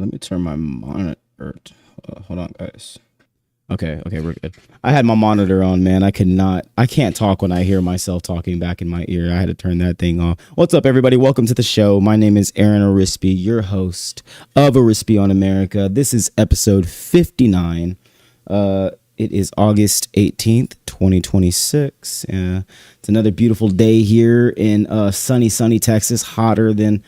Let me turn my monitor. Hold on, guys. Okay, we're good. I had my monitor on, man. I can't talk when I hear myself talking back in my ear. I had to turn that thing off. What's up, everybody? Welcome to the show. My name is Aaron Arispe, your host of Arispe on America. This is episode 59. It is August 18th, 2026. It's another beautiful day here in sunny Texas, hotter than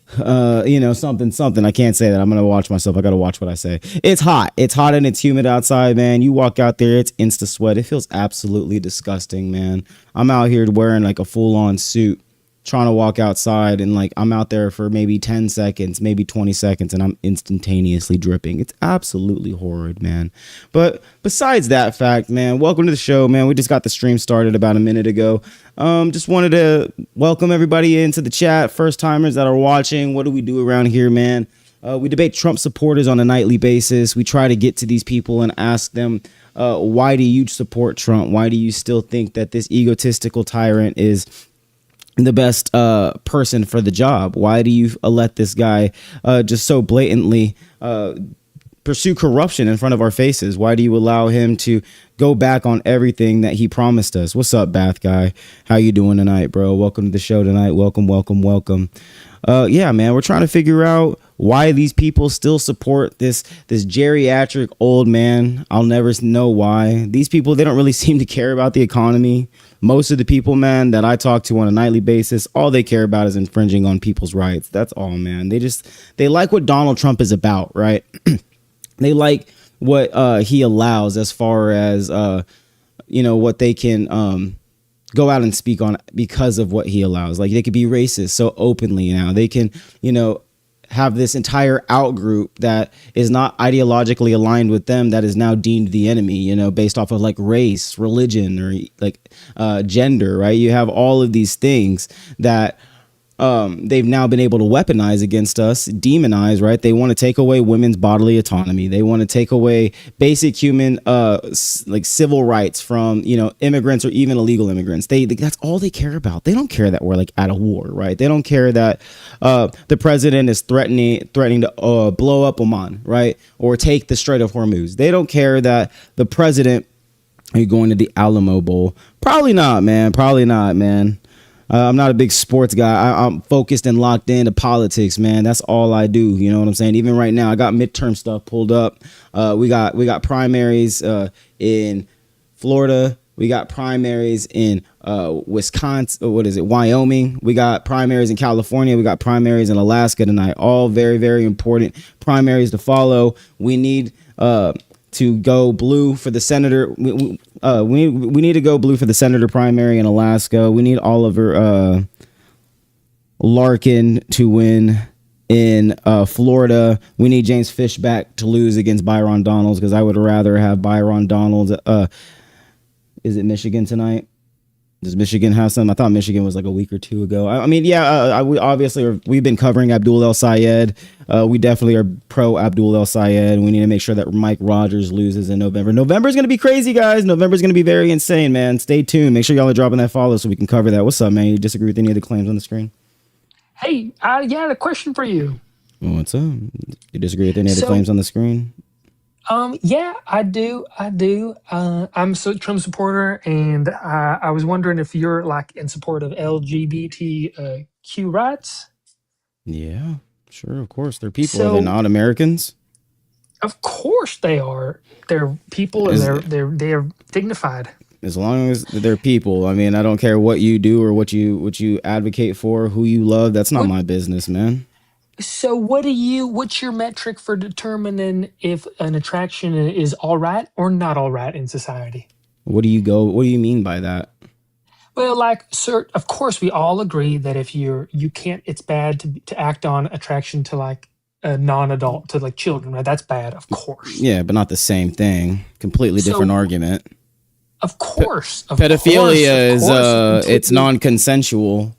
something. I can't say that. I'm gonna watch myself. I gotta watch what I say. It's hot and it's humid outside, man. You walk out there, it's insta sweat. It feels absolutely disgusting, man. I'm out here wearing like a full-on suit, trying to walk outside, and like I'm out there for maybe 10 seconds, maybe 20 seconds, and I'm instantaneously dripping. It's absolutely horrid, man. But besides that fact, man, welcome to the show, man. We just got the stream started about a minute ago. Just wanted to welcome everybody into the chat. First timers that are watching. What do we do around here, man? We debate Trump supporters on a nightly basis. We try to get to these people and ask them, why do you support Trump? Why do you still think that this egotistical tyrant is the best person for the job? Why do you let this guy just so blatantly pursue corruption in front of our faces? Why do you allow him to go back on everything that he promised us? What's up, Bath Guy? How you doing tonight, bro? Welcome to the show tonight. Welcome. Yeah, man, we're trying to figure out why these people still support this geriatric old man. I'll never know why. These people, they don't really seem to care about the economy. Most of the people, man, that I talk to on a nightly basis, all they care about is infringing on people's rights. That's all, man. They like what Donald Trump is about, right? They like what he allows as far as, what they can go out and speak on because of what he allows. Like they could be racist so openly now. They can, have this entire outgroup that is not ideologically aligned with them that is now deemed the enemy, based off of like race, religion, or like gender, right? You have all of these things that they've now been able to weaponize against us, demonize, right? They want to take away women's bodily autonomy. They want to take away basic human, like civil rights from, immigrants or even illegal immigrants. That's all they care about. They don't care that we're like at a war, right? They don't care that the president is threatening to blow up Oman, right? Or take the Strait of Hormuz. They don't care that the president, are you going to the Alamo Bowl? Probably not, man. I'm not a big sports guy. I'm focused and locked into politics, man. That's all I do. You know what I'm saying? Even right now, I got midterm stuff pulled up. We got primaries in Florida. We got primaries in Wisconsin. Wyoming. We got primaries in California. We got primaries in Alaska tonight. All very, very important primaries to follow. We need to go blue for the senator. We need to go blue for the senator primary in Alaska. We need Oliver Larkin to win in Florida. We need James Fishback to lose against Byron Donalds, because I would rather have Byron Donalds. Is it Michigan tonight? Does Michigan have some? I thought Michigan was like a week or two ago. We obviously we've been covering Abdul El Sayed. We definitely are pro Abdul El Sayed. We need to make sure that Mike Rogers loses in November. November is going to be crazy, guys. November is going to be very insane, man. Stay tuned. Make sure y'all are dropping that follow so we can cover that. What's up, man? You disagree with any of the claims on the screen? Hey, I got a question for you. What's up? You disagree with any of the claims on the screen? Yeah, I do. I'm a Trump supporter, and I was wondering if you're like in support of LGBTQ rights. Yeah, sure, of course. They're people. Are they not Americans? Of course they are. They're people, and they're dignified. As long as they're people. I mean, I don't care what you do or what you advocate for, who you love. That's not my business, man. So what's your metric for determining if an attraction is all right or not all right in society? What do you mean by that? Well, like, sir, of course we all agree that if you can't, it's bad to act on attraction to like a non-adult, to like children, right? That's bad, of course. Yeah, but not the same thing. Completely different argument. Of course. Pedophilia is it's non-consensual.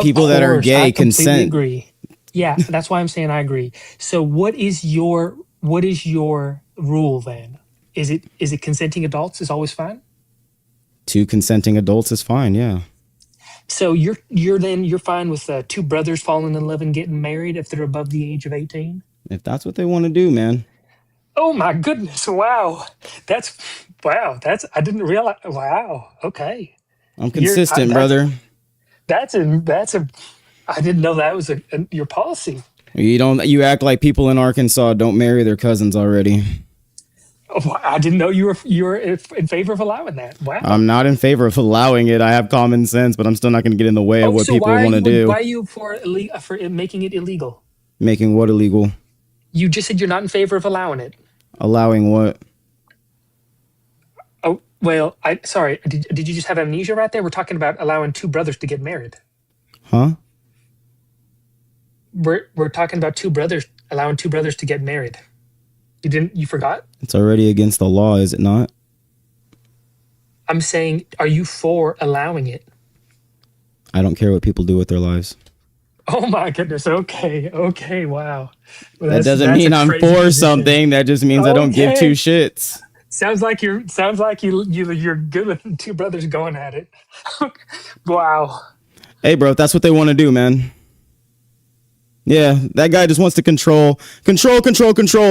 People that are gay consent. Agree. Yeah, that's why I'm saying I agree. So what is your rule then? Is it consenting adults is always fine? 2 consenting adults is fine, yeah. So you're fine with two brothers falling in love and getting married if they're above the age of 18? If that's what they want to do, man. Oh my goodness! Wow, that's That's I didn't realize. Wow. Okay, I'm consistent, brother. that's a. I didn't know that was your policy. You act like people in Arkansas don't marry their cousins already. Oh, I didn't know you were in favor of allowing that. Wow. I'm not in favor of allowing it. I have common sense, but I'm still not going to get in the way of Oh, what so people want to why do. are you for making it illegal? Making what illegal? You just said you're not in favor of allowing it. Allowing what? Oh well, I sorry. Did you just have amnesia right there? We're talking about allowing two brothers to get married. Huh? We're talking about two brothers allowing two brothers to get married. You forgot? It's already against the law, is it not? I'm saying, are you for allowing it? I don't care what people do with their lives. Oh my goodness. Okay. Okay. Wow. Well, That doesn't that's a mean I'm crazy for position. something. That just means I don't give two Okay. shits. Sounds like you're good with two brothers going at it. Wow. Hey, bro, if that's what they want to do, man. Yeah, that guy just wants to control,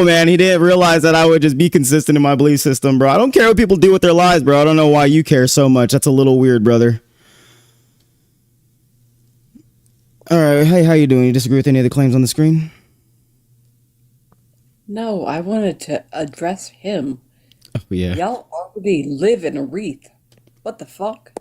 man. He didn't realize that I would just be consistent in my belief system, bro. I don't care what people do with their lives, bro. I don't know why you care so much. That's a little weird, brother. All right, hey, how you doing? You disagree with any of the claims on the screen? No, I wanted to address him. Oh, yeah. Y'all already live in a wreath. What the fuck?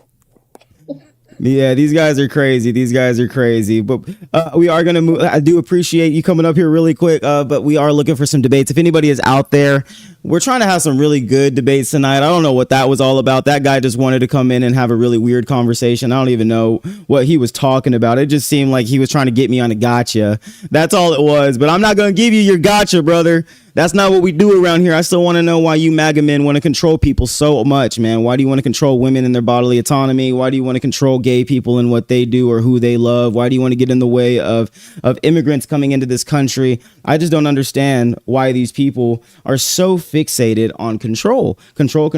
Yeah, these guys are crazy. These guys are crazy. But we are going to move. I do appreciate you coming up here really quick, but we are looking for some debates. If anybody is out there, we're trying to have some really good debates tonight. I don't know what that was all about. That guy just wanted to come in and have a really weird conversation. I don't even know what he was talking about. It just seemed like he was trying to get me on a gotcha. That's all it was. But I'm not going to give you your gotcha, brother. That's not what we do around here. I still want to know why you MAGA men want to control people so much, man. Why do you want to control women and their bodily autonomy? Why do you want to control gay people and what they do or who they love? Why do you want to get in the way of immigrants coming into this country? I just don't understand why these people are so fixated on control. Control.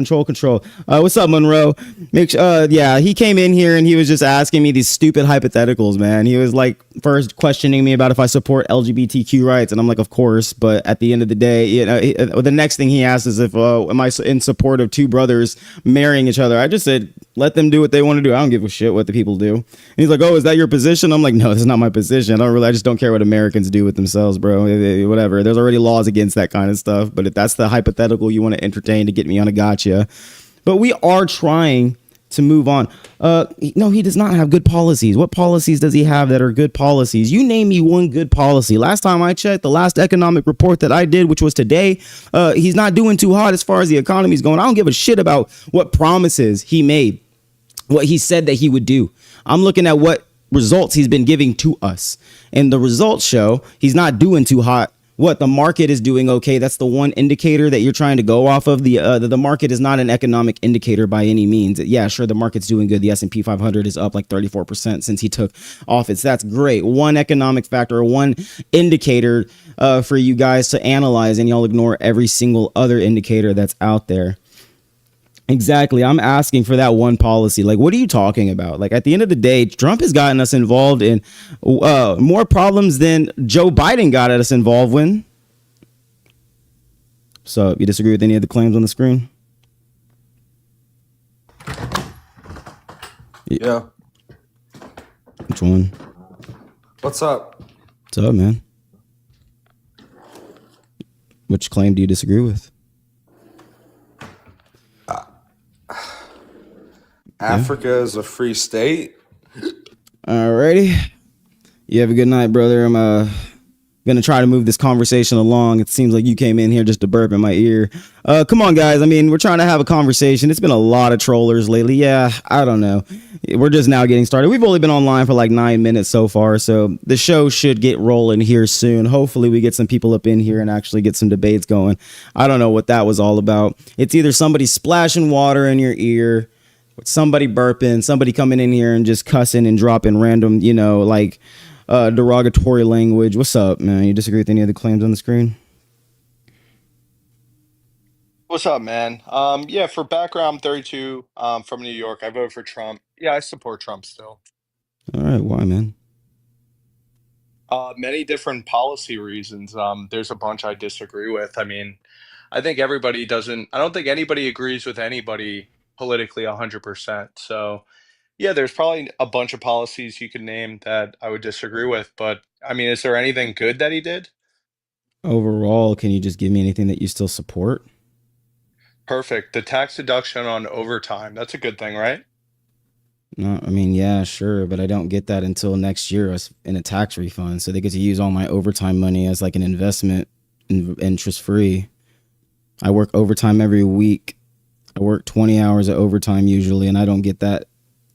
What's up, Monroe? Yeah, he came in here and he was just asking me these stupid hypotheticals, man. He was like first questioning me about if I support LGBTQ rights, and I'm like, of course. But at the end of the day, the next thing he asked is if am I in support of two brothers marrying each other? I just said let them do what they want to do. I don't give a shit what the people do. And he's like, oh, is that your position? I'm like, no, this is not my position. I just don't care what Americans do with themselves, bro. Whatever. There's already laws against that kind of stuff. But if that's the hypothetical you want to entertain to get me on a gotcha, but we are trying to move on. No, he does not have good policies. What policies does he have that are good policies? You name me one good policy. Last time I checked, the last economic report that I did, which was today, he's not doing too hot as far as the economy is going. I don't give a shit about what promises he made, what he said that he would do. I'm looking at what results he's been giving to us. And the results show he's not doing too hot. What the market is doing okay. That's the one indicator that you're trying to go off of. The market is not an economic indicator by any means. Yeah, sure, the market's doing good. The S&P 500 is up like 34% since he took office. That's great. One economic factor, one indicator for you guys to analyze, and y'all ignore every single other indicator that's out there. Exactly. I'm asking for that one policy. Like, what are you talking about? Like, at the end of the day, Trump has gotten us involved in more problems than Joe Biden got us involved in. So, you disagree with any of the claims on the screen? Yeah. Which one? What's up? What's up, man? Which claim do you disagree with? Africa is a free state. Alrighty. You have a good night, brother. I'm gonna try to move this conversation along. It seems like you came in here just to burp in my ear. Come on, guys. I mean, we're trying to have a conversation. It's been a lot of trollers lately. Yeah, I don't know. We're just now getting started. We've only been online for like 9 minutes so far, so the show should get rolling here soon. Hopefully, we get some people up in here and actually get some debates going. I don't know what that was all about. It's either somebody splashing water in your ear, somebody burping, somebody coming in here and just cussing and dropping random, like derogatory language. What's up, man? You disagree with any of the claims on the screen? What's up, man? Yeah, for background, I'm 32, from New York. I voted for Trump. Yeah, I support Trump still. All right, why, man? Many different policy reasons. There's a bunch I disagree with. I mean, I think everybody doesn't. I don't think anybody agrees with anybody politically 100%. So yeah, there's probably a bunch of policies you could name that I would disagree with. But I mean, is there anything good that he did? Overall, can you just give me anything that you still support? Perfect. The tax deduction on overtime. That's a good thing, right? No, I mean, yeah, sure, but I don't get that until next year as in a tax refund. So they get to use all my overtime money as like an investment, interest free. I work overtime every week. I work 20 hours of overtime usually, and I don't get that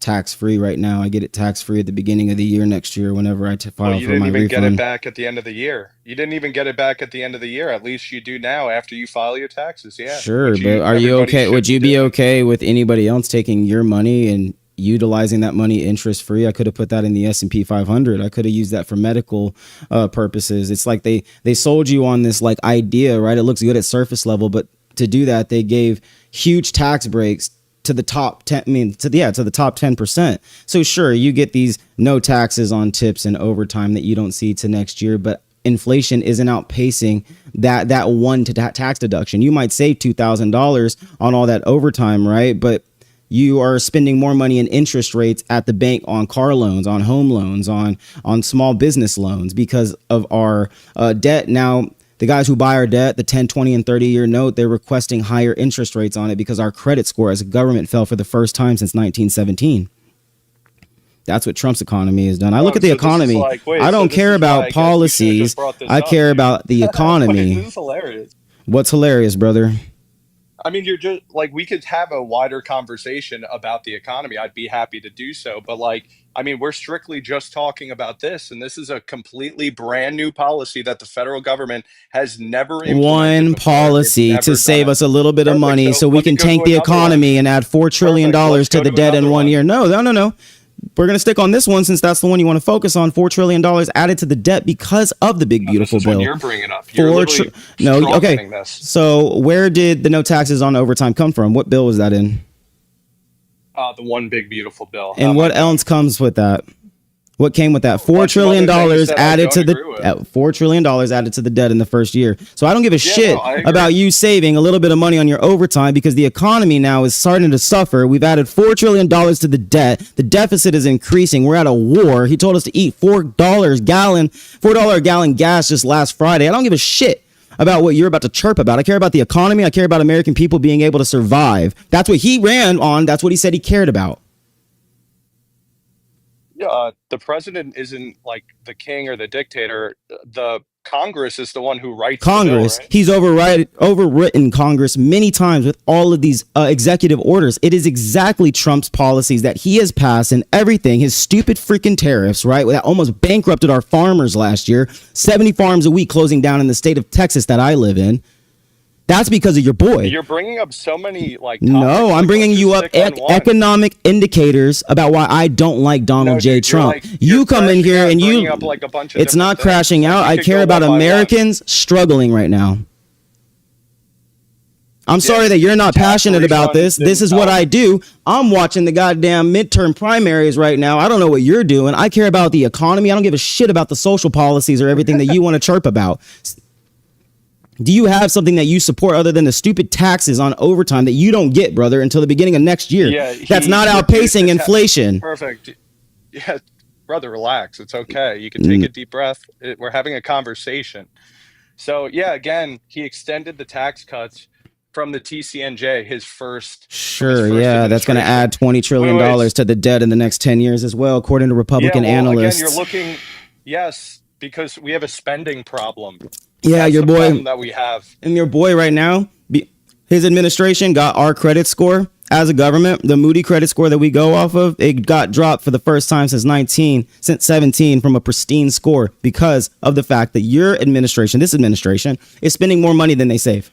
tax free right now. I get it tax free at the beginning of the year next year whenever I Well, file you for didn't my even get it refund. back at the end of the year. You didn't even get it back at the end of the year. At least you do now after you file your taxes. Yeah, Sure, which but are you everybody okay? should Would be you be doing. okay with anybody else taking your money and utilizing that money interest free? I could have put that in the S&P 500. I could have used that for medical purposes. It's like they sold you on this like idea, right? It looks good at surface level, but to do that, they gave huge tax breaks to the top 10. I mean, to the top 10%. So sure, you get these no taxes on tips and overtime that you don't see to next year, but inflation isn't outpacing that one to tax deduction. You might save $2,000 on all that overtime, right? But you are spending more money in interest rates at the bank on car loans, on home loans, on small business loans because of our debt. Now, the guys who buy our debt, the 10, 20, and 30-year note, they're requesting higher interest rates on it because our credit score as a government fell for the first time since 1917. That's what Trump's economy has done. I look Oh, at the so this is economy. like, wait, I so don't this care is why about I guess we should have just policies. brought this I up, care dude. about the Wait, this economy. is hilarious. What's hilarious, brother? I mean, you're just like, we could have a wider conversation about the economy. I'd be happy to do so. But like, I mean, we're strictly just talking about this, and this is a completely brand new policy that the federal government has never implemented One before. It's policy to never done save it. us a little bit of Perfect. money So so we let me can go to tank the another one. economy and add $4 trillion Perfect. Let's to go the to debt in another 1 one. year. No. We're going to stick on this one since that's the one you want to focus on. $4 trillion added to the debt because of the big, No, this beautiful is one bill. you're bringing up. You're Four literally no, okay. strawmanning this. So where did the no taxes on overtime come from? What bill was that in? The one big beautiful bill. How And am I what doing? else comes with that? What came with that? A $4 bunch of trillion other things that I added to don't the agree with. $4 trillion added to the debt in the first year. So I don't give a Yeah, shit no, I agree. about you saving a little bit of money on your overtime because the economy now is starting to suffer. We've added $4 trillion to the debt. The deficit is increasing. We're at a war. He told us to eat $4 a gallon gas just last Friday. I don't give a shit about what you're about to chirp about. I care about the economy. I care about American people being able to survive. That's what he ran on. That's what he said he cared about. The president isn't like the king or the dictator. The Congress is the one who writes the bill, Congress, right? he's overwritten Congress many times with all of these executive orders. It is exactly Trump's policies that he has passed and everything, his stupid freaking tariffs, right? That almost bankrupted our farmers last year. 70 farms a week closing down in the state of Texas that I live in. That's because of your boy. You're bringing up so many like No, topics. I'm Like, bringing let's you just up stick on one. economic indicators about why I don't like Donald No, J. dude, you're Trump. like You you're come in crashing here out and bringing you, up like a bunch of it's different not things. crashing Like out. we I could care go about one by one. Americans struggling right now. I'm Yeah, sorry that you're not tax passionate about refunds this. This didn't is what help. I do. I'm watching the goddamn midterm primaries right now. I don't know what you're doing. I care about the economy. I don't give a shit about the social policies or everything that you want to chirp about. Do you have something that you support other than the stupid taxes on overtime that you don't get, brother, until the beginning of next year? Yeah, That's he not reduced outpacing the inflation. Perfect. Yeah, brother, relax. It's okay. You can take a deep breath. We're having a conversation. So yeah, again, he extended the tax cuts from the TCNJ, from his Sure, first yeah, that's going to administration. add $20 Wait, trillion wait. to the debt in the next 10 years as well, according to Yeah, Republican well, again, you're analysts. looking, yes, because we have a spending problem. Yeah, That's your the boy problem that we have. and your boy right now, his administration got our credit score as a government. The Moody credit score that we go off of, it got dropped for the first time since 17 from a pristine score because of the fact that this administration is spending more money than they save.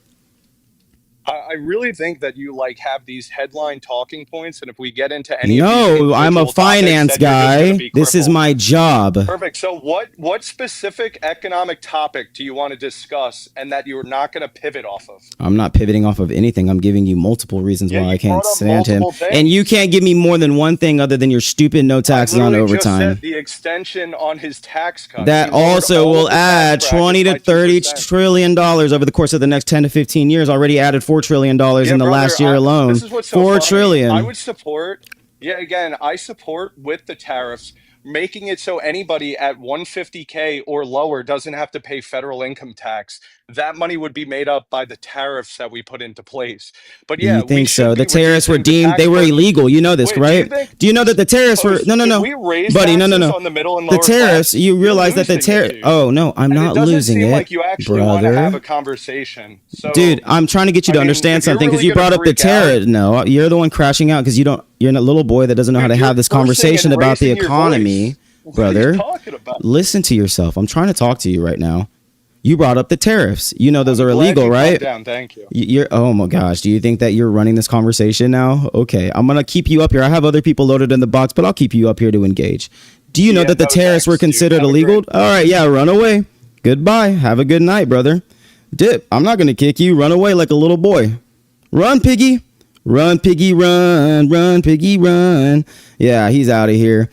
I really think that you like have these headline talking points, and if we get into any of these No, I'm a individual topics, finance then you're just going to guy. be This is crippled. my job. Perfect. So what specific economic topic do you want to discuss and that you're not going to pivot off of? I'm not pivoting off of anything. I'm giving you multiple reasons Yeah, why I you can't brought up stand him. multiple things. And you can't give me more than one thing other than your stupid no I taxes on literally just overtime. said the extension on his tax cut. That He lowered also all will of the tax add 20 to brackets by 30 2%. trillion dollars over the course of the next 10 to 15 years. Already added $4 trillion Yeah, in the brother, last year alone. this is what's so 4 funny. trillion. I would support, yeah, again, I support with the tariffs, making it so anybody at 150K or lower doesn't have to pay federal income tax. That money would be made up by the tariffs that we put into place. But yeah, You think so? The should be tariffs were reducing the deemed, tax they were burden. illegal. You know this, Wait, do you right? think Do you know that the tariffs were, post, no, if we raise buddy, taxes no. on the middle and The lower tariffs, class, you you're realize that the losing it, tariff, dude. oh no, I'm And it not doesn't losing seem it, like you actually want to have a brother. conversation. So, Dude, I'm trying to get you I to mean, understand if you're something because really you gonna brought up the freak out, tariff. No, you're the one crashing out because you're a little boy that doesn't know how dude, to you're have this cursing conversation and about the raising your economy, voice. What are you brother. talking about? Listen to yourself. I'm trying to talk to you right now. You brought up the tariffs. You know those are Glad illegal, you calmed right? down. Thank you. You're, oh my gosh. Do you think that you're running this conversation now? Okay. I'm going to keep you up here. I have other people loaded in the box, but I'll keep you up here to engage. Do you know Yeah, that the no tariffs were thanks, dude. considered Have a illegal? great- All right. Yeah. Run away. Goodbye. Have a good night, brother. Dip. I'm not going to kick you. Run away like a little boy. Run, piggy. Run, piggy, run. Run, piggy, run. Yeah, he's out of here.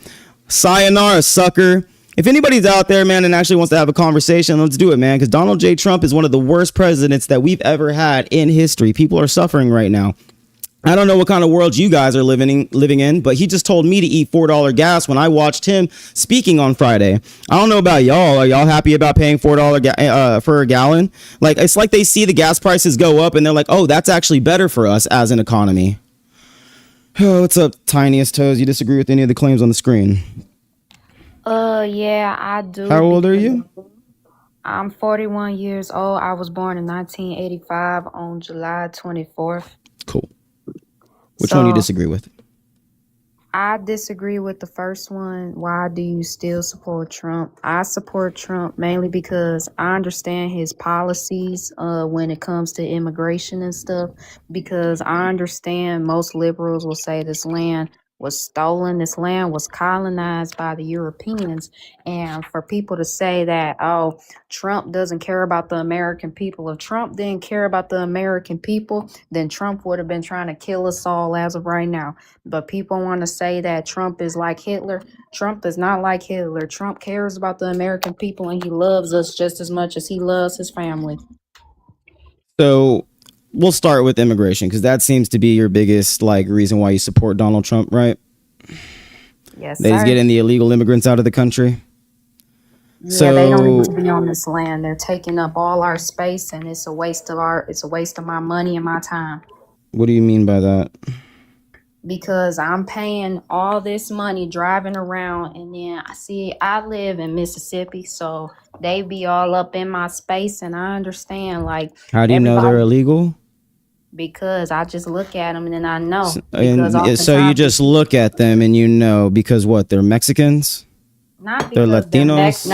Sayonara, sucker. If anybody's out there, man, and actually wants to have a conversation, let's do it, man, because Donald J. Trump is one of the worst presidents that we've ever had in history. People are suffering right now. I don't know what kind of world you guys are living in, but he just told me to eat $4 gas when I watched him speaking on Friday. I don't know about y'all. Are y'all happy about paying $4 for a gallon? Like, it's like they see the gas prices go up and they're like, oh, that's actually better for us as an economy. Oh, what's up, Tiniest Toes? You disagree with any of the claims on the screen? Yeah, I do. How old are you? I'm 41 years old. I was born in 1985 on July 24th. Cool. Which one do you So disagree with? I disagree with the first one. Why do you still support Trump? I support Trump mainly because I understand his policies when it comes to immigration and stuff. Because I understand most liberals will say this land was stolen, this land was colonized by the Europeans. And for people to say that, oh, Trump doesn't care about the American people. If Trump didn't care about the American people, then Trump would have been trying to kill us all as of right now. But people want to say that Trump is like Hitler. Trump is not like Hitler. Trump cares about the American people and he loves us just as much as he loves his family. So we'll start with immigration because that seems to be your biggest reason why you support Donald Trump, right? Yes, That he's sir. getting the illegal immigrants out of the country. Yeah, they don't So need to be on this land. They're taking up all our space and it's a waste of my money and my time. what do you mean by that? Because I'm paying all this money driving around and then I live in Mississippi, so they be all up in my space and I understand How do you know they're everybody illegal? because I just look at them and then I know And because so you oftentimes just look at them and you know because what? They're Mexicans? not They're because they're Latinos?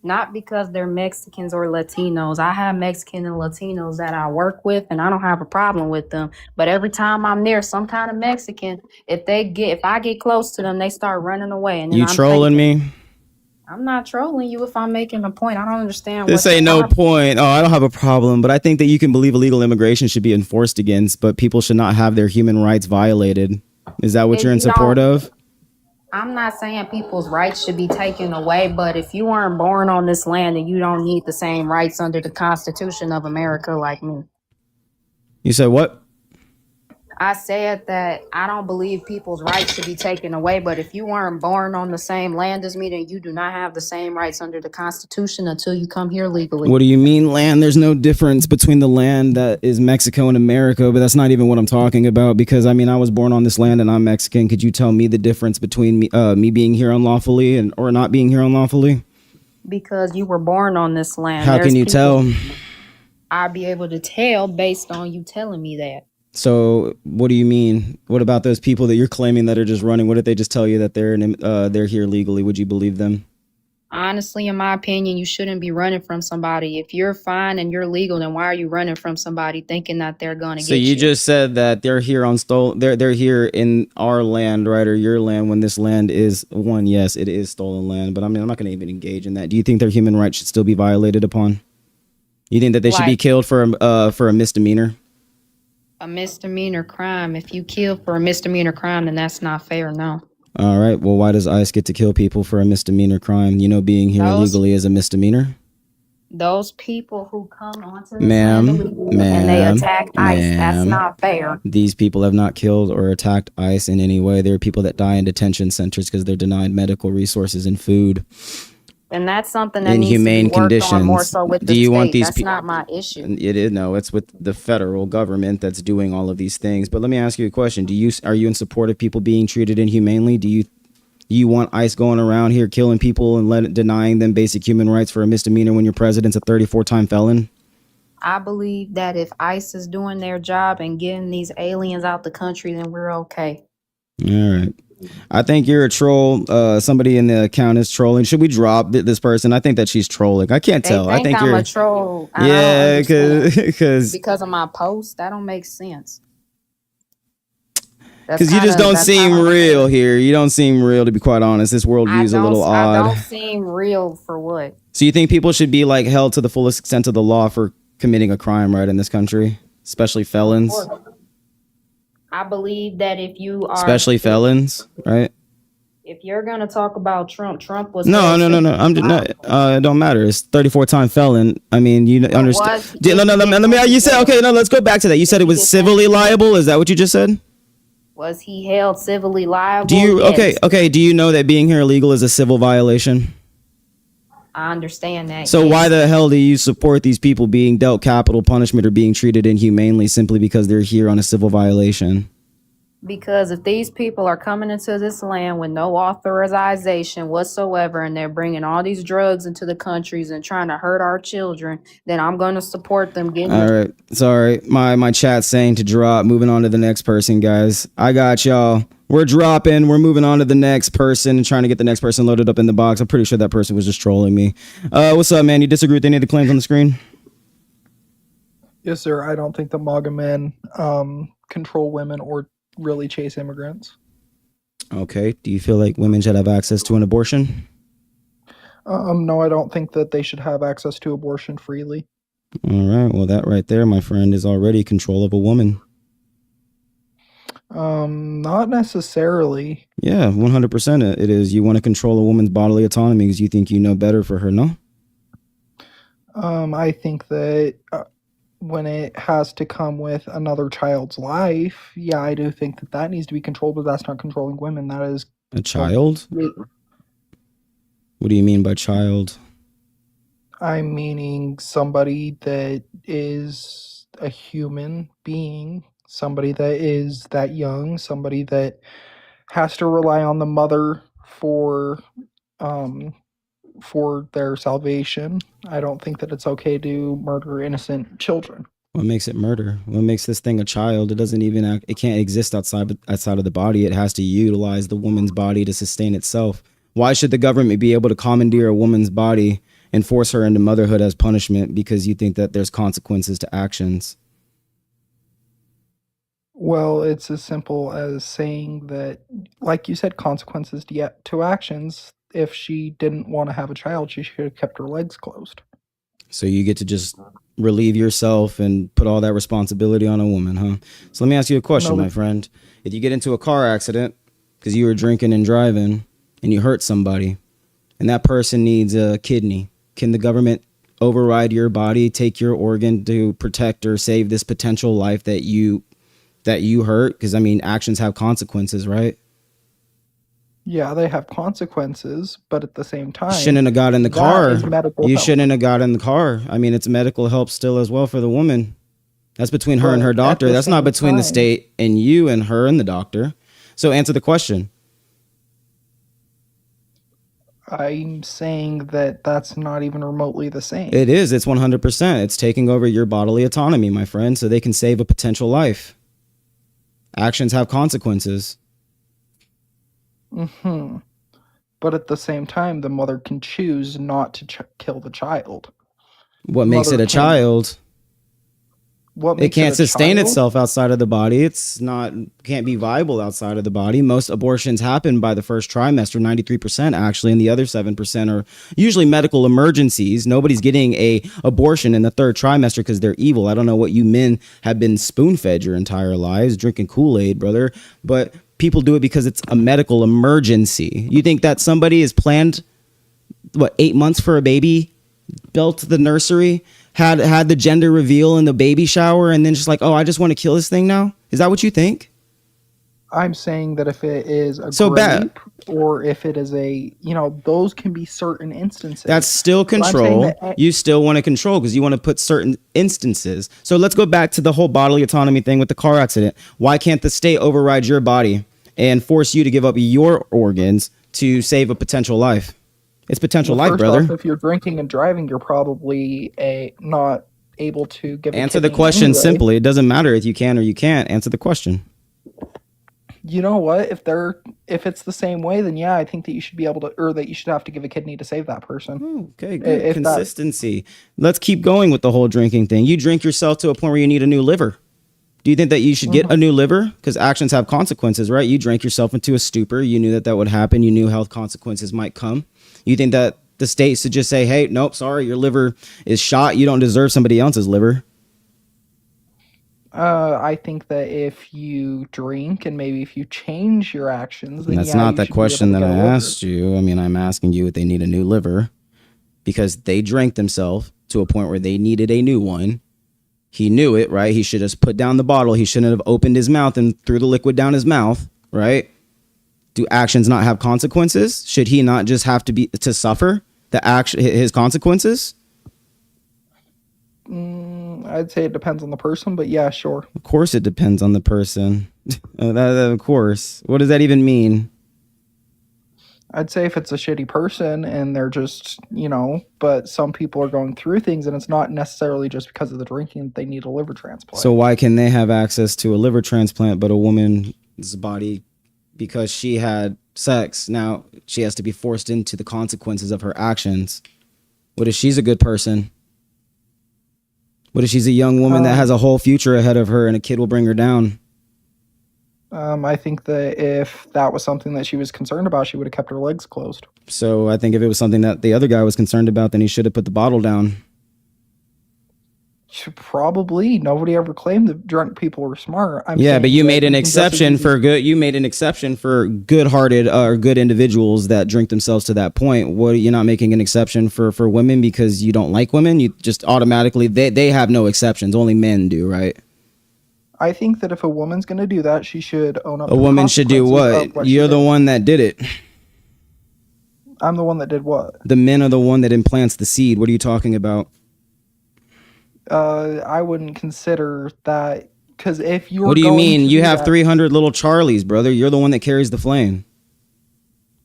not because they're Mexicans or Latinos. I have Mexican and Latinos that I work with and I don't have a problem with them. But every time I'm near some kind of Mexican, if I get close to them, they start running away. And then You trolling me? I'm not trolling you if I'm making a point. I don't understand This what ain't your no problem. point. Oh, I don't have a problem, but I think that you can believe illegal immigration should be enforced against, but people should not have their human rights violated. Is that what If you're in you support don't, of? I'm not saying people's rights should be taken away, but if you weren't born on this land, then you don't need the same rights under the Constitution of America like me. You said what? I said that I don't believe people's rights should be taken away, but if you weren't born on the same land as me, then you do not have the same rights under the Constitution until you come here legally. What do you mean land? There's no difference between the land that is Mexico and America, but that's not even what I'm talking about because I was born on this land and I'm Mexican. Could you tell me the difference between me being here unlawfully or not being here unlawfully? Because you were born on this land. How can you tell? I'll be able to tell based on you telling me that. So what do you mean? What about those people that you're claiming that are just running? What if they just tell you that they're here legally? Would you believe them? Honestly, in my opinion, you shouldn't be running from somebody. If you're fine and you're legal, then why are you running from somebody thinking that they're going to So get you you? just said that they're here on stolen. They're here in our land, right, or your land, when this land is one. Yes, it is stolen land, but I mean, I'm not going to even engage in that. Do you think their human rights should still be violated upon? You think that they should be Like killed for a misdemeanor? a misdemeanor crime. If you kill for a misdemeanor crime, then that's not fair. No. All right. Well, why does ICE get to kill people for a misdemeanor crime? You know, being here Those illegally is a misdemeanor. those people who come onto this land illegally and they attack ICE, that's Ma'am. not fair. These people have not killed or attacked ICE in any way. There are people that die in detention centers because they're denied medical resources and food. And that's something that In needs to be humane worked on more conditions. so with Do the you want state. these That's people? not my issue. It is no. It's with the federal government that's doing all of these things. But let me ask you a question: are you in support of people being treated inhumanely? Do you want ICE going around here killing people and denying them basic human rights for a misdemeanor when your president's a 34-time felon? I believe that if ICE is doing their job and getting these aliens out the country, then we're okay. All right. I think you're a troll. Somebody in the account is trolling. Should we drop this person? I think that she's trolling. I can't They tell. I think I'm you're a troll. And I yeah, don't understand. because Because of my post, that don't make sense. you just don't seem real here. You don't seem real, to be quite honest. This worldview is a little I odd. don't seem real for what? So you think people should be like held to the fullest extent of the law for committing a crime, right, in this country, especially felons? I believe that if you are Especially felons, right? if you're gonna talk about Trump was No. held I'm just not. It don't matter. It's 34-time felon. I mean, you understand? No. Let me. You said okay. No, let's go back to that. You said it was civilly liable. Is that what you just said? Was he held civilly liable? Do you Yes. okay? Do you know that being here illegal is a civil violation? I understand that. So yes. why the hell do you support these people being dealt capital punishment or being treated inhumanely simply because they're here on a civil violation? Because if these people are coming into this land with no authorization whatsoever and they're bringing all these drugs into the countries and trying to hurt our children, then I'm going to support them getting All right. Sorry. My chat's saying to drop. Moving on to the next person, guys. I got y'all. We're dropping. We're moving on to the next person and trying to get the next person loaded up in the box. I'm pretty sure that person was just trolling me. What's up, man? You disagree with any of the claims on the screen? Yes, sir. I don't think the MAGA men control women or really chase immigrants. Okay. Do you feel like women should have access to an abortion? No, I don't think that they should have access to abortion freely. All right. Well, that right there, my friend, is already control of a woman. Not necessarily. Yeah, 100% it is. You want to control a woman's bodily autonomy because you think you know better for her, no? I think that when it has to come with another child's life, yeah, I do think that that needs to be controlled, but that's not controlling women. That is a child. What do you mean by child? I'm meaning somebody that is a human being, somebody that is that young, somebody that has to rely on the mother for their salvation. I don't think that it's okay to murder innocent children. What makes it murder? What makes this thing a child? It doesn't even it can't exist outside of the body. It has to utilize the woman's body to sustain itself. Why should the government be able to commandeer a woman's body and force her into motherhood as punishment because you think that there's consequences to actions? Well, it's as simple as saying that, like you said, consequences to actions. If she didn't want to have a child, she should have kept her legs closed. So you get to just relieve yourself and put all that responsibility on a woman, huh? So let me ask you a question, my friend. If you get into a car accident because you were drinking and driving and you hurt somebody and that person needs a kidney, can the government override your body, take your organ to protect or save this potential life that you hurt? Because, I mean, actions have consequences, right? Yeah, they have consequences, but at the same time, shouldn't have got in the car. You help. shouldn't have got in the car. I mean, it's medical help still as well for the woman. That's between her and her doctor. That's not between the state and you and her and the doctor. So answer the question. I'm saying that that's not even remotely the same. It is. It's 100%. It's taking over your bodily autonomy, my friend, so they can save a potential life. Actions have consequences. But at the same time, the mother can choose not to kill the child. What makes it a child? What It makes can't it a sustain child? itself outside of the body. It's not can't be viable outside of the body. Most abortions happen by the first trimester, 93% actually, and the other 7% are usually medical emergencies. Nobody's getting a abortion in the third trimester because they're evil. I don't know what you men have been spoon-fed your entire lives, drinking Kool-Aid, brother, but people do it because it's a medical emergency. You think that somebody is planned 8 months for a baby, built the nursery, had the gender reveal in the baby shower, and then just like, oh, I just want to kill this thing now? Is that what you think? I'm saying that if it is a So bad. grape or if it is a, those can be certain instances. That's still But I'm saying control. that You still want to control because you want to put certain instances. So let's go back to the whole bodily autonomy thing with the car accident. Why can't the state override your body and force you to give up your organs to save a potential life? It's potential life, first brother. off, if you're drinking and driving, you're probably not able to give a Answer the kidney question anyway. simply. It doesn't matter if you can or you can't. Answer the question. You know what? If it's the same way, then yeah, I think that you should be able to, or that you should have to give a kidney to save that person. Okay, good. If that- Consistency. Let's keep going with the whole drinking thing. You drink yourself to a point where you need a new liver. Do you think that you should get a new liver? Because actions have consequences, right? You drank yourself into a stupor. You knew that that would happen. You knew health consequences might come. You think that the state should just say, hey, nope, sorry, your liver is shot. You don't deserve somebody else's liver. I think that if you drink and maybe if you change your actions, then That's yeah, not you that should be question able that to I get a liver. asked you. I mean, I'm asking you if they need a new liver because they drank themselves to a point where they needed a new one. He knew it, right? He should have put down the bottle. He shouldn't have opened his mouth and threw the liquid down his mouth, right? Do actions not have consequences? Should he not just have to suffer his consequences? I'd say it depends on the person, but yeah, sure. Of course it depends on the person. Of course. What does that even mean? I'd say if it's a shitty person and they're just, but some people are going through things and it's not necessarily just because of the drinking that they need a liver transplant. So why can they have access to a liver transplant, but a woman's body, because she had sex, now she has to be forced into the consequences of her actions? What if she's a good person? What if she's a young woman that has a whole future ahead of her and a kid will bring her down? I think that if that was something that she was concerned about, she would have kept her legs closed. So I think if it was something that the other guy was concerned about, then he should have put the bottle down. Probably. Nobody ever claimed that drunk people were smart. Yeah, but you made an exception for good. You made an exception for good-hearted or good individuals that drink themselves to that point. What, you're not making an exception for women because you don't like women? You just automatically they have no exceptions. Only men do, right? I think that if a woman's going to do that, she should own up. A woman should do what? You're the one that did it. I'm the one that did what? The men are the one that implants the seed. What are you talking about? I wouldn't consider that, because if you're. What do you mean? You have 300 little Charlies, brother. You're the one that carries the flame.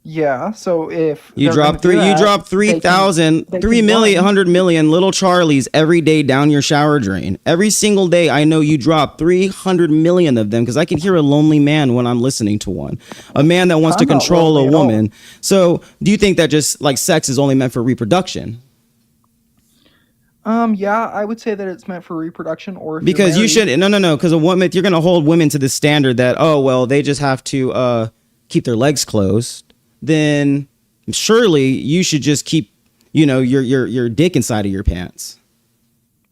Yeah, so if you drop 3,000, 100 million little Charlies every day down your shower drain. Every single day, I know you drop 300 million of them because I can hear a lonely man when I'm listening to one. A man that wants to control a woman. So do you think that just like sex is only meant for reproduction? Yeah, I would say that it's meant for reproduction, or if because you should no, because a woman, if you're gonna hold women to the standard that, oh well, they just have to keep their legs closed, then surely you should just keep, your dick inside of your pants.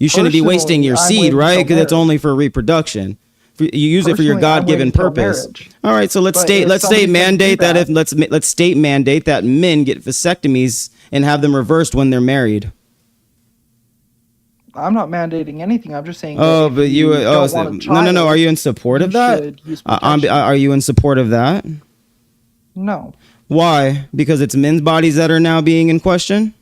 You shouldn't be wasting your seed, right? Because it's only for reproduction. You use it for your God-given purpose. All right, so let's state mandate that let's state mandate that men get vasectomies and have them reversed when they're married. I'm not mandating anything. I'm just saying. Oh, but no. Are you in support of that? Are you in support of that? No. Why? Because it's men's bodies that are now being in question?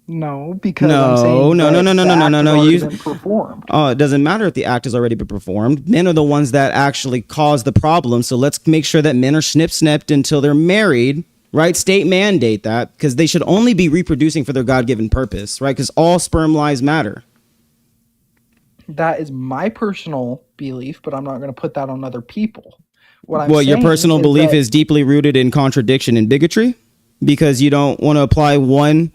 No, because I'm saying no. Performed. Oh, it doesn't matter if the act has already been performed. Men are the ones that actually cause the problem. So let's make sure that men are snipped until they're married. Right? State mandate that, because they should only be reproducing for their God-given purpose, right? Because all sperm lives matter. That is my personal belief, but I'm not going to put that on other people. What I'm Well, your saying personal is belief that is deeply rooted in contradiction and bigotry because you don't want to apply one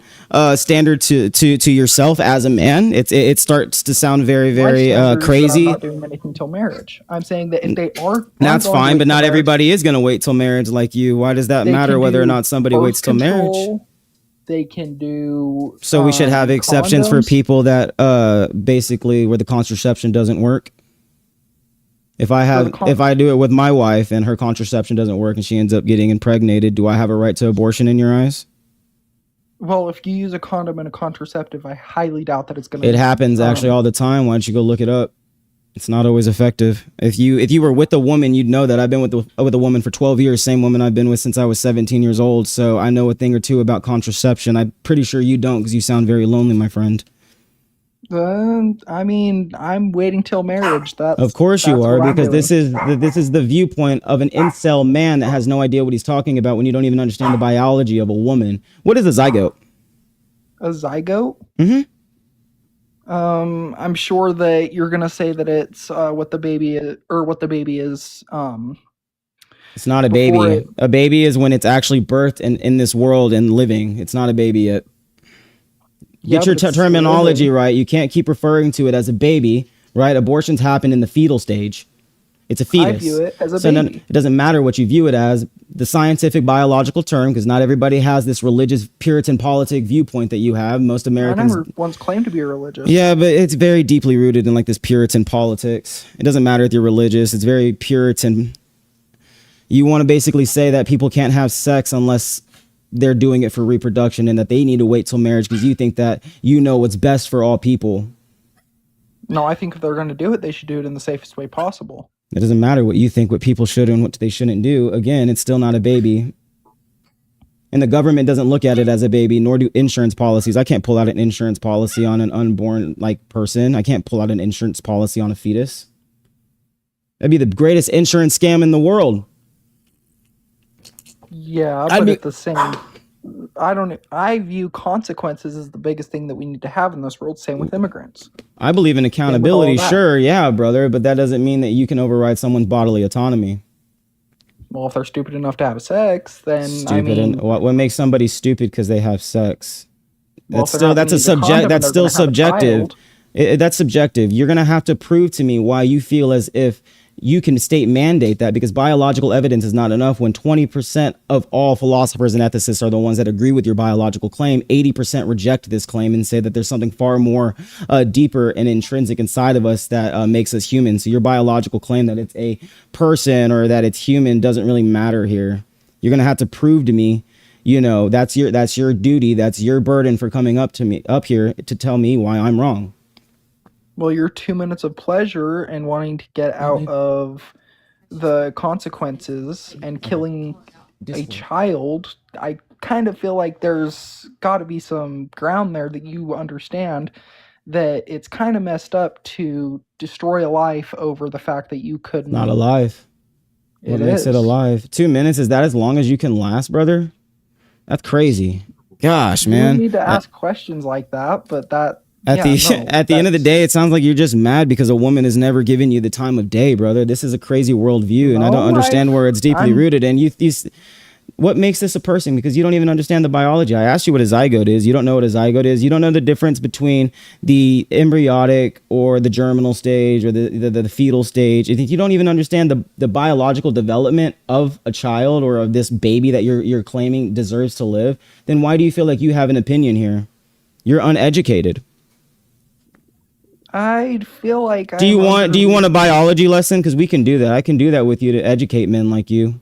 standard to yourself as a man. It starts to sound very, my very standard is that I'm crazy. not doing anything till marriage. I'm saying that if they aren't That's going to fine, wait but till not marriage, everybody is going to wait till marriage like you. Why does that they matter can whether or do not somebody birth waits till marriage? control. They can do So we should have exceptions for condoms. people that basically where the contraception doesn't work. If I do it with my wife and her contraception doesn't work and she ends up getting impregnated, do I have a right to abortion in your eyes? Well, if you use a condom and a contraceptive, I highly doubt that it's going to. It happens actually all the time. Why don't you go look it up? It's not always effective. If you were with a woman, you'd know that I've been with a woman for 12 years, same woman I've been with since I was 17 years old. So I know a thing or two about contraception. I'm pretty sure you don't because you sound very lonely, my friend. I mean, I'm waiting till marriage. Of course you that's are, what I'm because doing. this is the viewpoint of an incel man that has no idea what he's talking about when you don't even understand the biology of a woman. What is a zygote? A zygote? Mm-hmm. I'm sure that you're gonna say that it's what the baby is, or what the baby is. It's not a Before baby. it- A baby is when it's actually birthed in this world and living. It's not a baby yet. Get your but it's terminology living. right. You can't keep referring to it as a baby, right? Abortions happen in the fetal stage. It's a fetus. I view it as a So baby. it doesn't matter what you view it as. The scientific biological term, because not everybody has this religious Puritan politic viewpoint that you have. Most I Americans. never once claimed to be religious. Yeah, but it's very deeply rooted in like this Puritan politics. It doesn't matter if you're religious. It's very Puritan. You want to basically say that people can't have sex unless they're doing it for reproduction and that they need to wait till marriage because you think that you know what's best for all people. No, I think if they're going to do it, they should do it in the safest way possible. It doesn't matter what you think, what people should and what they shouldn't do. Again, it's still not a baby. And the government doesn't look at it as a baby, nor do insurance policies. I can't pull out an insurance policy on an unborn person. I can't pull out an insurance policy on a fetus. That'd be the greatest insurance scam in the world. Yeah, but at the same, I view consequences as the biggest thing that we need to have in this world. Same with immigrants. I believe in accountability, that. sure, yeah, brother, but that doesn't mean that you can override someone's bodily autonomy. Well, if they're stupid enough to have sex, then Stupid, I mean, and what makes somebody stupid because they have sex? well, That's still that's still subjective. That's subjective. You're gonna have to prove to me why you feel as if you can mandate that, because biological evidence is not enough when 20% of all philosophers and ethicists are the ones that agree with your biological claim. 80% reject this claim and say that there's something far more deeper and intrinsic inside of us that makes us human. So your biological claim that it's a person or that it's human doesn't really matter here. You're going to have to prove to me, you know, that's your duty. That's your burden for coming up here to tell me why I'm wrong. Well, your 2 minutes of pleasure and wanting to get out of the consequences and killing a child, I kind of feel like there's got to be some ground there that you understand that it's kind of messed up to destroy a life over the fact that you couldn't. Not alive. What makes it alive? 2 minutes, is that as long as you can last, brother? That's crazy. Gosh, man. You need to ask questions like that, but that. At the end of the day, it sounds like you're just mad because a woman has never given you the time of day, brother. This is a crazy worldview, and I don't understand where it's deeply rooted. And what makes this a person? Because you don't even understand the biology. I asked you what a zygote is. You don't know what a zygote is. You don't know the difference between the embryonic or the germinal stage or the fetal stage. You don't even understand the biological development of a child or of this baby that you're claiming deserves to live. Then why do you feel like you have an opinion here? You're uneducated. I feel like. Do you want a biology lesson? Because we can do that. I can do that with you to educate men like you.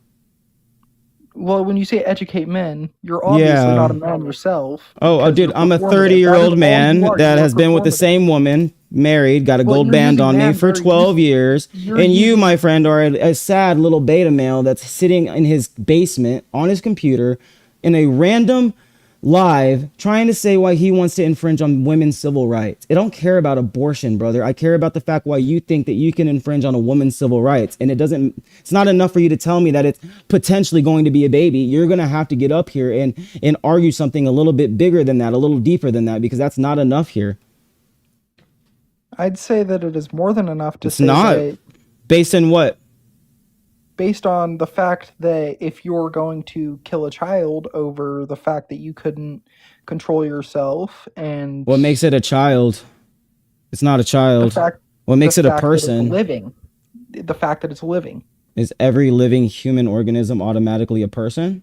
Well, when you say educate men, you're obviously not a man yourself. Oh, dude, I'm a 30-year-old man that has been with the same woman, married, got a gold band on me for 12 years. And you, my friend, are a sad little beta male that's sitting in his basement on his computer in a random live trying to say why he wants to infringe on women's civil rights. I don't care about abortion, brother. I care about the fact why you think that you can infringe on a woman's civil rights. And it's not enough for you to tell me that it's potentially going to be a baby. You're going to have to get up here and argue something a little bit bigger than that, a little deeper than that, because that's not enough here. I'd say that it is more than enough to say. It's not. Based on what? based on the fact that if you're going to kill a child over the fact that you couldn't control yourself, and What makes it a child? It's not a the child. fact What makes the it a fact that it's person? living, the fact that it's living, Is every living human organism automatically a person?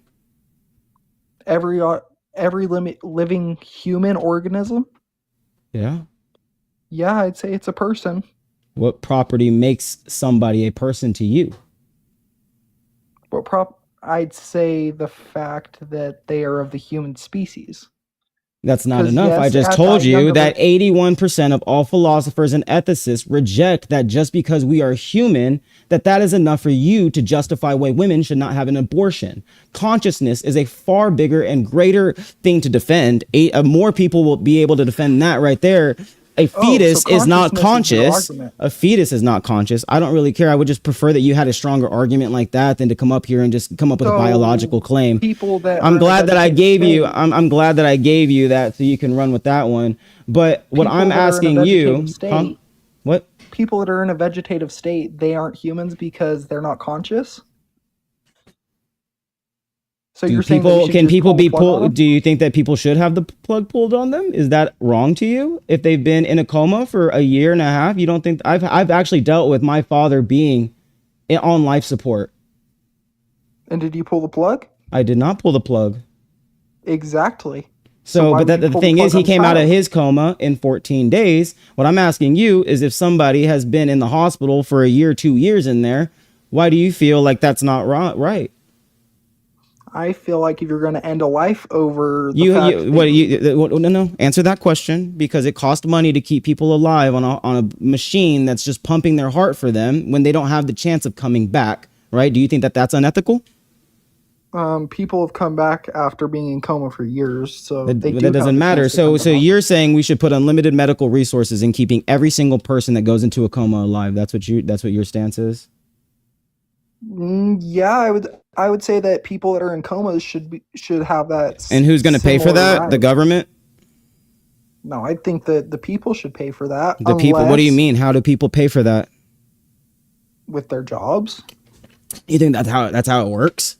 every living human organism, Yeah. yeah, I'd say it's a person. What property makes somebody a person to you? I'd say the fact that they are of the human species. That's not 'Cause enough. I yes, just at told that young you of that a 81% of all philosophers and ethicists reject that just because we are human, that is enough for you to justify why women should not have an abortion. Consciousness is a far bigger and greater thing to defend. More people will be able to defend that right there. A fetus so is not consciousness is your conscious. argument. A fetus is not conscious. I don't really care. I would just prefer that you had a stronger argument like that than to come up here and just come up with a So, biological claim. people that I'm are in a glad that I vegetative gave you. state- I'm glad that I gave you that so you can run with that one. But what people I'm that are in a asking you, vegetative huh? state, What? people that are in a vegetative state, they aren't humans because they're not conscious. So Do you're saying that we people should can just people pull the be plug on pulled? them? Do you think that people should have the plug pulled on them? Is that wrong to you? If they've been in a coma for a year and a half, you don't think I've actually dealt with my father being on life support. And did you pull the plug? I did not pull the plug. Exactly. So, why but would you the pull the thing plug is, he on the came out of child? his coma in 14 days. What I'm asking you is if somebody has been in the hospital for a year, 2 years in there, why do you feel like that's not right? I feel like if you're going to end a life over the fact No, answer that question, because it costs money to keep people alive on a machine that's just pumping their heart for them when they don't have the chance of coming back, right? Do you think that that's unethical? people have come back after being in coma for years, so That, they do that have doesn't the matter. chance to So come back. you're saying we should put unlimited medical resources in keeping every single person that goes into a coma alive. That's what your stance is? Yeah, I would say that people that are in comas should have that. And who's going to pay for similar that? right. The government? No, I think that the people should pay for that. The people? What do you unless mean? How do people pay for that? with their jobs? You think that's how it works?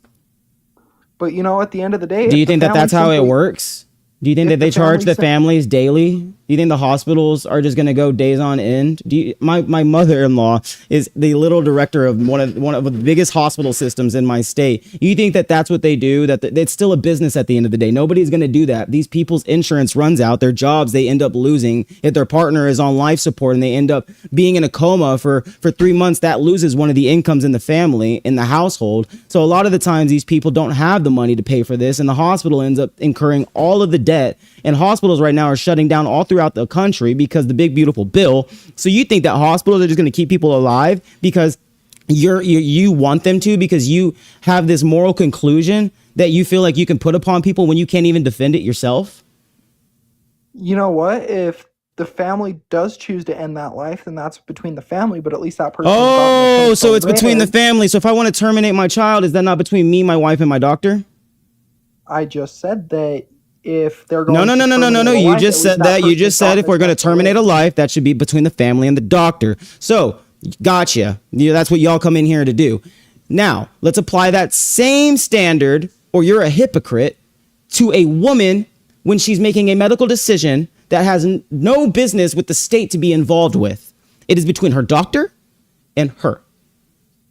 But at the end of the day, Do you if the think that family that's how it simply- works? Do you think if that they the charge family the sim- families daily? Do you think the hospitals are just going to go days on end? My mother-in-law is the little director of one of the biggest hospital systems in my state. You think that that's what they do? That it's still a business at the end of the day. Nobody's going to do that. These people's insurance runs out. Their jobs they end up losing. If their partner is on life support and they end up being in a coma for 3 months, that loses one of the incomes in the family, in the household. So a lot of the times these people don't have the money to pay for this, and the hospital ends up incurring all of the debt. And hospitals right now are shutting down all throughout the country because the big beautiful bill. So you think that hospitals are just going to keep people alive because you want them to, because you have this moral conclusion that you feel like you can put upon people when you can't even defend it yourself? You know what? If the family does choose to end that life, then that's between the family. But at least that person. Oh, so it's between the family. So if I want to terminate my child, is that not between me, my wife, and my doctor? I just said that if they're going No. to terminate a You life, just at said least that. You person's just said if doctor we're going to has to terminate a live. life, that should be between the family and the doctor. So, gotcha. That's what y'all come in here to do. Now, let's apply that same standard, or you're a hypocrite, to a woman when she's making a medical decision that has no business with the state to be involved with. It is between her doctor and her.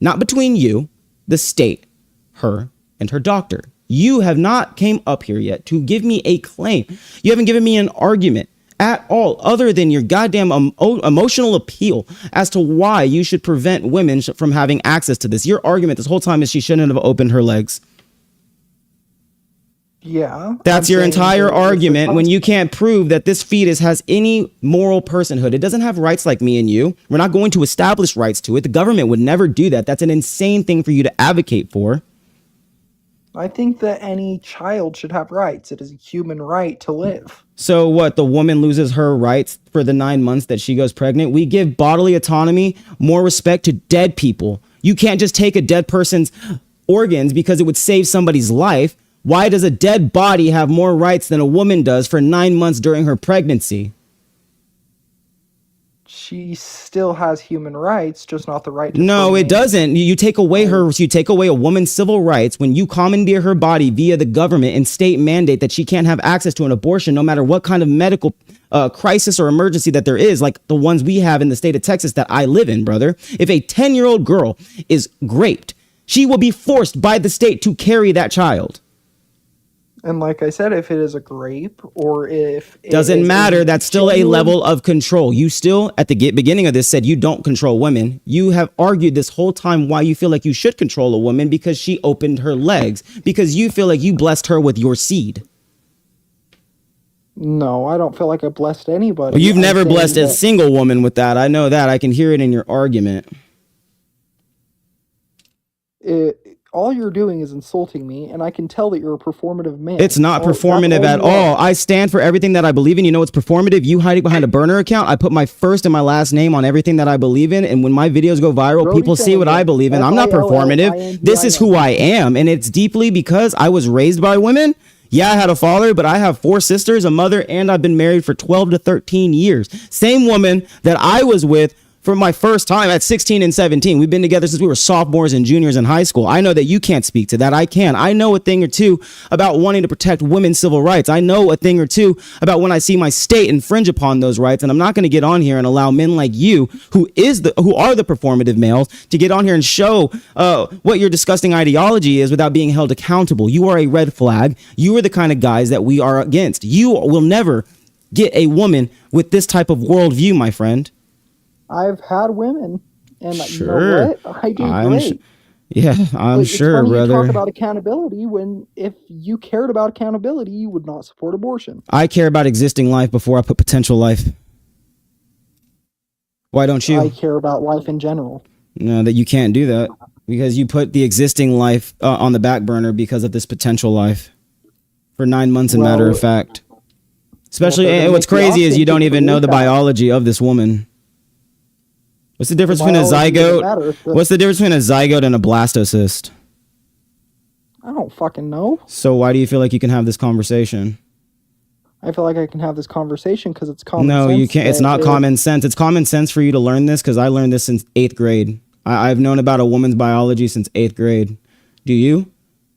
Not between you, the state, her, and her doctor. You have not came up here yet to give me a claim. You haven't given me an argument at all, other than your goddamn emotional appeal as to why you should prevent women from having access to this. Your argument this whole time is she shouldn't have opened her legs. Yeah. That's I'm your saying entire that if the argument when cons- you can't prove that this fetus has any moral personhood. It doesn't have rights like me and you. We're not going to establish rights to it. The government would never do that. That's an insane thing for you to advocate for. I think that any child should have rights. It is a human right to live. So what? The woman loses her rights for the 9 months that she goes pregnant. We give bodily autonomy, more respect to dead people. You can't just take a dead person's organs because it would save somebody's life. Why does a dead body have more rights than a woman does for 9 months during her pregnancy? she still has human rights, just not the right to No, it terminate. doesn't. You take away you take away a woman's civil rights when you commandeer her body via the government and state mandate that she can't have access to an abortion, no matter what kind of medical crisis or emergency that there is, like the ones we have in the state of Texas that I live in, brother. If a 10-year-old girl is raped, she will be forced by the state to carry that child. And like I said, if it is a grape or if it Doesn't is matter. That's still a genuine- level of control. You still, at the beginning of this, said you don't control women. You have argued this whole time why you feel like you should control a woman because she opened her legs, because you feel like you blessed her with your seed. No, I don't feel like I blessed anybody. Well, you've I'm never saying blessed a that single woman with that. I know that. I can hear it in your argument. all you're doing is insulting me, and I can tell that you're a performative man. It's not That's performative all at you are. all. I stand for everything that I believe in. You know what's performative? You hiding behind a burner account. I put my first and my last name on everything that I believe in, and when my videos go viral, Brody people see what Sanders, I believe in. I'm not performative. FILLINDIAN. This is who I am, and it's deeply because I was raised by women. Yeah, I had a father, but I have 4 sisters, a mother, and I've been married for 12 to 13 years. Same woman that I was with for my first time at 16 and 17. We've been together since we were sophomores and juniors in high school. I know that you can't speak to that. I can. I know a thing or two about wanting to protect women's civil rights. I know a thing or two about when I see my state infringe upon those rights. And I'm not going to get on here and allow men like you, who are the performative males, to get on here and show what your disgusting ideology is without being held accountable. You are a red flag. You are the kind of guys that we are against. You will never get a woman with this type of worldview, my friend. I've had women, and Sure. you know what? I do I'm great. Yeah, I'm But sure, it's funny you brother. talk about accountability when if you cared about accountability, you would not support abortion. I care about existing life before I put potential life. Why don't you? I care about life in general. No, that you can't do that because you put the existing life on the back burner because of this potential life for 9 months, a matter of Well, fact. Especially, then and what's make the crazy is option you don't to even know believe the that. biology of this woman. What's the difference between a Biology doesn't zygote? matter. What's the difference between a zygote and a blastocyst? I don't fucking know. So why do you feel like you can have this conversation? I feel like I can have this conversation because it's common No, sense. you can't. It's that not common sense. It's common sense for you to learn this because I learned this since 8th grade. I've known about a woman's biology since 8th grade. Do you?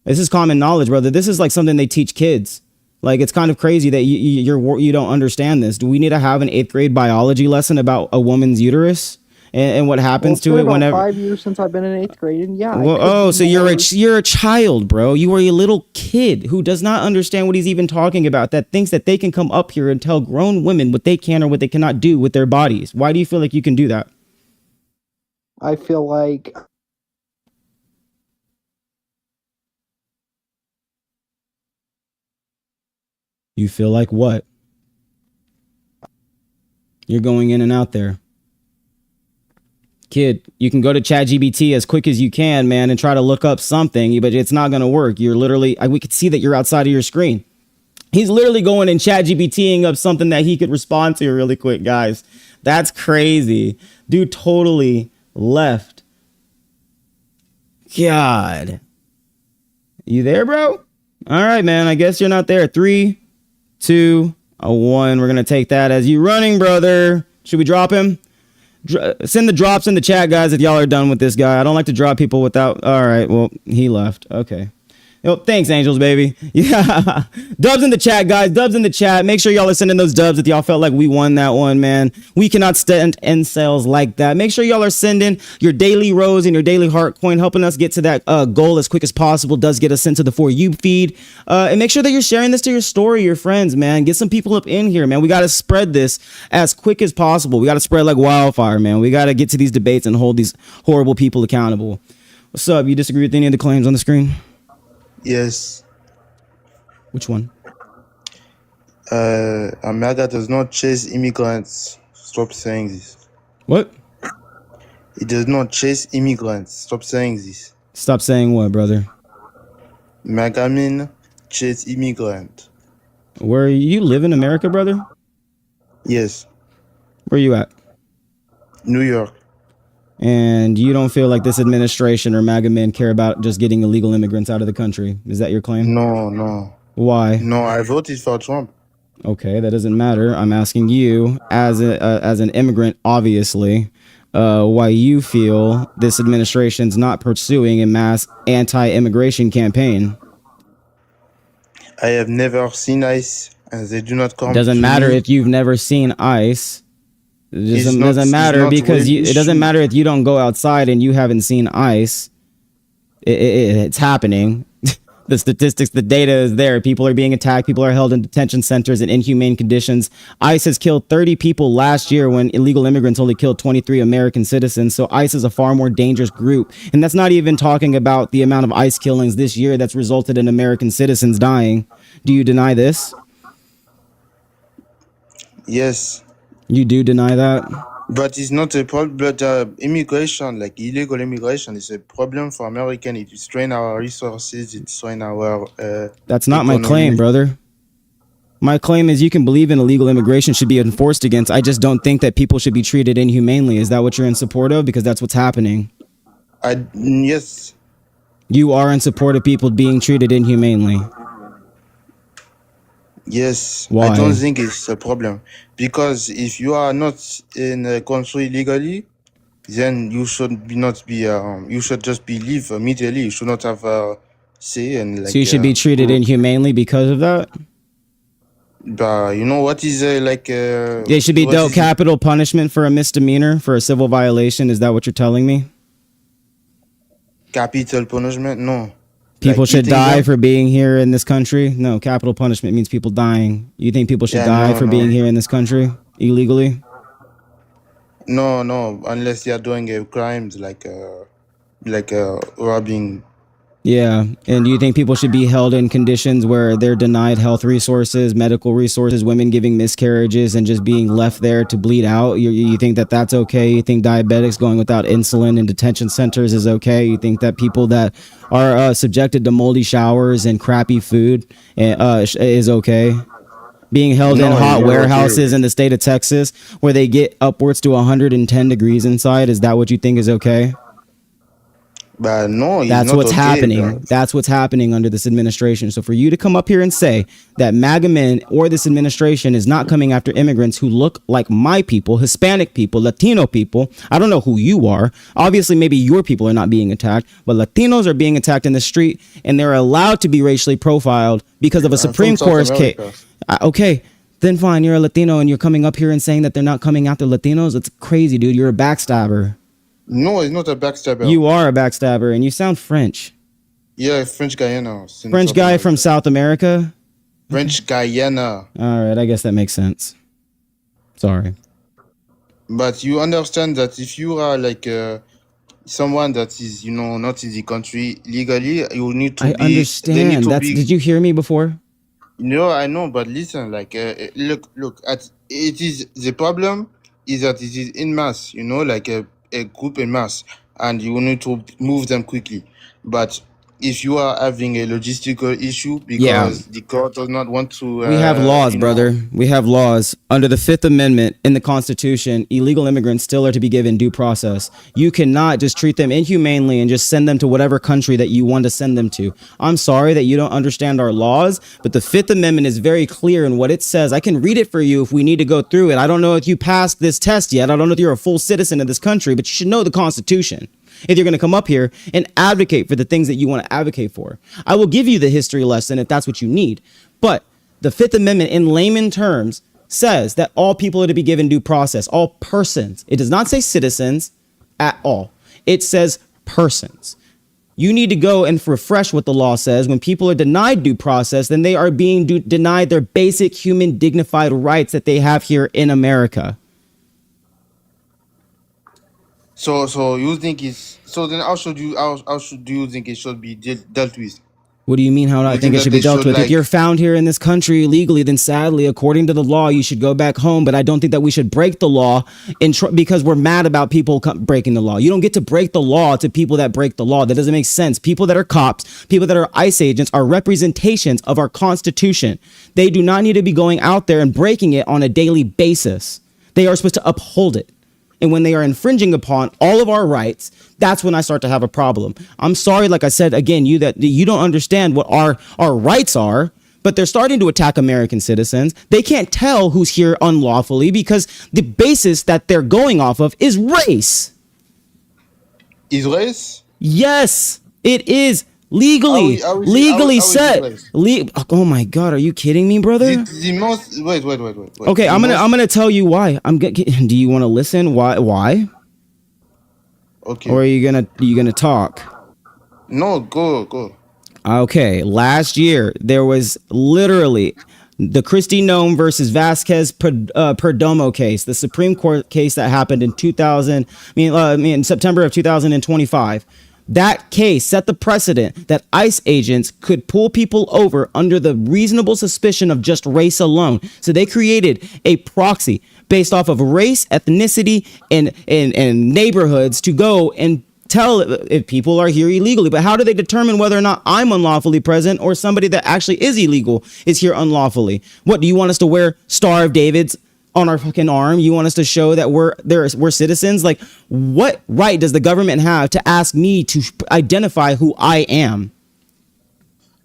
This is common knowledge, brother. This is like something they teach kids. Like, it's kind of crazy that you don't understand this. Do we need to have an 8th grade biology lesson about a woman's uterus and what happens to it about whenever? 5 years since I've been in 8th grade, and yeah. I Well, could oh, be so more- you're a child, bro. You are a little kid who does not understand what he's even talking about, that thinks that they can come up here and tell grown women what they can or what they cannot do with their bodies. Why do you feel like you can do that? I feel like You feel like what? You're going in and out there. Kid, you can go to ChatGPT as quick as you can, man, and try to look up something, but it's not going to work. You're literally, we could see that you're outside of your screen. He's literally going and ChatGPTing up something that he could respond to really quick, guys. That's crazy. Dude totally left. God. You there, bro? All right, man. I guess you're not there. 3, 2, 1. We're going to take that as you running, brother. Should we drop him? Send the drops in the chat, guys, if y'all are done with this guy. I don't like to drop people without... All right, well, he left. Okay. Yo, thanks, Angels, baby. Yeah. Dubs in the chat, guys. Dubs in the chat. Make sure y'all are sending those dubs if y'all felt like we won that one, man. We cannot stand end sales like that. Make sure y'all are sending your daily rose and your daily heart coin, helping us get to that goal as quick as possible. Does get us sent to the For You feed. And make sure that you're sharing this to your story, your friends, man. Get some people up in here, man. We got to spread this as quick as possible. We got to spread like wildfire, man. We got to get to these debates and hold these horrible people accountable. What's up? You disagree with any of the claims on the screen? Yes. Which one? MAGA does not chase immigrants. Stop saying this. What? It does not chase immigrants. Stop saying this. Stop saying what, brother? MAGA mean chase immigrant. Where you live in America, brother? Yes. Where you at? New York. And you don't feel like this administration or MAGA men care about just getting illegal immigrants out of the country? Is that your claim? No. Why? No, I voted for Trump. Okay, that doesn't matter. I'm asking you, as an immigrant, obviously, why you feel this administration's not pursuing a mass anti-immigration campaign. I have never seen ICE, and they do not come Doesn't to matter me. if you've never seen ICE. It It's doesn't it's matter not because real it doesn't issue. matter if you don't go outside and you haven't seen ICE. It's happening. The statistics, the data is there. People are being attacked. People are held in detention centers in inhumane conditions. ICE has killed 30 people last year when illegal immigrants only killed 23 American citizens. So ICE is a far more dangerous group. And that's not even talking about the amount of ICE killings this year that's resulted in American citizens dying. Do you deny this? Yes, You do deny that? but it's not a problem. But immigration, like illegal immigration, is a problem for American. It strain our resources. It strain our That's not my claim, economy. brother. My claim is you can believe in illegal immigration should be enforced against. I just don't think that people should be treated inhumanely. Is that what you're in support of? Because that's what's happening. Yes, You are in support of people being treated inhumanely. yes. Why? I don't think it's a problem because if you are not in a country legally, then you should be not be. You should just be leave immediately. You should not have say and like. So you should be treated inhumanely because of that? But you know what is They should be what dealt is it? capital punishment for a misdemeanor, for a civil violation. Is that what you're telling me? Capital punishment? No. People Like should eating die them? for being here in this country? No, capital punishment means people dying. You think people should Yeah, die no, for no. being here in this country illegally? No, unless they are doing crimes like robbing. Yeah, and do you think people should be held in conditions where they're denied health resources, medical resources, women giving miscarriages and just being left there to bleed out? You think that that's okay? You think diabetics going without insulin in detention centers is okay? You think that people that are subjected to moldy showers and crappy food is okay? Being held in No, hot it's not warehouses okay. in the state of Texas where they get upwards to 110 degrees inside, is that what you think is okay? But no, it's That's not what's okay. happening. That's what's happening under this administration. So for you to come up here and say that MAGA men or this administration is not coming after immigrants who look like my people, Hispanic people, Latino people, I don't know who you are. Obviously, maybe your people are not being attacked, but Latinos are being attacked in the street and they're allowed to be racially profiled because of a Supreme Court case. Okay, then fine, you're a Latino and you're coming up here and saying that they're not coming after Latinos. It's crazy, dude. You're a backstabber. No, it's not a backstabber. You are a backstabber and you sound French. Yeah, French Guyana. French guy from South America? French Guyana. All right, I guess that makes sense. Sorry. But you understand that if you are like someone that is, not in the country legally, you need to I be. They need understand. to That's be. did you hear me before? No, I know, but listen, like, look. It is the problem is that it is in mass, like a group in mass, and you need to move them quickly. But if you are having a logistical issue because the court does not want to, We have laws, brother. We have laws. Under the Fifth Amendment in the Constitution, illegal immigrants still are to be given due process. You cannot just treat them inhumanely and just send them to whatever country that you want to send them to. I'm sorry that you don't understand our laws, but the Fifth Amendment is very clear in what it says. I can read it for you if we need to go through it. I don't know if you passed this test yet. I don't know if you're a full citizen of this country, but you should know the Constitution if you're going to come up here and advocate for the things that you want to advocate for. I will give you the history lesson if that's what you need. But the Fifth Amendment in layman terms says that all people are to be given due process, all persons. It does not say citizens at all. It says persons. You need to go and refresh what the law says. When people are denied due process, then they are being denied their basic human dignified rights that they have here in America. So you think it's so? Then how should do you think it should be dealt with? What do you mean? How do I You think it that should be they dealt with? If like, you're found here in this country illegally, then sadly, according to the law, you should go back home. But I don't think that we should break the law because we're mad about people breaking the law. You don't get to break the law to people that break the law. That doesn't make sense. People that are cops, people that are ICE agents are representations of our Constitution. They do not need to be going out there and breaking it on a daily basis. They are supposed to uphold it. And when they are infringing upon all of our rights, that's when I start to have a problem. I'm sorry, like I said, again, you don't understand what our rights are, but they're starting to attack American citizens. They can't tell who's here unlawfully because the basis that they're going off of is race. Is race? Yes, it is legally set. Oh my God, are you kidding me, brother? The most wait. Okay, I'm gonna tell you why. Do you want to listen? Why? Okay. Or are you gonna talk? No, go. Okay, last year there was literally the Christie Nome versus Vasquez Perdomo case, the Supreme Court case that happened in in September of 2025. That case set the precedent that ICE agents could pull people over under the reasonable suspicion of just race alone. So they created a proxy based off of race, ethnicity, and neighborhoods to go and tell if people are here illegally. But how do they determine whether or not I'm unlawfully present or somebody that actually is illegal is here unlawfully? What, do you want us to wear Star of David's on our fucking arm? You want us to show that we're citizens? Like, what right does the government have to ask me to identify who I am?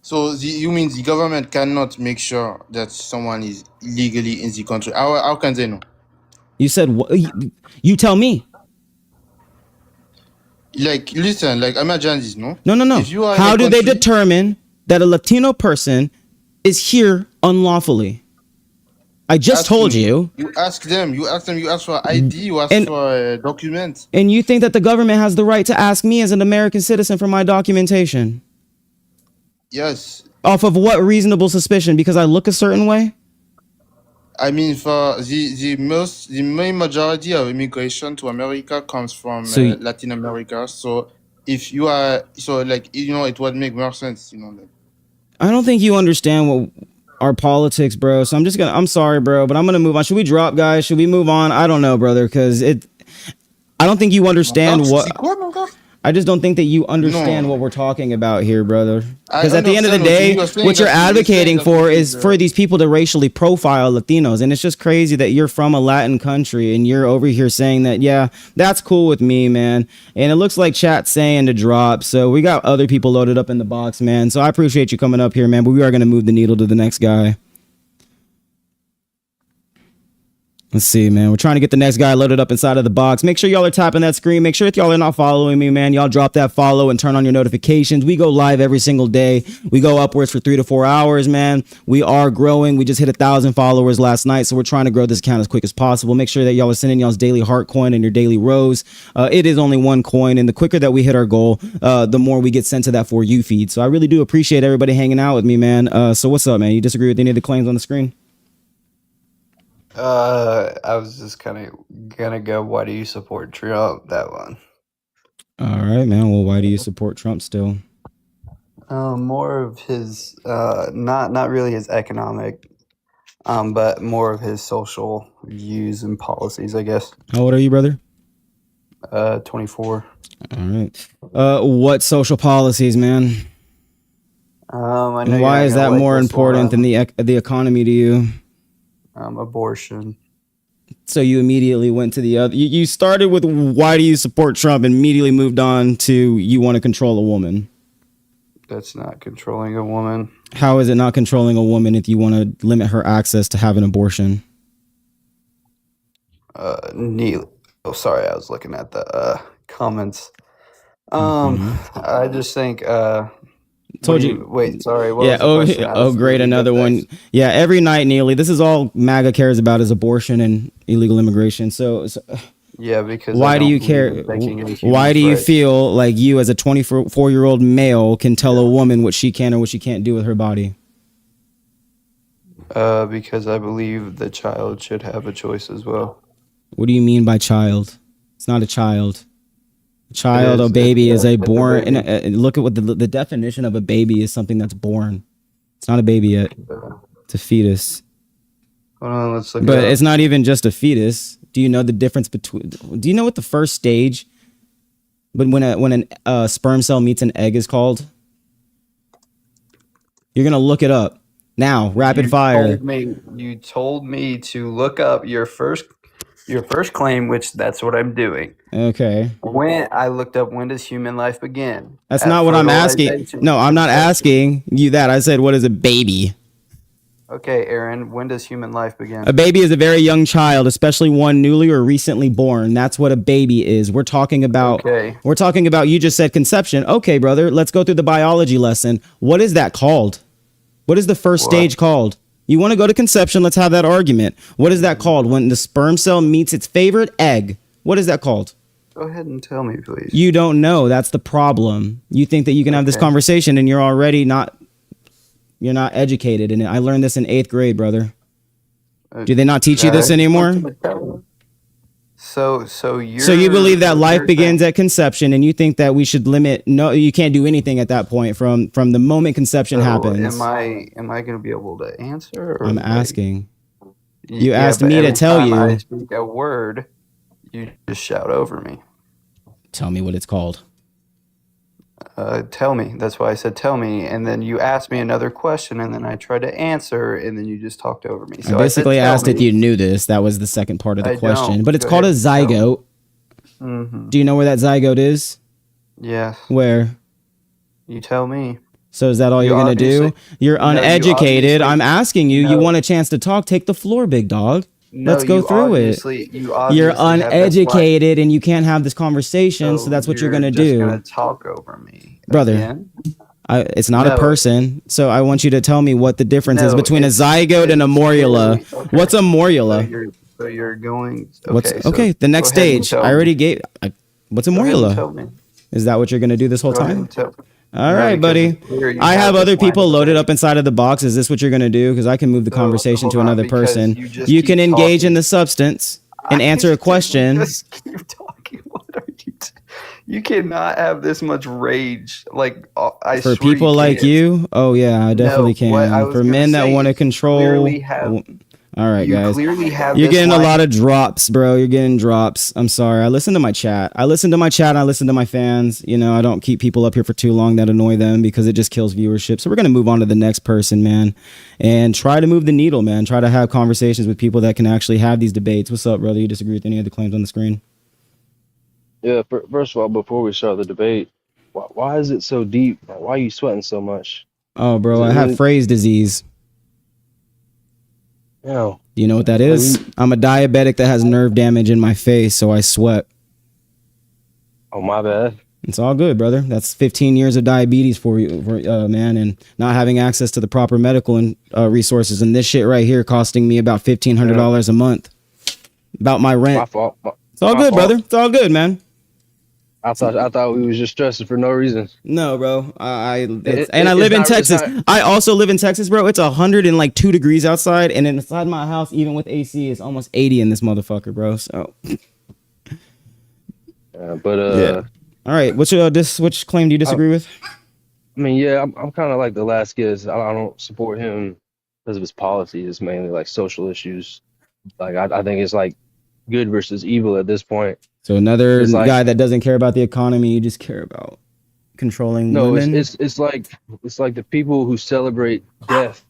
So you mean the government cannot make sure that someone is legally in the country? How can they know? You said, you tell me. Like, listen, like, imagine this, no? No. If you are How do they determine that a Latino person is here unlawfully? I just told you. You ask them. You ask for ID. You ask for a document. And you think that the government has the right to ask me as an American citizen for my documentation? Yes. Off of what reasonable suspicion? Because I look a certain way? I mean, for the main majority of immigration to America comes from Latin America. So if you are, it would make more sense, like. I don't think you understand what our politics, bro. So I'm sorry, bro, but I'm gonna move on. Should we drop, guys? Should we move on? I don't know, brother, because I don't think you understand I just don't think that you understand what we're talking about here, brother. Because at the end of the day, what you're advocating for is for these people to racially profile Latinos. And it's just crazy that you're from a Latin country and you're over here saying that, yeah, that's cool with me, man. And it looks like chat's saying to drop. So we got other people loaded up in the box, man. So I appreciate you coming up here, man. But we are going to move the needle to the next guy. Let's see, man. We're trying to get the next guy loaded up inside of the box. Make sure y'all are tapping that screen. Make sure if y'all are not following me, man, y'all drop that follow and turn on your notifications. We go live every single day. We go upwards for 3 to 4 hours, man. We are growing. We just hit 1,000 followers last night, so we're trying to grow this account as quick as possible. Make sure that y'all are sending y'all's daily heart coin and your daily rose. It is only one coin, and the quicker that we hit our goal, the more we get sent to that For You feed. So I really do appreciate everybody hanging out with me, man. So what's up, man? You disagree with any of the claims on the screen? I was just kind of gonna go, why do you support Trump? That one. All right, man. Well, why do you support Trump still? More of his, not really his economic, but more of his social views and policies, I guess. How old are you, brother? 24. All right. What social policies, man? I know and why is that more important than the economy to you? Abortion. So you immediately went to the other. You started with why do you support Trump and immediately moved on to you want to control a woman. That's not controlling a woman. How is it not controlling a woman if you want to limit her access to have an abortion? Neil. Oh, sorry, I was looking at the comments. I just think. Told you. Wait, sorry. What yeah. Oh, great. Another one. Yeah. Every night, Neely. This is all MAGA cares about is abortion and illegal immigration. So yeah, because why do you care? Why do you feel like you, as a 24-year-old male, can tell a woman what she can or what she can't do with her body? Because I believe the child should have a choice as well. What do you mean by child? It's not a child. Child or baby is a born. And look at what the definition of a baby is. Something that's born. It's not a baby yet. It's a fetus. Hold on, let's look. But it's not even just a fetus. Do you know the difference between? Do you know what the first stage? But when a sperm cell meets an egg is called? You're gonna look it up now. Rapid fire. You told me to look up your first claim, which that's what I'm doing. Okay. When I looked up, when does human life begin? That's not what I'm asking. No, I'm not asking you that. I said, what is a baby? Okay, Aaron, when does human life begin? A baby is a very young child, especially one newly or recently born. That's what a baby is. We're talking about you just said conception. Okay, brother, let's go through the biology lesson. What is that called? What is the first stage called? You want to go to conception, let's have that argument. What is that called? When the sperm cell meets its favorite egg. What is that called? Go ahead and tell me, please. You don't know. That's the problem. You think that you can have this conversation and you're already not educated. And I learned this in 8th grade, brother. Do they not teach you this anymore? So you believe that life begins at conception, and you think that we should limit? No, you can't do anything at that point from the moment conception happens. Am I going to be able to answer? Or I'm asking. You asked me to tell you. I speak a word, you just shout over me. Tell me what it's called. Tell me. That's why I said tell me. And then you asked me another question, and then I tried to answer, and then you just talked over me. So I basically asked if you knew this. That was the second part of the question. Don't. But it's Go called a ahead, zygote. Mm-hmm. Do you know where that zygote is? Yes. Where? You tell me. So is that all you're going to do? You're uneducated. I'm asking you. You want a chance to talk? Take the floor, big dog. Let's go through it. You're uneducated and you can't have this conversation, so that's what you're going to do. You're just going to talk over me. Brother, Again? It's not a person, so I want you to tell me what the difference is between a zygote and a morula. Okay. What's a morula? So you're going... The next stage. I already gave... What's a morula? Tell me. Is that what you're going to do this whole time? All No, right, buddy. I have other people loaded up inside of the box. Is this what you're going to do? Because I can move the conversation to another person. You can engage in the substance and answer a question. Just keep talking. What are you you cannot have this much rage. Like, for people like you? Oh, yeah, I definitely can. For men that want to control... All right, guys. You're getting a lot of drops, bro. You're getting drops. I'm sorry. I listen to my chat. I listen to my fans. You know, I don't keep people up here for too long that annoy them because it just kills viewership. So we're going to move on to the next person, man, and try to move the needle, man. Try to have conversations with people that can actually have these debates. What's up, brother? You disagree with any of the claims on the screen? Yeah, first of all, before we start the debate, why is it so deep? Why are you sweating so much? Oh, bro, I have Fraze disease. Yeah. Do you know what that is? I'm a diabetic that has nerve damage in my face, so I sweat. Oh, my bad. It's all good, brother. That's 15 years of diabetes for you, man, and not having access to the proper medical and resources. And this shit right here costing me about $1,500 a month. About my rent. My fault. It's all good, brother. It's all good, man. I thought we was just stressing for no reason. No, bro. I live in Texas. I also live in Texas, bro. It's 102 degrees outside, and inside my house, even with AC, it's almost 80 in this motherfucker, bro. So. Yeah. All right. Which claim do you disagree with? I mean, yeah, I'm kind of like the last guest. I don't support him because of his policies. It's mainly like social issues. Like I think it's like good versus evil at this point. So another guy that doesn't care about the economy, you just care about controlling women? No, it's like the people who celebrate death.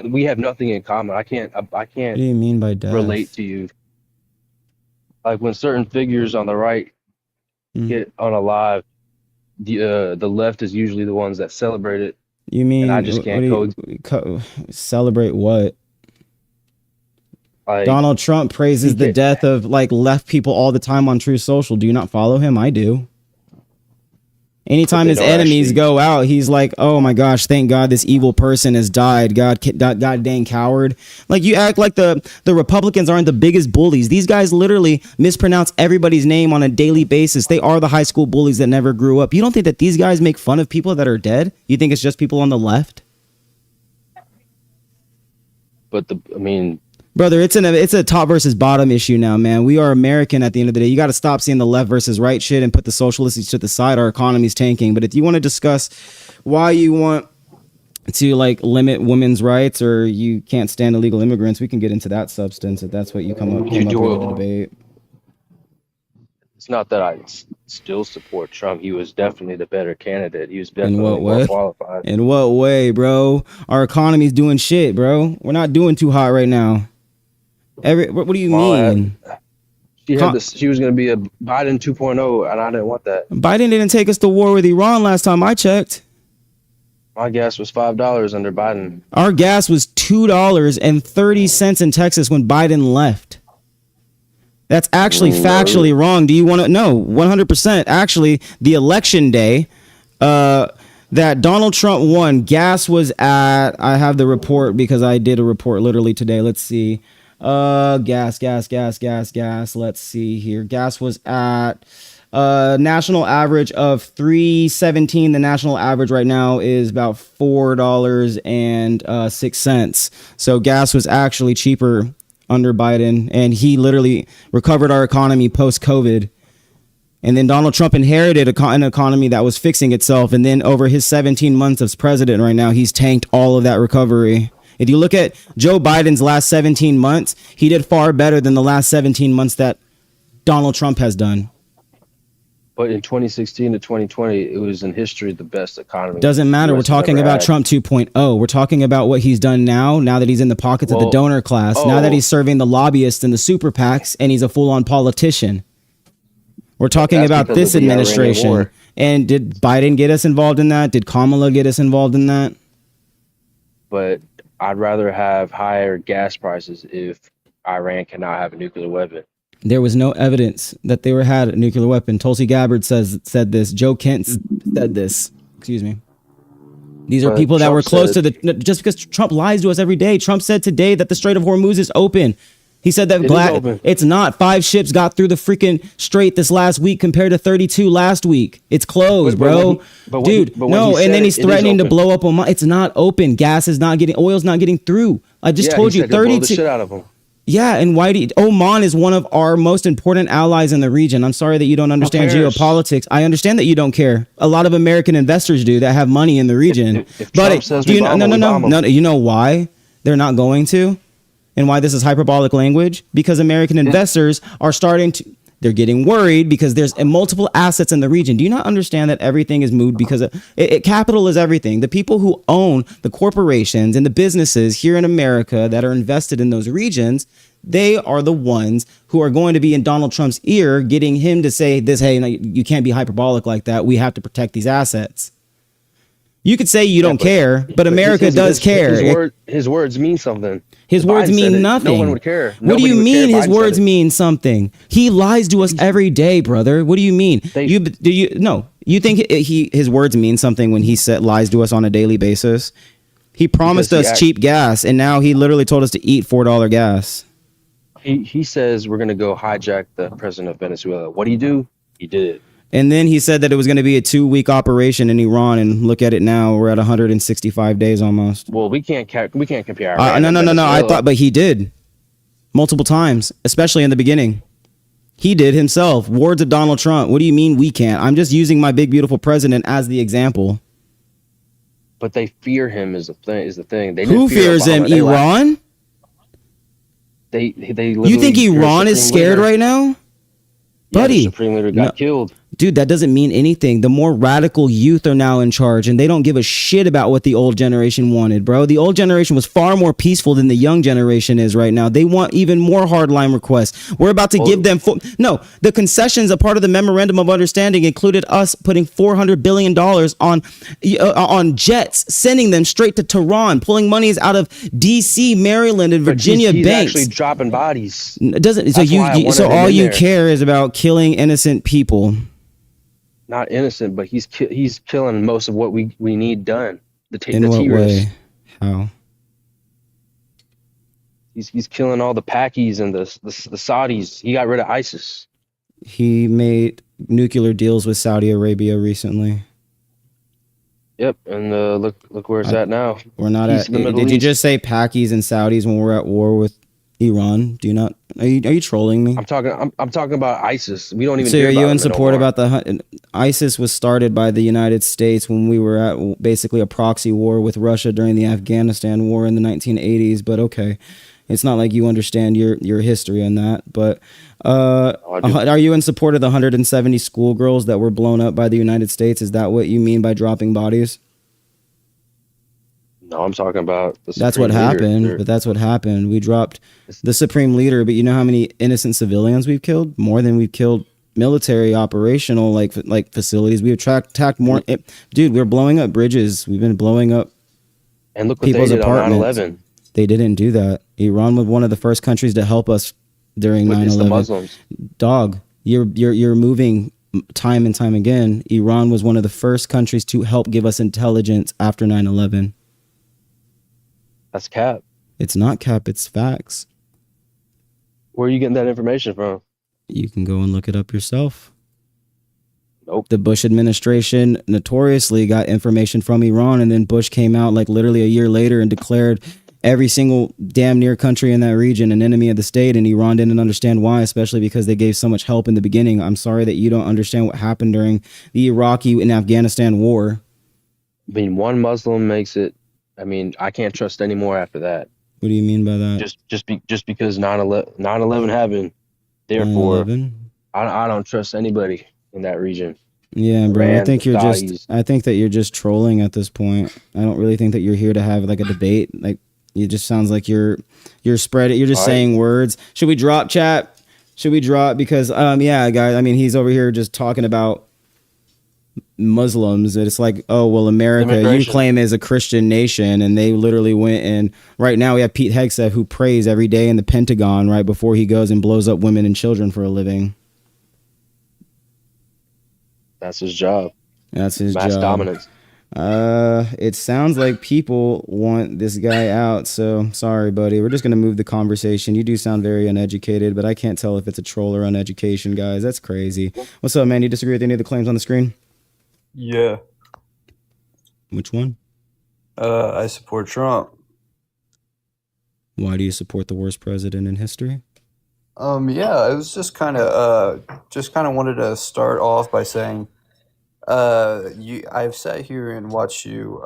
We have nothing in common. I can't. What do you mean by death? Relate to you. Like when certain figures on the right get unalive, the left is usually the ones that celebrate it. You mean? And I just can't celebrate what? Like, Donald Trump praises the death of like left people all the time on True Social. Do you not follow him? I do. Anytime his enemies go out, he's like, "Oh my gosh, thank God this evil person has died. God dang coward!" Like you act like the Republicans aren't the biggest bullies. These guys literally mispronounce everybody's name on a daily basis. They are the high school bullies that never grew up. You don't think that these guys make fun of people that are dead? You think it's just people on the left? But brother, it's a top versus bottom issue now, man. We are American at the end of the day. You got to stop seeing the left versus right shit and put the socialists to the side. Our economy's tanking. But if you want to discuss why you want to like limit women's rights or you can't stand illegal immigrants, we can get into that substance if that's what you came up with the debate. It's not that I still support Trump. He was definitely the better candidate. He was definitely more qualified. In what way, bro? Our economy's doing shit, bro. We're not doing too hot right now. What do you mean? She was going to be a Biden 2.0, and I didn't want that. Biden didn't take us to war with Iran last time I checked. My gas was $5 under Biden. Our gas was $2.30 in Texas when Biden left. That's actually factually wrong. Do you want to know? 100%. Actually, the election day that Donald Trump won, gas was at, I have the report because I did a report literally today. Let's see. Gas. Let's see here. Gas was at national average of $3.17. The national average right now is about $4.06. So gas was actually cheaper under Biden, and he literally recovered our economy post-COVID. And then Donald Trump inherited an economy that was fixing itself. And then over his 17 months as president right now, he's tanked all of that recovery. If you look at Joe Biden's last 17 months, he did far better than the last 17 months that Donald Trump has done. But in 2016 to 2020, it was in history the best economy. Doesn't matter. We're talking about Trump 2.0. We're talking about what he's done now that he's in the pockets of the donor class, now that he's serving the lobbyists and the super PACs, and he's a full-on politician. We're talking about this administration. And did Biden get us involved in that? Did Kamala get us involved in that? But I'd rather have higher gas prices if Iran cannot have a nuclear weapon. There was no evidence that they had a nuclear weapon. Tulsi Gabbard said this. Joe Kent said this. Excuse me. These are people that were close to the... Just because Trump lies to us every day. Trump said today that the Strait of Hormuz is open. He said that it's not. 5 ships got through the freaking strait this last week compared to 32 last week. It's closed, bro. Dude, no. And then he's threatening to blow up Oman. It's not open. Gas is not getting... Oil's not getting through. I just told you 32... Blow the shit out of them. Yeah, and Oman is one of our most important allies in the region. I'm sorry that you don't understand geopolitics. I understand that you don't care. A lot of American investors do that have money in the region. No. You know why they're not going to, and why this is hyperbolic language? Because American investors are they're getting worried because there's multiple assets in the region. Do you not understand that everything is moved because capital is everything? The people who own the corporations and the businesses here in America that are invested in those regions, they are the ones who are going to be in Donald Trump's ear, getting him to say this, hey, no, you can't be hyperbolic like that. We have to protect these assets. You could say you don't care, but America does care. His words mean something. His words mean nothing. No one would care. What do you mean his words mean something? He lies to us every day, brother. What do you mean? You think his words mean something when he lies to us on a daily basis? He promised us cheap gas, and now he literally told us to eat $4 gas. He says we're going to go hijack the president of Venezuela. What do? He did it. And then he said that it was going to be a 2-week operation in Iran, and look at it now. We're at 165 days almost. Well, we can't compare. No. I thought, but he did multiple times, especially in the beginning. He did himself. Words of Donald Trump. What do you mean we can't? I'm just using my big beautiful president as the example. But they fear him is the thing. Who fears him? Iran? They. You think Iran is scared right now? Buddy, the Supreme Leader got killed. Dude, that doesn't mean anything. The more radical youth are now in charge, and they don't give a shit about what the old generation wanted, bro. The old generation was far more peaceful than the young generation is right now. They want even more hardline requests. We're about to give them... the concessions, a part of the memorandum of understanding, included us putting $400 billion on jets, sending them straight to Tehran, pulling monies out of D.C., Maryland, and Virginia he's banks. Actually dropping bodies. It doesn't. So all you care is about killing innocent people. Not innocent, but he's killing most of what we need done. In what way? How? He's killing all the Pakis and the Saudis. He got rid of ISIS. He made nuclear deals with Saudi Arabia recently. Yep, and look where it's at now. We're not at. Did you just say Pakis and Saudis when we're at war with Iran? Do you not? Are you trolling me? I'm talking about ISIS. We don't even. So are you in support about ISIS was started by the United States when we were at basically a proxy war with Russia during the Afghanistan war in the 1980s? But okay, it's not like you understand your history on that. But are you in support of the 170 schoolgirls that were blown up by the United States? Is that what you mean by dropping bodies? No, I'm talking about the Supreme That's what Leader. happened, but that's what happened. We dropped the Supreme Leader, but you know how many innocent civilians we've killed? More than we've killed military operational like facilities. We attacked more. Dude, we're blowing up bridges. We've been blowing up And look what people's they did apartments. on 9/11. They didn't do that. Iran was one of the first countries to help us during But it's the 9/11. Muslims. Dog, you're moving time and time again. Iran was one of the first countries to help give us intelligence after 9/11. That's cap. It's not cap, it's facts. Where are you getting that information from? You can go and look it up yourself. Nope. The Bush administration notoriously got information from Iran, and then Bush came out like literally a year later and declared every single damn near country in that region an enemy of the state, and Iran didn't understand why, especially because they gave so much help in the beginning. I'm sorry that you don't understand what happened during the Iraqi and Afghanistan war. I mean, one Muslim makes it. I mean, I can't trust anymore after that. What do you mean by that? Just because 9/11 happened, therefore 9/11? I don't trust anybody in that region. Yeah, bro. Iran, I think that you're just trolling at this point. I don't really think that you're here to have like a debate. Like, it just sounds like you're spreading. You're just saying words. Should we drop, chat? Should we drop? Because yeah, guys. I mean, he's over here just talking about Muslims. It's like, oh well, America, you claim is a Christian nation, and they literally went and right now we have Pete Hegseth who prays every day in the Pentagon right before he goes and blows up women and children for a living. That's his job. That's his Mass job. dominance. It sounds like people want this guy out, so sorry, buddy. We're just gonna move the conversation. You do sound very uneducated, but I can't tell if it's a troll or uneducation, guys. That's crazy. What's up, man? You disagree with any of the claims on the screen? Yeah. Which one? I support Trump. Why do you support the worst president in history? Yeah, I was just kind of wanted to start off by saying, I've sat here and watched you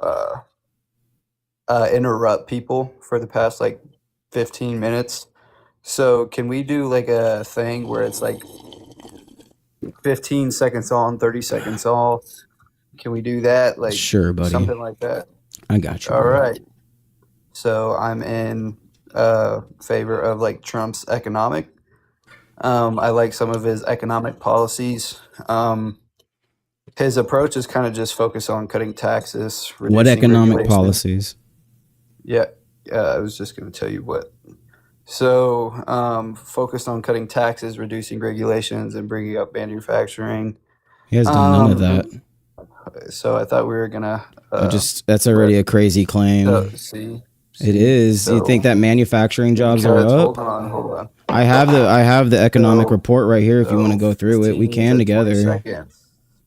interrupt people for the past like 15 minutes. So can we do like a thing where it's like 15 seconds on, 30 seconds off? Can we do that? Like, sure, buddy. Something like that. I got you. All right. So I'm in favor of like Trump's economic. I like some of his economic policies. His approach is kind of just focused on cutting taxes. What economic policies? Yeah, I was just going to tell you what. So, focused on cutting taxes, reducing regulations, and bringing up manufacturing. He has done none of that. So I thought we were gonna. That's already a crazy claim. See, it is. So, you think that manufacturing jobs are up? Hold on. I have the economic report right here. If you want to go through it, we can together.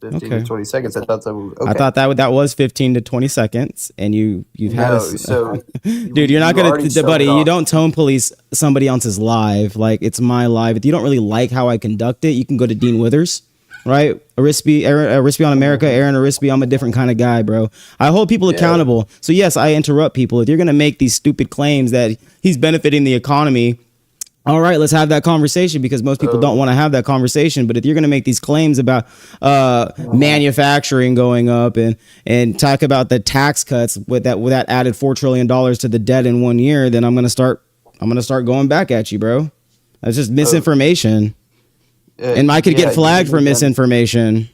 15 to 20 seconds. I thought that was okay. I thought that was 15 to 20 seconds, and you've had so dude, you're not gonna, buddy. You don't tone police somebody else's live. Like, it's my live. If you don't really like how I conduct it, you can go to Dean Withers, right? Arispe on America, Aaron Arispe. I'm a different kind of guy, bro. I hold people accountable. So yes, I interrupt people. If you're gonna make these stupid claims that he's benefiting the economy, all right, let's have that conversation, because most people don't want to have that conversation. But if you're going to make these claims about manufacturing going up and talk about the tax cuts with that added $4 trillion to the debt in 1 year, then I'm going to start going back at you, bro. That's just misinformation. And I could get flagged for misinformation.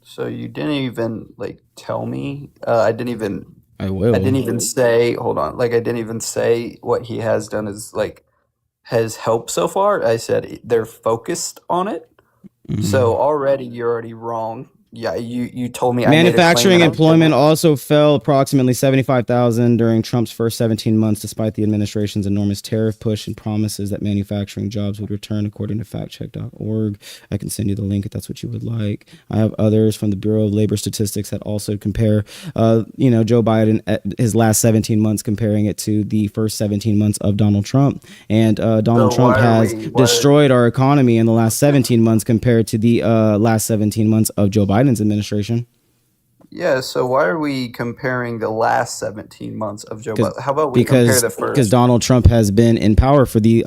So you didn't even like tell me. I didn't even say, hold on. Like, I didn't even say what he has done is like has helped so far. I said they're focused on it. Mm-hmm. So already you're already wrong. Yeah, you told me manufacturing employment also fell approximately 75,000 during Trump's first 17 months, despite the administration's enormous tariff push and promises that manufacturing jobs would return, according to factcheck.org. I can send you the link if that's what you would like. I have others from the Bureau of Labor Statistics that also compare, Joe Biden at his last 17 months, comparing it to the first 17 months of Donald Trump. And Donald Trump has destroyed our economy in the last 17 months compared to the last 17 months of Joe Biden's administration. Yeah, so why are we comparing the last 17 months of Joe Biden? How about we compare the first? Because Donald Trump has been in power for the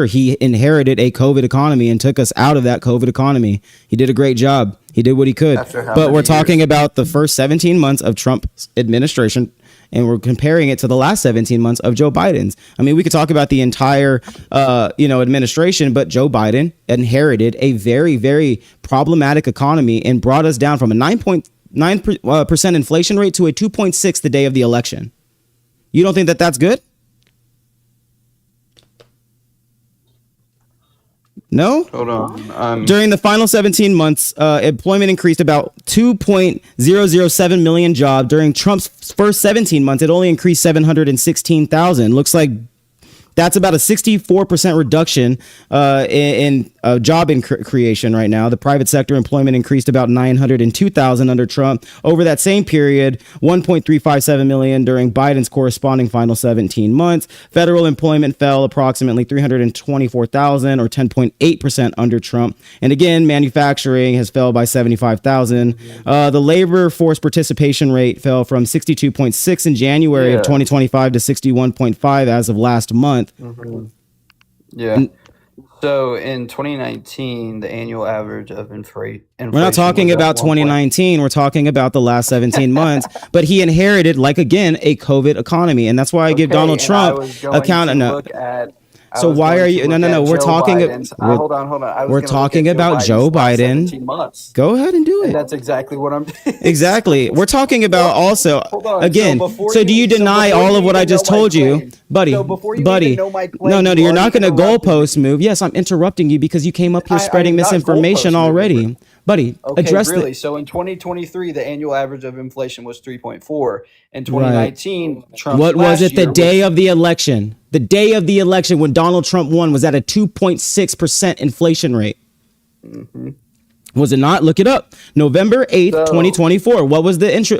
he inherited a COVID economy and took us out of that COVID economy. He did a great job. He did what he could. But we're talking about the first 17 months of Trump's administration, and we're comparing it to the last 17 months of Joe Biden's. I mean, we could talk about the entire, administration, but Joe Biden inherited a very, very problematic economy and brought us down from a 9.9% inflation rate to a 2.6 the day of the election. You don't think that that's good? No? Hold on. During the final 17 months, employment increased about 2.007 million jobs. During Trump's first 17 months, it only increased 716,000. Looks like that's about a 64% reduction in job creation right now. The private sector employment increased about 902,000 under Trump. Over that same period, 1.357 million during Biden's corresponding final 17 months. Federal employment fell approximately 324,000 or 10.8% under Trump. And again, manufacturing has fell by 75,000. The labor force participation rate fell from 62.6 in January of 2025 to 61.5 as of last month. Mm-hmm. Yeah. So in 2019, the annual average of inflation. We're not talking about 2019. We're talking about the last 17 months. But he inherited, like, again, a COVID economy. And that's why I give Donald Trump account. So why are you? No. We're talking. Hold on. We're talking about Joe Biden. Go ahead and do it. And that's exactly what I'm doing. Exactly. We're talking about also. Hold on. Again. So do you deny all of what I just told you, buddy? Buddy. No. You're not going to goalpost move. Yes, I'm interrupting you because you came up here spreading misinformation already. Buddy, address really. So in 2023, the annual average of inflation was 3.4. In 2019, Trump. What was it the day of the election? The day of the election when Donald Trump won was at a 2.6% inflation rate. Mm-hmm. Was it not? Look it up. November 8th, 2024. What was the inflation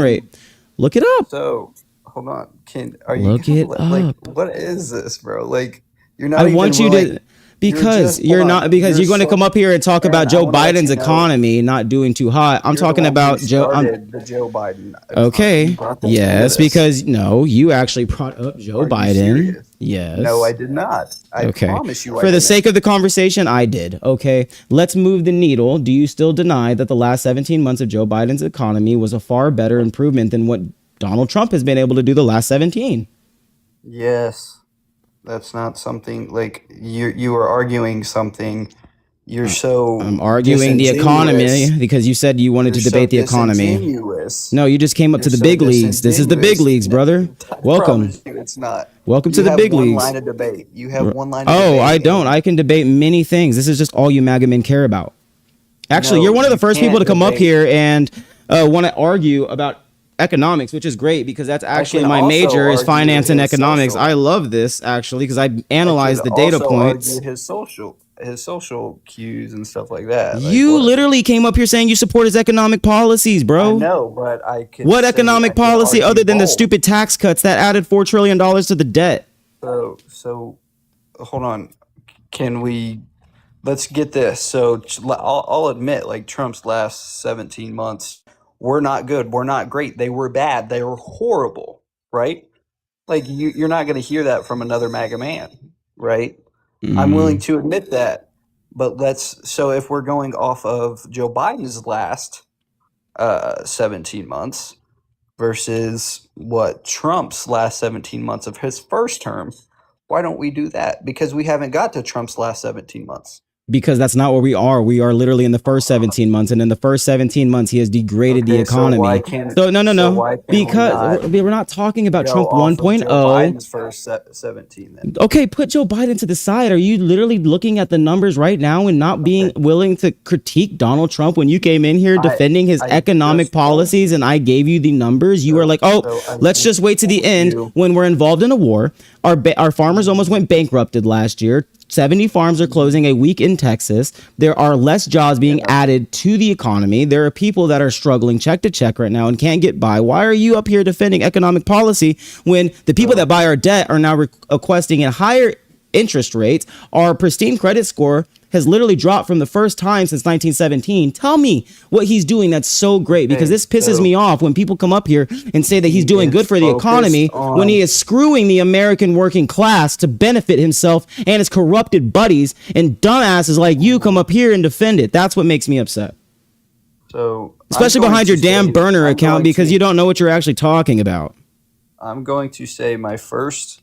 rate? Look it up. So hold on. Look it up. Like, what is this, bro? Like, you're not. I want you to. Because you're going to come up here and talk about Joe Biden's economy not doing too hot. I'm talking about the Joe Biden. Okay. Yes, because you actually brought up Joe Biden. Yes. No, I did not. I promise you. For the sake of the conversation, I did. Okay. Let's move the needle. Do you still deny that the last 17 months of Joe Biden's economy was a far better improvement than what Donald Trump has been able to do the last 17? Yes. That's not something like you are arguing something. You're so. I'm arguing the economy because you said you wanted to debate the economy. No, you just came up to the big leagues. This is the big leagues, brother. Welcome. It's not. Welcome to the big leagues. You have one line of debate. You have one line of debate. Oh, I don't. I can debate many things. This is just all you MAGA men care about. Actually, you're one of the first people to come up here and want to argue about economics, which is great because that's actually my major is finance and economics. I love this actually because I analyze the data points. His social cues and stuff like that. You literally came up here saying you support his economic policies, bro. I know, but I can. What economic policy other than the stupid tax cuts that added $4 trillion to the debt? So hold on. Let's get this. So I'll admit, like Trump's last 17 months. We're not good. We're not great. They were bad. They were horrible, right? Like you're not going to hear that from another MAGA man, right? Mm. I'm willing to admit that. But so if we're going off of Joe Biden's last 17 months versus what Trump's last 17 months of his first term, why don't we do that? Because we haven't got to Trump's last 17 months. Because that's not where we are. We are literally in the first 17 months. And in the first 17 months, he has degraded the economy. No. Because we're not talking about Trump 1.0. Joe Biden's first 17 then. Okay, put Joe Biden to the side. Are you literally looking at the numbers right now and not being willing to critique Donald Trump when you came in here defending his economic policies and I gave you the numbers? You were like, let's just wait to the end when we're involved in a war. Our farmers almost went bankrupted last year. 70 farms are closing a week in Texas. There are less jobs being added to the economy. There are people that are struggling check to check right now and can't get by. Why are you up here defending economic policy when the people that buy our debt are now requesting at higher interest rates? Our pristine credit score has literally dropped from the first time since 1917. Tell me what he's doing that's so great, because this pisses me off when people come up here and say that he's doing good for the economy when he is screwing the American working class to benefit himself and his corrupted buddies, and dumbasses like you come up here and defend it. That's what makes me upset. So Especially behind your damn burner account because you don't know what you're actually talking about. I'm going to say my first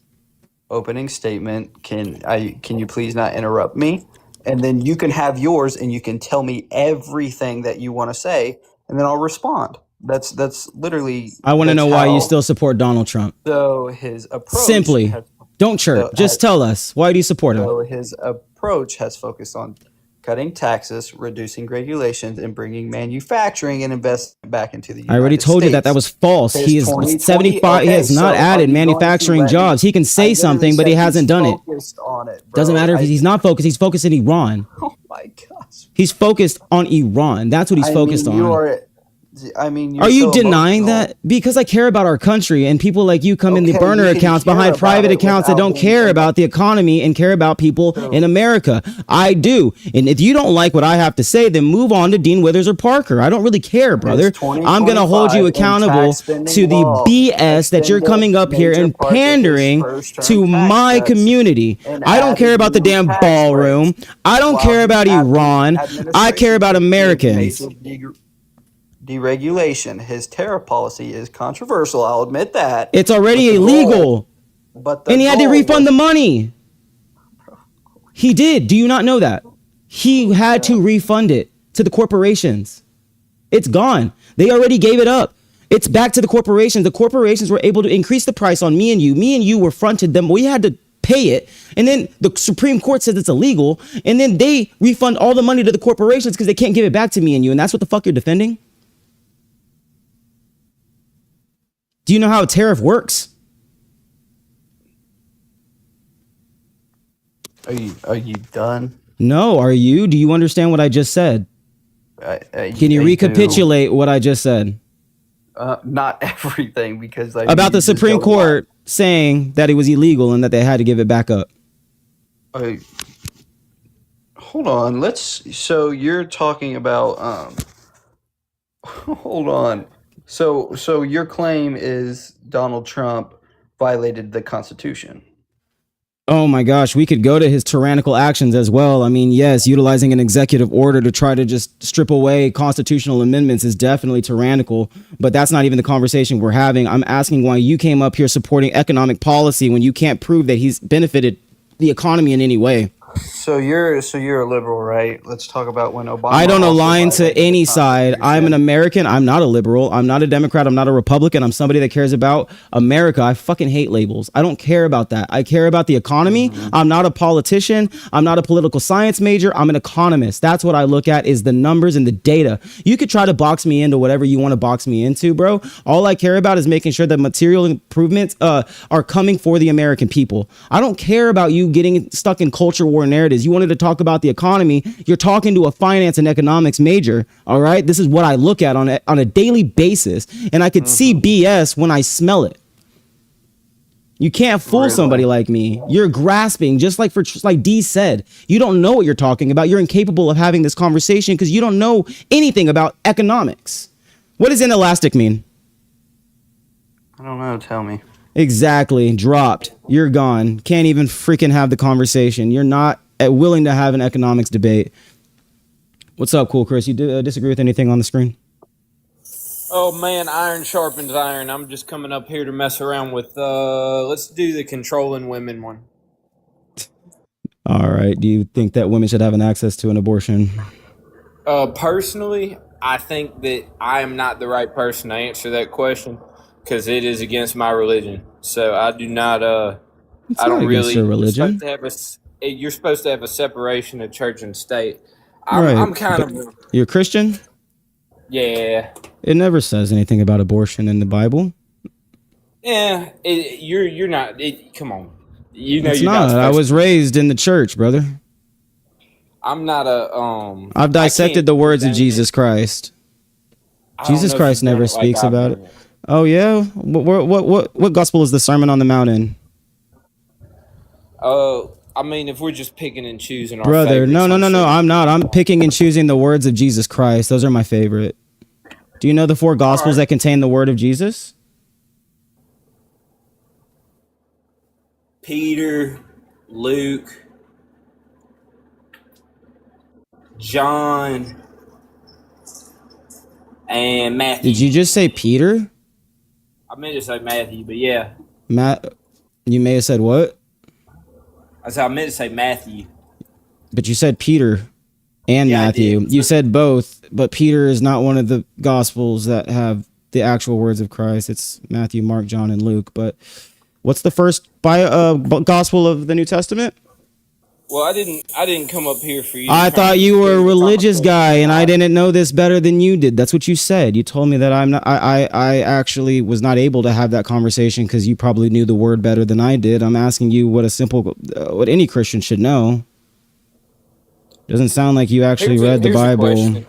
opening statement. Can you please not interrupt me? And then you can have yours, and you can tell me everything that you want to say, and then I'll respond. That's literally. I want to know why you still support Donald Trump. So his approach. Simply, don't chirp. Just tell us, why do you support him? So his approach has focused on cutting taxes, reducing regulations, and bringing manufacturing and investment back into the United States. I already told you that was false. He is 75. Okay, he has not added manufacturing jobs. He can say something, but he hasn't done it. Doesn't matter if he's not focused. He's focused in Iran. Oh my gosh. He's focused on Iran. That's what he's focused on. You're Are you so denying emotional. that? Because I care about our country, and people like you come in the burner you can accounts care behind about private it accounts that without don't being care like- about the economy and care about people in America. I do. And if you don't like what I have to say, then move on to Dean Withers or Parker. I don't really care, brother. I'm going to hold you accountable to the BS that you're coming up here and pandering to my community. I don't care about the damn ballroom. I don't care about Iran. I care about Americans. Deregulation. His tariff policy is controversial. I'll admit that. It's already illegal. And he had to refund the money. He did. Do you not know that? He had to refund it to the corporations. It's gone. They already gave it up. It's back to the corporations. The corporations were able to increase the price on me and you. Me and you were fronted them. We had to pay it. And then the Supreme Court says it's illegal. And then they refund all the money to the corporations because they can't give it back to me and you. And that's what the fuck you're defending? Do you know how a tariff works? Are you done? No, are you? Do you understand what I just said? Can you recapitulate what I just said? Not everything, because about the Supreme Court saying that it was illegal and that they had to give it back up. Hold on. So you're talking about hold on. So your claim is Donald Trump violated the Constitution. Oh my gosh, we could go to his tyrannical actions as well. I mean, yes, utilizing an executive order to try to just strip away constitutional amendments is definitely tyrannical, but that's not even the conversation we're having. I'm asking why you came up here supporting economic policy when you can't prove that he's benefited the economy in any way. So you're a liberal, right? Let's talk about when Obama. I don't align to any side. I'm an American. I'm not a liberal. I'm not a Democrat. I'm not a Republican. I'm somebody that cares about America. I fucking hate labels. I don't care about that. I care about the economy. I'm not a politician. I'm not a political science major. I'm an economist. That's what I look at, is the numbers and the data. You could try to box me into whatever you want to box me into, bro. All I care about is making sure that material improvements are coming for the American people. I don't care about you getting stuck in culture war narratives. You wanted to talk about the economy. You're talking to a finance and economics major. All right. This is what I look at on a daily basis. And I could see BS when I smell it. You can't fool somebody like me. You're grasping, just like Dee said. You don't know what you're talking about. You're incapable of having this conversation because you don't know anything about economics. What does inelastic mean? I don't know. Tell me. Exactly. Dropped. You're gone. Can't even freaking have the conversation. You're not willing to have an economics debate. What's up, Cool Chris? You disagree with anything on the screen? Oh man, iron sharpens iron. I'm just coming up here to mess around with let's do the controlling women one. All right. Do you think that women should have an access to an abortion? Personally, I think that I am not the right person to answer that question because it is against my religion. So I do not I don't really. Your religion. You're supposed to have a separation of church and state. Right. I'm kind of. You're Christian? Yeah. It never says anything about abortion in the Bible. Yeah, you're not. Come on, you know it's you're not. I was raised in the church, brother. I'm not a. I've dissected the words of Jesus Christ. Jesus Christ never speaks about it. Oh yeah. What gospel is the Sermon on the Mount in? I mean, if we're just picking and choosing our brother, favorites, no, I'm not. I'm picking and choosing the words of Jesus Christ. Those are my favorite. Do you know the 4 gospels that contain the word of Jesus? Peter, Luke, John, and Matthew. Did you just say Peter? I meant to say Matthew, but yeah. Matt, you may have said what? I meant to say Matthew. But you said Peter and Yeah, Matthew. I did. You said both, but Peter is not one of the gospels that have the actual words of Christ. It's Matthew, Mark, John, and Luke. But what's the first gospel of the New Testament? Well, I didn't come up here for you. I thought you were a religious guy, and I didn't know this better than you did. That's what you said. You told me that I'm not. I actually was not able to have that conversation because you probably knew the word better than I did. I'm asking you what any Christian should know. Doesn't sound like you actually read the Bible,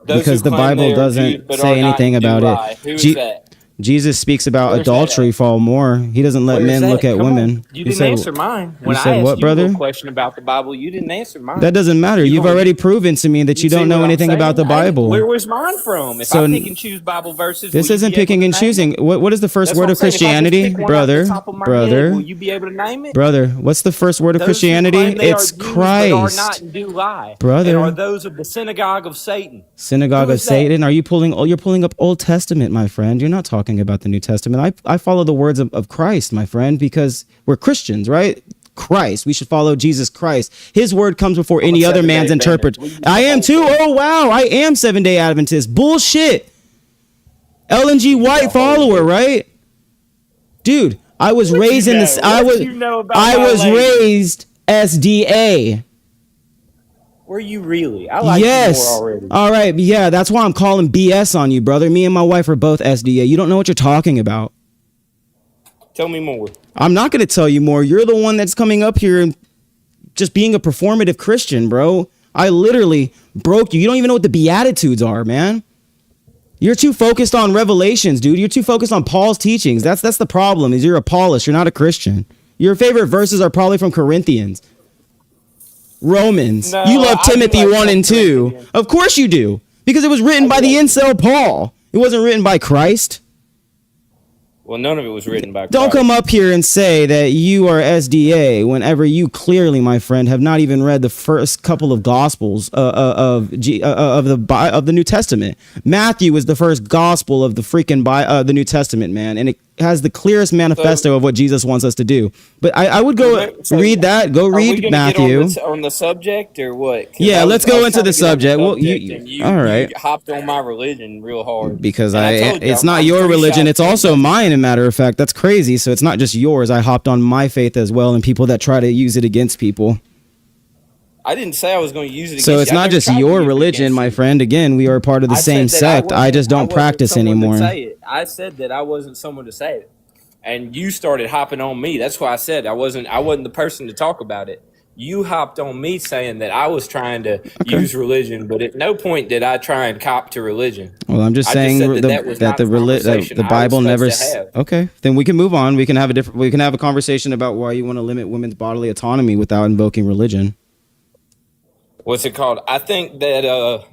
because the Bible doesn't say anything about it. Who is that? Jesus speaks about Where's adultery far more. He doesn't let men look at women. You didn't answer mine. When I asked what, you brother? a question about the Bible, you didn't answer mine. That doesn't matter. You've already proven to me that you don't know anything about the Bible. Where was mine from? If I pick and choose Bible verses, this isn't picking and choosing. What is the first word of Christianity, brother? Will you be able to name it? Brother, what's the first word of Christianity? It's Christ. Are not and do lie. Brother, and are those of the synagogue of Satan. Synagogue of Satan? Are you you're pulling up Old Testament, my friend. You're not talking about the New Testament. I follow the words of Christ, my friend, because we're Christians, right? Christ. We should follow Jesus Christ. His word comes before any other man's interpretation. I am too. Oh, wow. I am Seventh-day Adventist. Bullshit. Ellen G. White follower, right? Dude, I was raised in this. I was raised SDA. Were you really? I like you more already. All right. Yeah, that's why I'm calling BS on you, brother. Me and my wife are both SDA. You don't know what you're talking about. Tell me more. I'm not going to tell you more. You're the one that's coming up here and just being a performative Christian, bro. I literally broke you. You don't even know what the Beatitudes are, man. You're too focused on Revelations, dude. You're too focused on Paul's teachings. That's the problem, is you're a Paulist. You're not a Christian. Your favorite verses are probably from Corinthians. Romans. No, you love Timothy 1 and 2. Of course you do. Because it was written by the incel Paul. It wasn't written by Christ. Well, none of it was written by Christ. Don't come up here and say that you are SDA whenever you clearly, my friend, have not even read the first couple of Gospels of the New Testament. Matthew is the first Gospel of the freaking the New Testament, man, and it has the clearest manifesto of what Jesus wants us to do. But I would go read that. Go read Matthew. On the subject or what? Yeah, let's go into the subject. Well, all right. You hopped on my religion real hard because it's not your religion. It's also mine. A matter of fact, that's crazy. So it's not just yours. I hopped on my faith as well, and people that try to use it against people. I didn't say I was going to use it against you. So it's not just your religion, my friend. Again, we are part of the same sect. I just don't practice anymore. I said that I wasn't someone to say it. And you started hopping on me. That's why I said I wasn't the person to talk about it. You hopped on me saying that I was trying to use religion, but at no point did I try and cop to religion. Well, I'm just saying that the Bible never. Okay, then we can move on. We can have a conversation about why you want to limit women's bodily autonomy without invoking religion. What's it called? I think that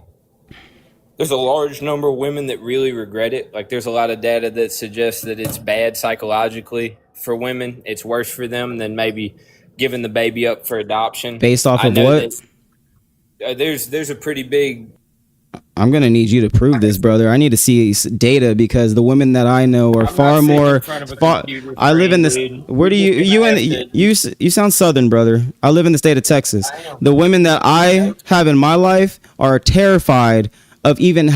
there's a large number of women that really regret it. Like, there's a lot of data that suggests that it's bad psychologically for women. It's worse for them than maybe giving the baby up for adoption. Based off of what? There's a pretty big. I'm going to need you to prove this, brother. I need to see data because the women that I know are far more. I live in this. Where do you sound Southern, brother. I live in the state of Texas. The women that I have in my life are terrified of even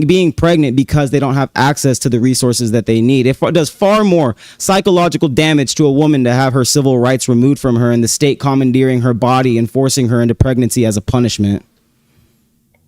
being pregnant because they don't have access to the resources that they need. It does far more psychological damage to a woman to have her civil rights removed from her and the state commandeering her body and forcing her into pregnancy as a punishment.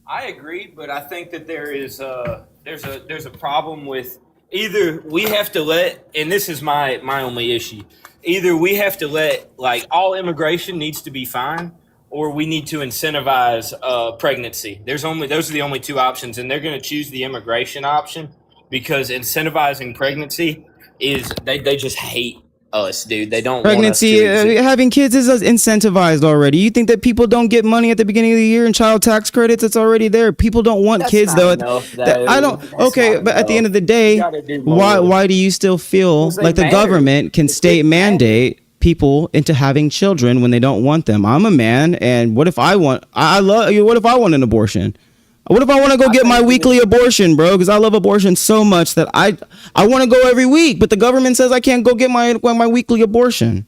I agree, but I think that there's a problem with either we have to let, and this is my only issue, either we have to let, like, all immigration needs to be fine, or we need to incentivize pregnancy. Those are the only two options, and they're going to choose the immigration option because incentivizing pregnancy is they just hate us, dude. They don't pregnancy. Want us to having kids is incentivized already. You think that people don't get money at the beginning of the year and child tax credits? It's already there. People don't want kids though. I don't. Okay, but at the end of the day, why do you still feel like the government can mandate people into having children when they don't want them? I'm a man, and what if I want? What if I want an abortion? What if I want to go get my weekly abortion, bro? Because I love abortion so much that I want to go every week, but the government says I can't go get my weekly abortion.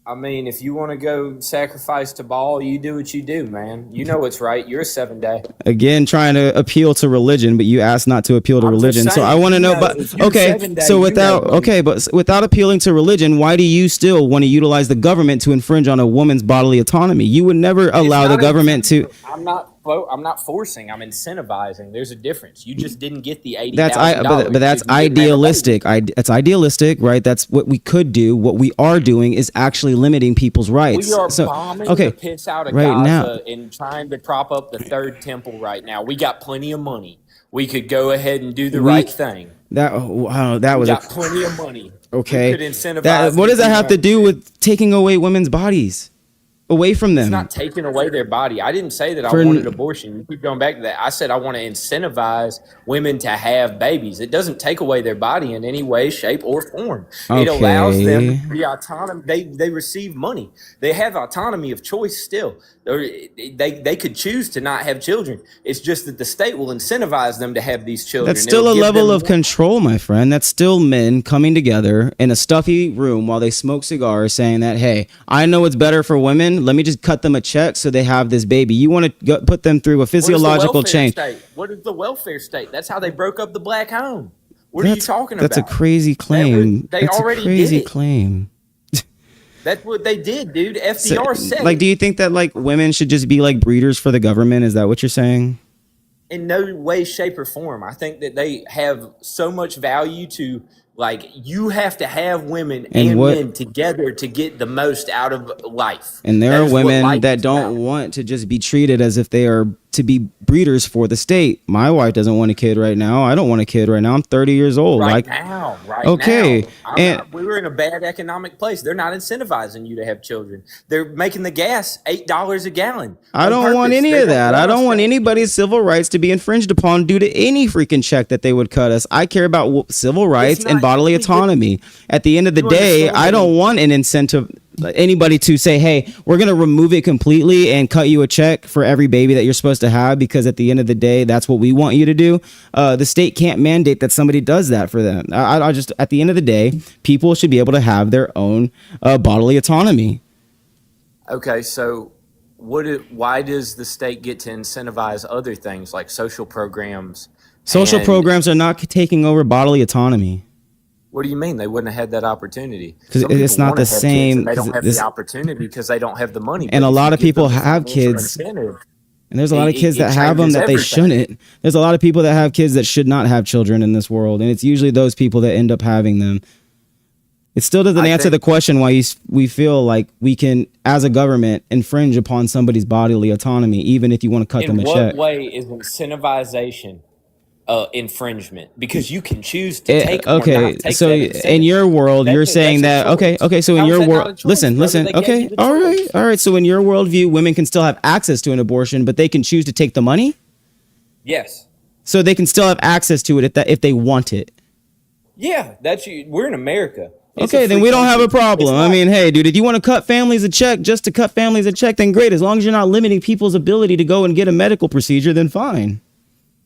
I mean, if you want to go sacrifice to Baal, you do what you do, man. You know what's right. You're a 7-day. Again, trying to appeal to religion, but you asked not to appeal to religion. So I want to know, but okay, so without appealing to religion, why do you still want to utilize the government to infringe on a woman's bodily autonomy? You would never allow the government to. I'm not forcing. I'm incentivizing. There's a difference. You just didn't get the $80,000. But that's idealistic. It's idealistic, right? That's what we could do. What we are doing is actually limiting people's rights. We are bombing the piss out of right Gaza now and trying to prop up the third temple right now. We got plenty of money. We could go ahead and do the right thing. That was got plenty of money. Okay. We could incentivize what does that have to do with taking away women's bodies away from them? It's not taking away their body. I didn't say that I wanted abortion. You keep going back to that. I said I want to incentivize women to have babies. It doesn't take away their body in any way, shape, or form. It allows them to be autonomous. They receive money. They have autonomy of choice still. They could choose to not have children. It's just that the state will incentivize them to have these children. That's still a level of control, my friend. That's still men coming together in a stuffy room while they smoke cigars saying that, hey, I know it's better for women. Let me just cut them a check so they have this baby. You want to put them through a physiological change. What is the welfare state? That's how they broke up the black home. What are you talking about? That's a crazy claim. That's a crazy claim. That's what they did, dude. FDR said. Like, do you think that like women should just be like breeders for the government? Is that what you're saying? In no way, shape, or form. I think that they have so much value to, like, you have to have women and men together to get the most out of life. And there are women that don't want to just be treated as if they are to be breeders for the state. My wife doesn't want a kid right now. I don't want a kid right now. I'm 30 years old. Right now. We were in a bad economic place. They're not incentivizing you to have children. They're making the gas $8 a gallon. I don't want any of that. I don't want anybody's civil rights to be infringed upon due to any freaking check that they would cut us. I care about civil rights and bodily autonomy. At the end of the day, I don't want an incentive anybody to say, hey, we're going to remove it completely and cut you a check for every baby that you're supposed to have, because at the end of the day, that's what we want you to do. The state can't mandate that somebody does that for them. I just, at the end of the day, people should be able to have their own bodily autonomy. Okay, so why does the state get to incentivize other things like social programs? Social programs are not taking over bodily autonomy. What do you mean? They wouldn't have had that opportunity? Because it's not the same. They don't have the opportunity because they don't have the money. And a lot of people have kids. And there's a lot of kids that have them that they shouldn't. There's a lot of people that have kids that should not have children in this world. And it's usually those people that end up having them. It still doesn't answer the question why we feel like we can, as a government, infringe upon somebody's bodily autonomy, even if you want to cut them a check. In what way is incentivization infringement? Because you can choose to take or not take so in your world you're saying that so in your world listen all right so in your worldview, women can still have access to an abortion, but they can choose to take the money. Yes, so they can still have access to it if they want it. Yeah, we're in America. Okay, then we don't have a problem. I mean, hey, dude, if you want to cut families a check just to cut families a check, then great. As long as you're not limiting people's ability to go and get a medical procedure, then fine.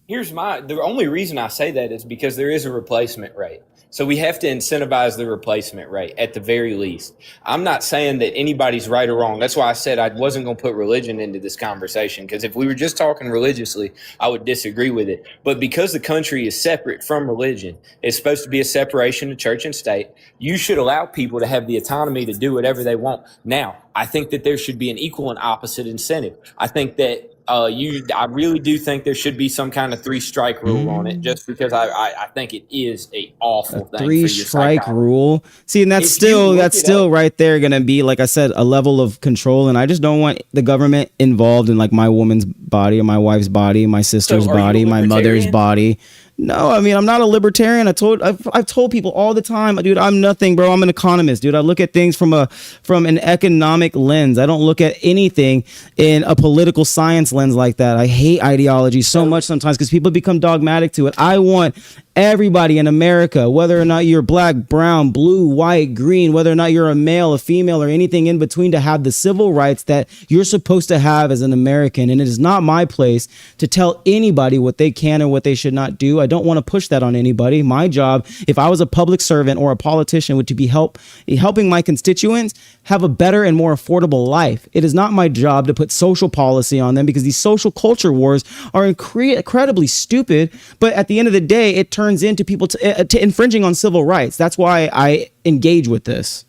The only reason I say that is because there is a replacement rate. So we have to incentivize the replacement rate at the very least. I'm not saying that anybody's right or wrong. That's why I said I wasn't going to put religion into this conversation, because if we were just talking religiously, I would disagree with it. But because the country is separate from religion, it's supposed to be a separation of church and state. You should allow people to have the autonomy to do whatever they want. Now, I think that there should be an equal and opposite incentive. I think that I really do think there should be some kind of 3-strike rule on it, just because I think it is a awful thing. 3-strike rule. See, and that's still right there going to be, like I said, a level of control. And I just don't want the government involved in like my woman's body or my wife's body, my sister's body, my mother's body. No, I mean, I'm not a libertarian. I've told people all the time, dude, I'm nothing, bro. I'm an economist, dude. I look at things from an economic lens. I don't look at anything in a political science lens like that. I hate ideology so much sometimes because people become dogmatic to it. I want everybody in America, whether or not you're black, brown, blue, white, green, whether or not you're a male, a female, or anything in between, to have the civil rights that you're supposed to have as an American. And it is not my place to tell anybody what they can and what they should not do. I don't want to push that on anybody. My job, if I was a public servant or a politician, would to be helping my constituents have a better and more affordable life. It is not my job to put social policy on them, because these social culture wars are incredibly stupid. But at the end of the day, it turns into people to infringing on civil rights. That's why I engage with this.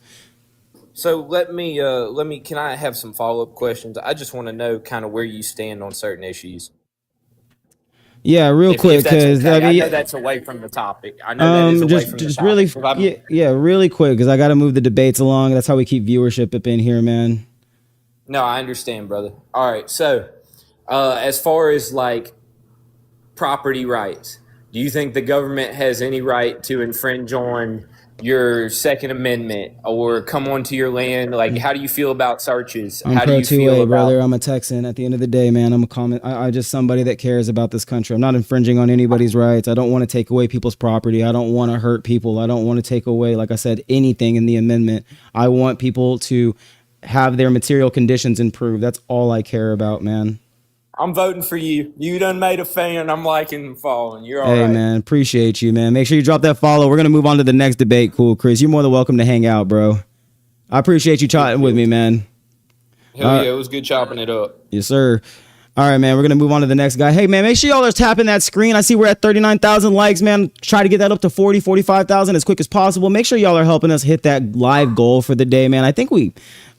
So let me can I have some follow-up questions? I just want to know kind of where you stand on certain issues. Yeah, real quick, because okay. I know that's away from the topic. I know that is away from the topic. Really, really quick, because I got to move the debates along. That's how we keep viewership up in here, man. No, I understand, brother. All right, so as far as like property rights, do you think the government has any right to infringe on your Second Amendment or come onto your land? Like, how do you feel about searches? I'm pro 2A, brother. I'm a Texan. At the end of the day, man, I'm just somebody that cares about this country. I'm not infringing on anybody's rights. I don't want to take away people's property. I don't want to hurt people. I don't want to take away, like I said, anything in the amendment. I want people to have their material conditions improved. That's all I care about, man. I'm voting for you. You done made a fan. I'm liking and following. You're all right. Hey, man, appreciate you, man. Make sure you drop that follow. We're going to move on to the next debate. Cool, Chris. You're more than welcome to hang out, bro. I appreciate you chatting with me, man. Hell yeah, it was good chopping it up. Yes, sir. All right, man, we're going to move on to the next guy. Hey, man, make sure y'all are tapping that screen. I see we're at 39,000 likes, man. Try to get that up to 40, 45,000 as quick as possible. Make sure y'all are helping us hit that live goal for the day, man. I think we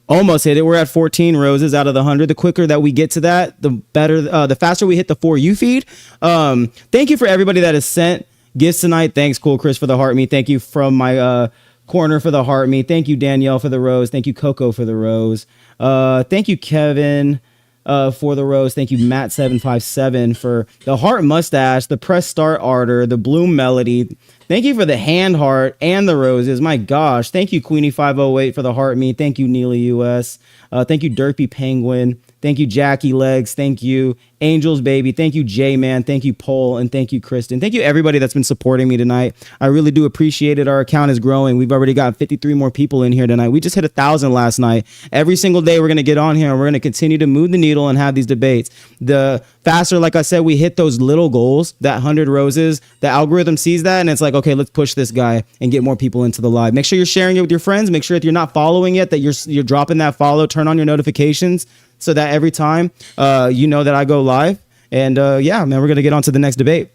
almost hit it. We're at 14 roses out of the 100. The quicker that we get to that, the better, the faster we hit the For You feed. Thank you for everybody that has sent gifts tonight. Thanks, Cool Chris, for the heart me. Thank you from my corner for the heart me. Thank you, Danielle, for the rose. Thank you, Coco, for the rose. Thank you, Kevin, for the rose. Thank you, Matt757, for the heart mustache, the press start ardor, the bloom melody. Thank you for the hand heart and the roses. My gosh. Thank you, Queenie508, for the heart me. Thank you, Neely US. Thank you, Derpy Penguin. Thank you, Jackie Legs. Thank you, Angels Baby. Thank you, J-Man. Thank you, Pole. And thank you, Kristen. Thank you, everybody that's been supporting me tonight. I really do appreciate it. Our account is growing. We've already got 53 more people in here tonight. We just hit 1,000 last night. Every single day we're going to get on here and we're going to continue to move the needle and have these debates. The faster, like I said, we hit those little goals, that 100 roses, the algorithm sees that and it's like, okay, let's push this guy and get more people into the live. Make sure you're sharing it with your friends. Make sure if you're not following yet that you're dropping that follow, turn on your notifications so that every time you know that I go live. And yeah, man, we're going to get on to the next debate.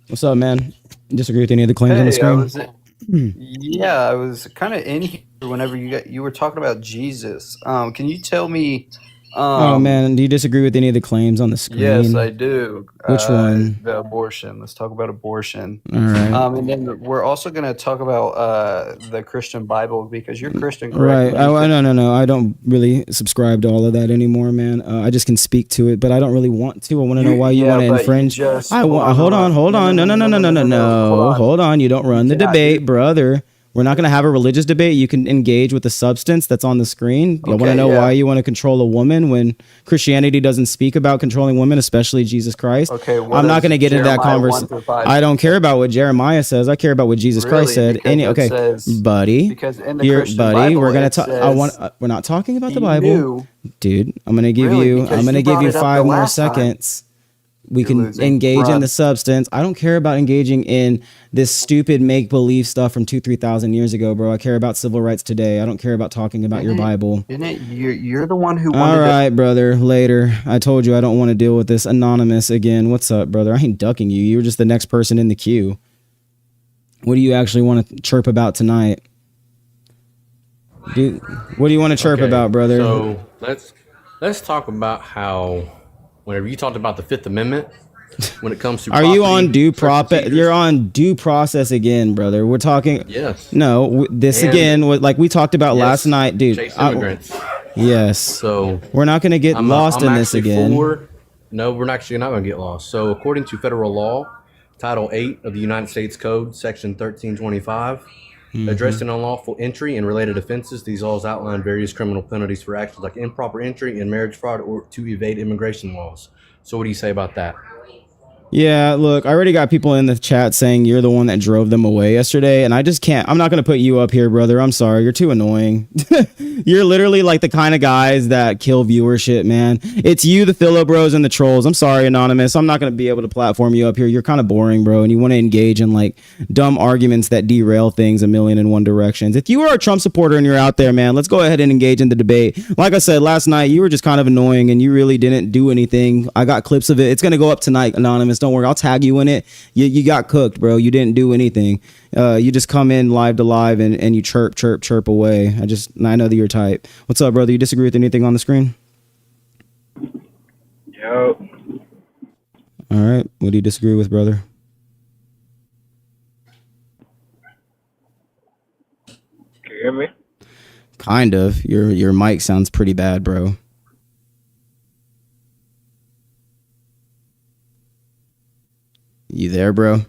What's up, man? Disagree with any of the claims on the screen? Yeah, I was kind of in here whenever you were talking about Jesus. Can you tell me? Oh man, do you disagree with any of the claims on the screen? Yes, I do. Which one? The abortion. Let's talk about abortion. All right. And then we're also going to talk about the Christian Bible because you're Christian, correct? Right. No. I don't really subscribe to all of that anymore, man. I just can speak to it, but I don't really want to. I want to know why you want to infringe. Hold on. No. Hold on. You don't run the debate, brother. We're not going to have a religious debate. You can engage with the substance that's on the screen. I want to know why you want to control a woman when Christianity doesn't speak about controlling women, especially Jesus Christ. Okay, I'm not going to get into that conversation. I don't care about what Jeremiah says. I care about what Jesus Christ said. Buddy. Because in the Christian Bible, we're going to talk. We're not talking about the Bible, dude. I'm going to give you 5 more seconds. We can engage in the substance. I don't care about engaging in this stupid make-believe stuff from 2,000-3,000 years ago, bro. I care about civil rights today. I don't care about talking about your Bible. You're the one who wanted All right, brother. Later. I told you I don't want to deal with this anonymous again. What's up, brother? I ain't ducking you. You're just the next person in the queue. What do you actually want to chirp about tonight? Dude, what do you want to chirp about, brother? So let's talk about how whenever you talked about the Fifth Amendment, when it comes to are you on due process? You're on due process again, brother. We're talking. Yes. No, this again. Like we talked about last night, dude. Immigrants. Yes. So we're not going to get lost in this again. No, we're actually not going to get lost. So according to federal law, Title 8 of the United States Code, Section 1325. Addressing unlawful entry and related offenses, these laws outline various criminal penalties for actions like improper entry and marriage fraud or to evade immigration laws. So what do you say about that? Yeah, look, I already got people in the chat saying you're the one that drove them away yesterday, and I just can't. I'm not going to put you up here, brother. I'm sorry. You're too annoying. You're literally like the kind of guys that kill viewership, man. It's you, the Philo Bros, and the trolls. I'm sorry, Anonymous. I'm not going to be able to platform you up here. You're kind of boring, bro, and you want to engage in like dumb arguments that derail things a million and one directions. If you are a Trump supporter and you're out there, man, let's go ahead and engage in the debate. Like I said, last night, you were just kind of annoying, and you really didn't do anything. I got clips of it. It's going to go up tonight, Anonymous. Don't worry, I'll tag you in it. You got cooked, bro. You didn't do anything. You just come in live to live and you chirp away. I know that you're type. What's up, brother? You disagree with anything on the screen? Yo. All right. What do you disagree with, brother? Can you hear me? Kind of. Your mic sounds pretty bad, bro. You there, bro?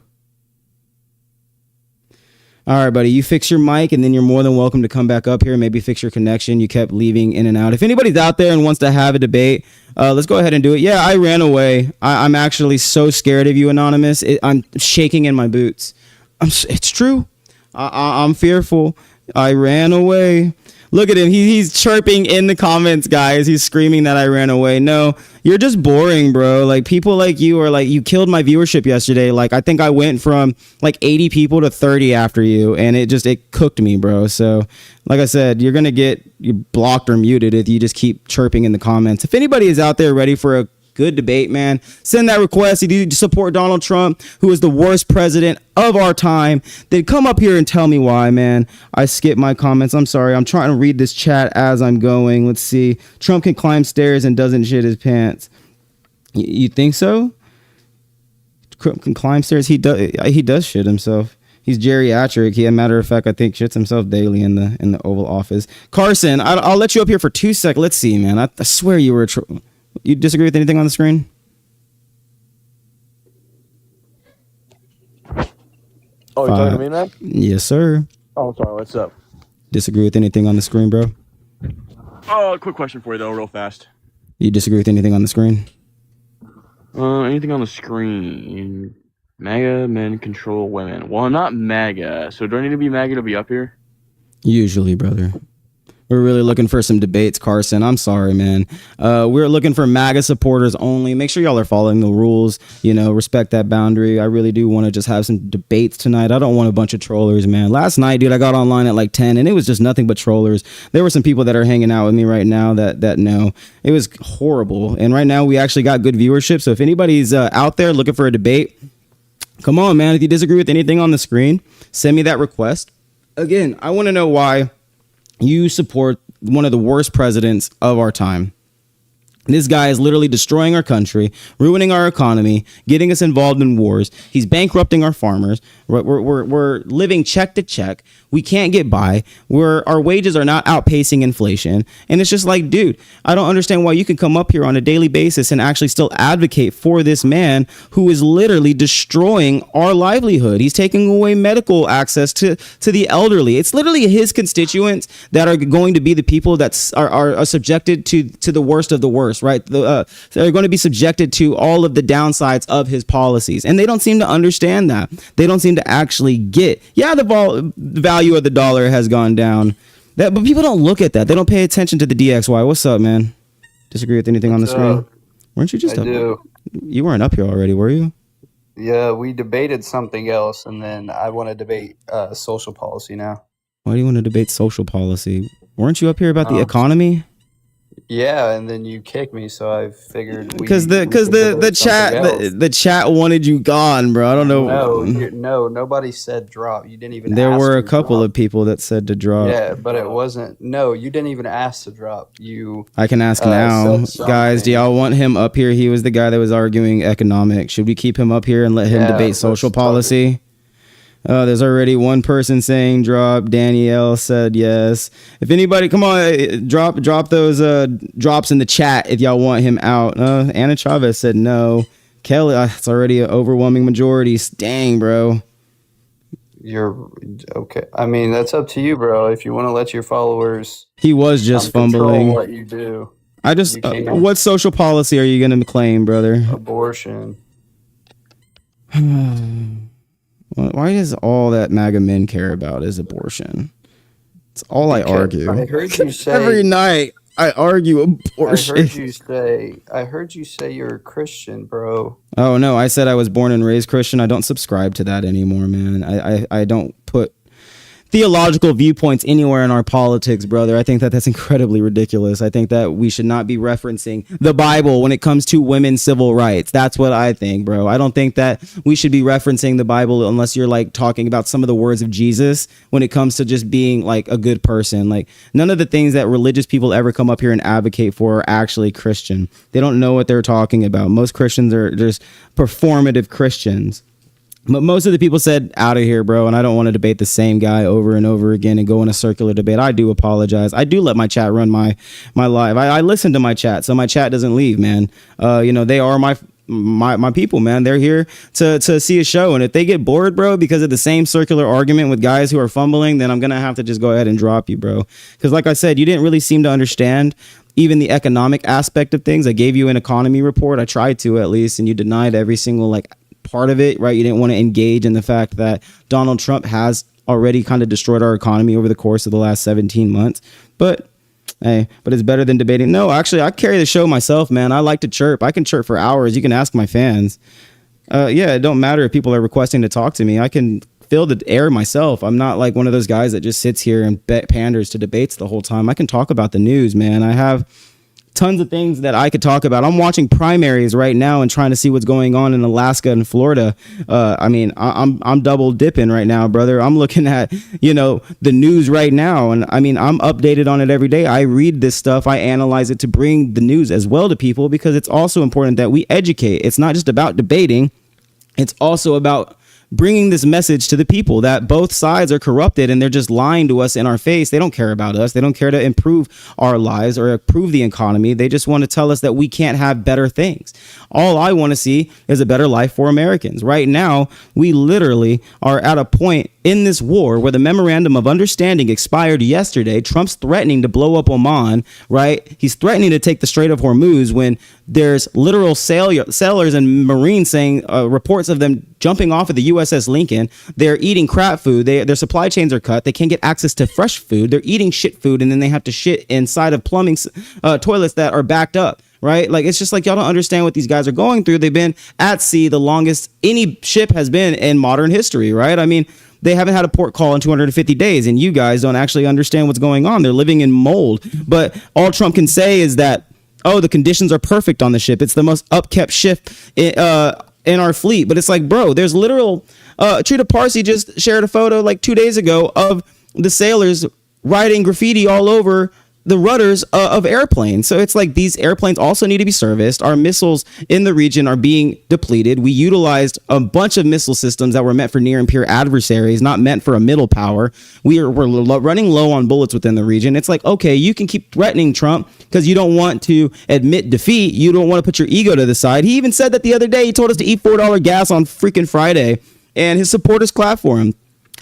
All right, buddy. You fix your mic, and then you're more than welcome to come back up here and maybe fix your connection. You kept leaving in and out. If anybody's out there and wants to have a debate, let's go ahead and do it. Yeah, I ran away. I'm actually so scared of you, Anonymous. I'm shaking in my boots. It's true. I'm fearful. I ran away. Look at him. He's chirping in the comments, guys. He's screaming that I ran away. No, you're just boring, bro. Like, people like you are like, you killed my viewership yesterday. Like, I think I went from like 80 people to 30 after you, and it cooked me, bro. So, like I said, you're going to get blocked or muted if you just keep chirping in the comments. If anybody is out there ready for a good debate, man, send that request. If you support Donald Trump, who is the worst president of our time, then come up here and tell me why, man. I skipped my comments. I'm sorry. I'm trying to read this chat as I'm going. Let's see. Trump can climb stairs and doesn't shit his pants. You think so? Trump can climb stairs. He does shit himself. He's geriatric. He, a matter of fact, I think shits himself daily in the Oval Office. Carson, I'll let you up here for 2 seconds. Let's see, man. I swear you were you disagree with anything on the screen? Oh, you're talking to me, man? Yes, sir. Oh, sorry. What's up? Disagree with anything on the screen, bro? Quick question for you, though, real fast. You disagree with anything on the screen? Anything on the screen? MAGA men control women. Well, I'm not MAGA, so do I need to be MAGA to be up here? Usually, brother. We're really looking for some debates, Carson. I'm sorry, man. We're looking for MAGA supporters only. Make sure y'all are following the rules. Respect that boundary. I really do want to just have some debates tonight. I don't want a bunch of trollers, man. Last night, dude, I got online at like 10, and it was just nothing but trollers. There were some people that are hanging out with me right now that know. It was horrible. And right now, we actually got good viewership. So if anybody's out there looking for a debate, come on, man. If you disagree with anything on the screen, send me that request. Again, I want to know why you support one of the worst presidents of our time. This guy is literally destroying our country, ruining our economy, getting us involved in wars. He's bankrupting our farmers. We're living check to check. We can't get by. Our wages are not outpacing inflation. And it's just like, dude, I don't understand why you can come up here on a daily basis and actually still advocate for this man who is literally destroying our livelihood. He's taking away medical access to the elderly. It's literally his constituents that are going to be the people that are subjected to the worst of the worst, right? They're going to be subjected to all of the downsides of his policies. And they don't seem to understand that. They don't seem to actually get, the value of the dollar has gone down. But people don't look at that. They don't pay attention to the DXY. What's up, man? Disagree with anything on the screen? Weren't you just up? You weren't up here already, were you? Yeah, we debated something else, and then I want to debate social policy now. Why do you want to debate social policy? Weren't you up here about the economy? Yeah, and then you kicked me, so I figured because the chat wanted you gone, bro. I don't know. No, nobody said drop. You didn't even. There were a couple of people that said to drop. Yeah, but it wasn't. No, you didn't even ask to drop. I can ask now, guys. Do y'all want him up here? He was the guy that was arguing economics. Should we keep him up here and let him debate social policy? There's already one person saying drop. Danielle said yes. If anybody, come on, drop those drops in the chat if y'all want him out. Anna Chavez said no. Kelly, it's already an overwhelming majority. Dang, bro. You're okay. I mean, that's up to you, bro. If you want to let your followers, he was just fumbling. What you do. What social policy are you gonna claim, brother? Abortion. Why does all that MAGA men care about is abortion? It's all I argue. I heard you say every night. I argue abortion. I heard you say you're a Christian, bro. Oh no, I said I was born and raised Christian. I don't subscribe to that anymore, man. I don't put theological viewpoints anywhere in our politics, brother. I think that that's incredibly ridiculous. I think that we should not be referencing the Bible when it comes to women's civil rights. That's what I think, bro. I don't think that we should be referencing the Bible unless you're like talking about some of the words of Jesus when it comes to just being like a good person. Like none of the things that religious people ever come up here and advocate for are actually Christian. They don't know what they're talking about. Most Christians are just performative Christians. But most of the people said out of here, bro, and I don't want to debate the same guy over and over again and go in a circular debate. I do apologize. I do let my chat run my live. I listen to my chat, so my chat doesn't leave, man. They are my people, man. They're here to see a show, and if they get bored, bro, because of the same circular argument with guys who are fumbling, then I'm gonna have to just go ahead and drop you, bro. Because like I said, you didn't really seem to understand even the economic aspect of things. I gave you an economy report. I tried to at least, and you denied every single part of it, right? You didn't want to engage in the fact that Donald Trump has already kind of destroyed our economy over the course of the last 17 months. But hey, it's better than debating. No, actually, I carry the show myself, man. I like to chirp. I can chirp for hours. You can ask my fans. It don't matter if people are requesting to talk to me. I can fill the air myself. I'm not like one of those guys that just sits here and panders to debates the whole time. I can talk about the news, man. I have tons of things that I could talk about. I'm watching primaries right now and trying to see what's going on in Alaska and Florida. I'm double dipping right now, brother. I'm looking at, the news right now. And I'm updated on it every day. I read this stuff. I analyze it to bring the news as well to people because it's also important that we educate. It's not just about debating. It's also about bringing this message to the people that both sides are corrupted and they're just lying to us in our face. They don't care about us. They don't care to improve our lives or improve the economy. They just want to tell us that we can't have better things. All I want to see is a better life for Americans. Right now, we literally are at a point in this war where the memorandum of understanding expired yesterday. Trump's threatening to blow up Oman, right? He's threatening to take the Strait of Hormuz when there's literal sailors and Marines saying reports of them jumping off of the USS Lincoln. They're eating crap food. Their supply chains are cut. They can't get access to fresh food. They're eating shit food, and then they have to shit inside of plumbing toilets that are backed up. Right? Like, it's just like y'all don't understand what these guys are going through. They've been at sea the longest any ship has been in modern history, right? I mean, they haven't had a port call in 250 days, and you guys don't actually understand what's going on. They're living in mold. But all Trump can say is that, oh, the conditions are perfect on the ship. It's the most upkept ship in our fleet. But it's like, bro, there's literal Trita Parsi just shared a photo like 2 days ago of the sailors writing graffiti all over the rudders of airplanes. So it's like these airplanes also need to be serviced. Our missiles in the region are being depleted. We utilized a bunch of missile systems that were meant for near and peer adversaries, not meant for a middle power. We're running low on bullets within the region. It's like, okay, you can keep threatening Trump because you don't want to admit defeat. You don't want to put your ego to the side. He even said that the other day. He told us to eat $4 gas on freaking Friday, and his supporters clapped for him.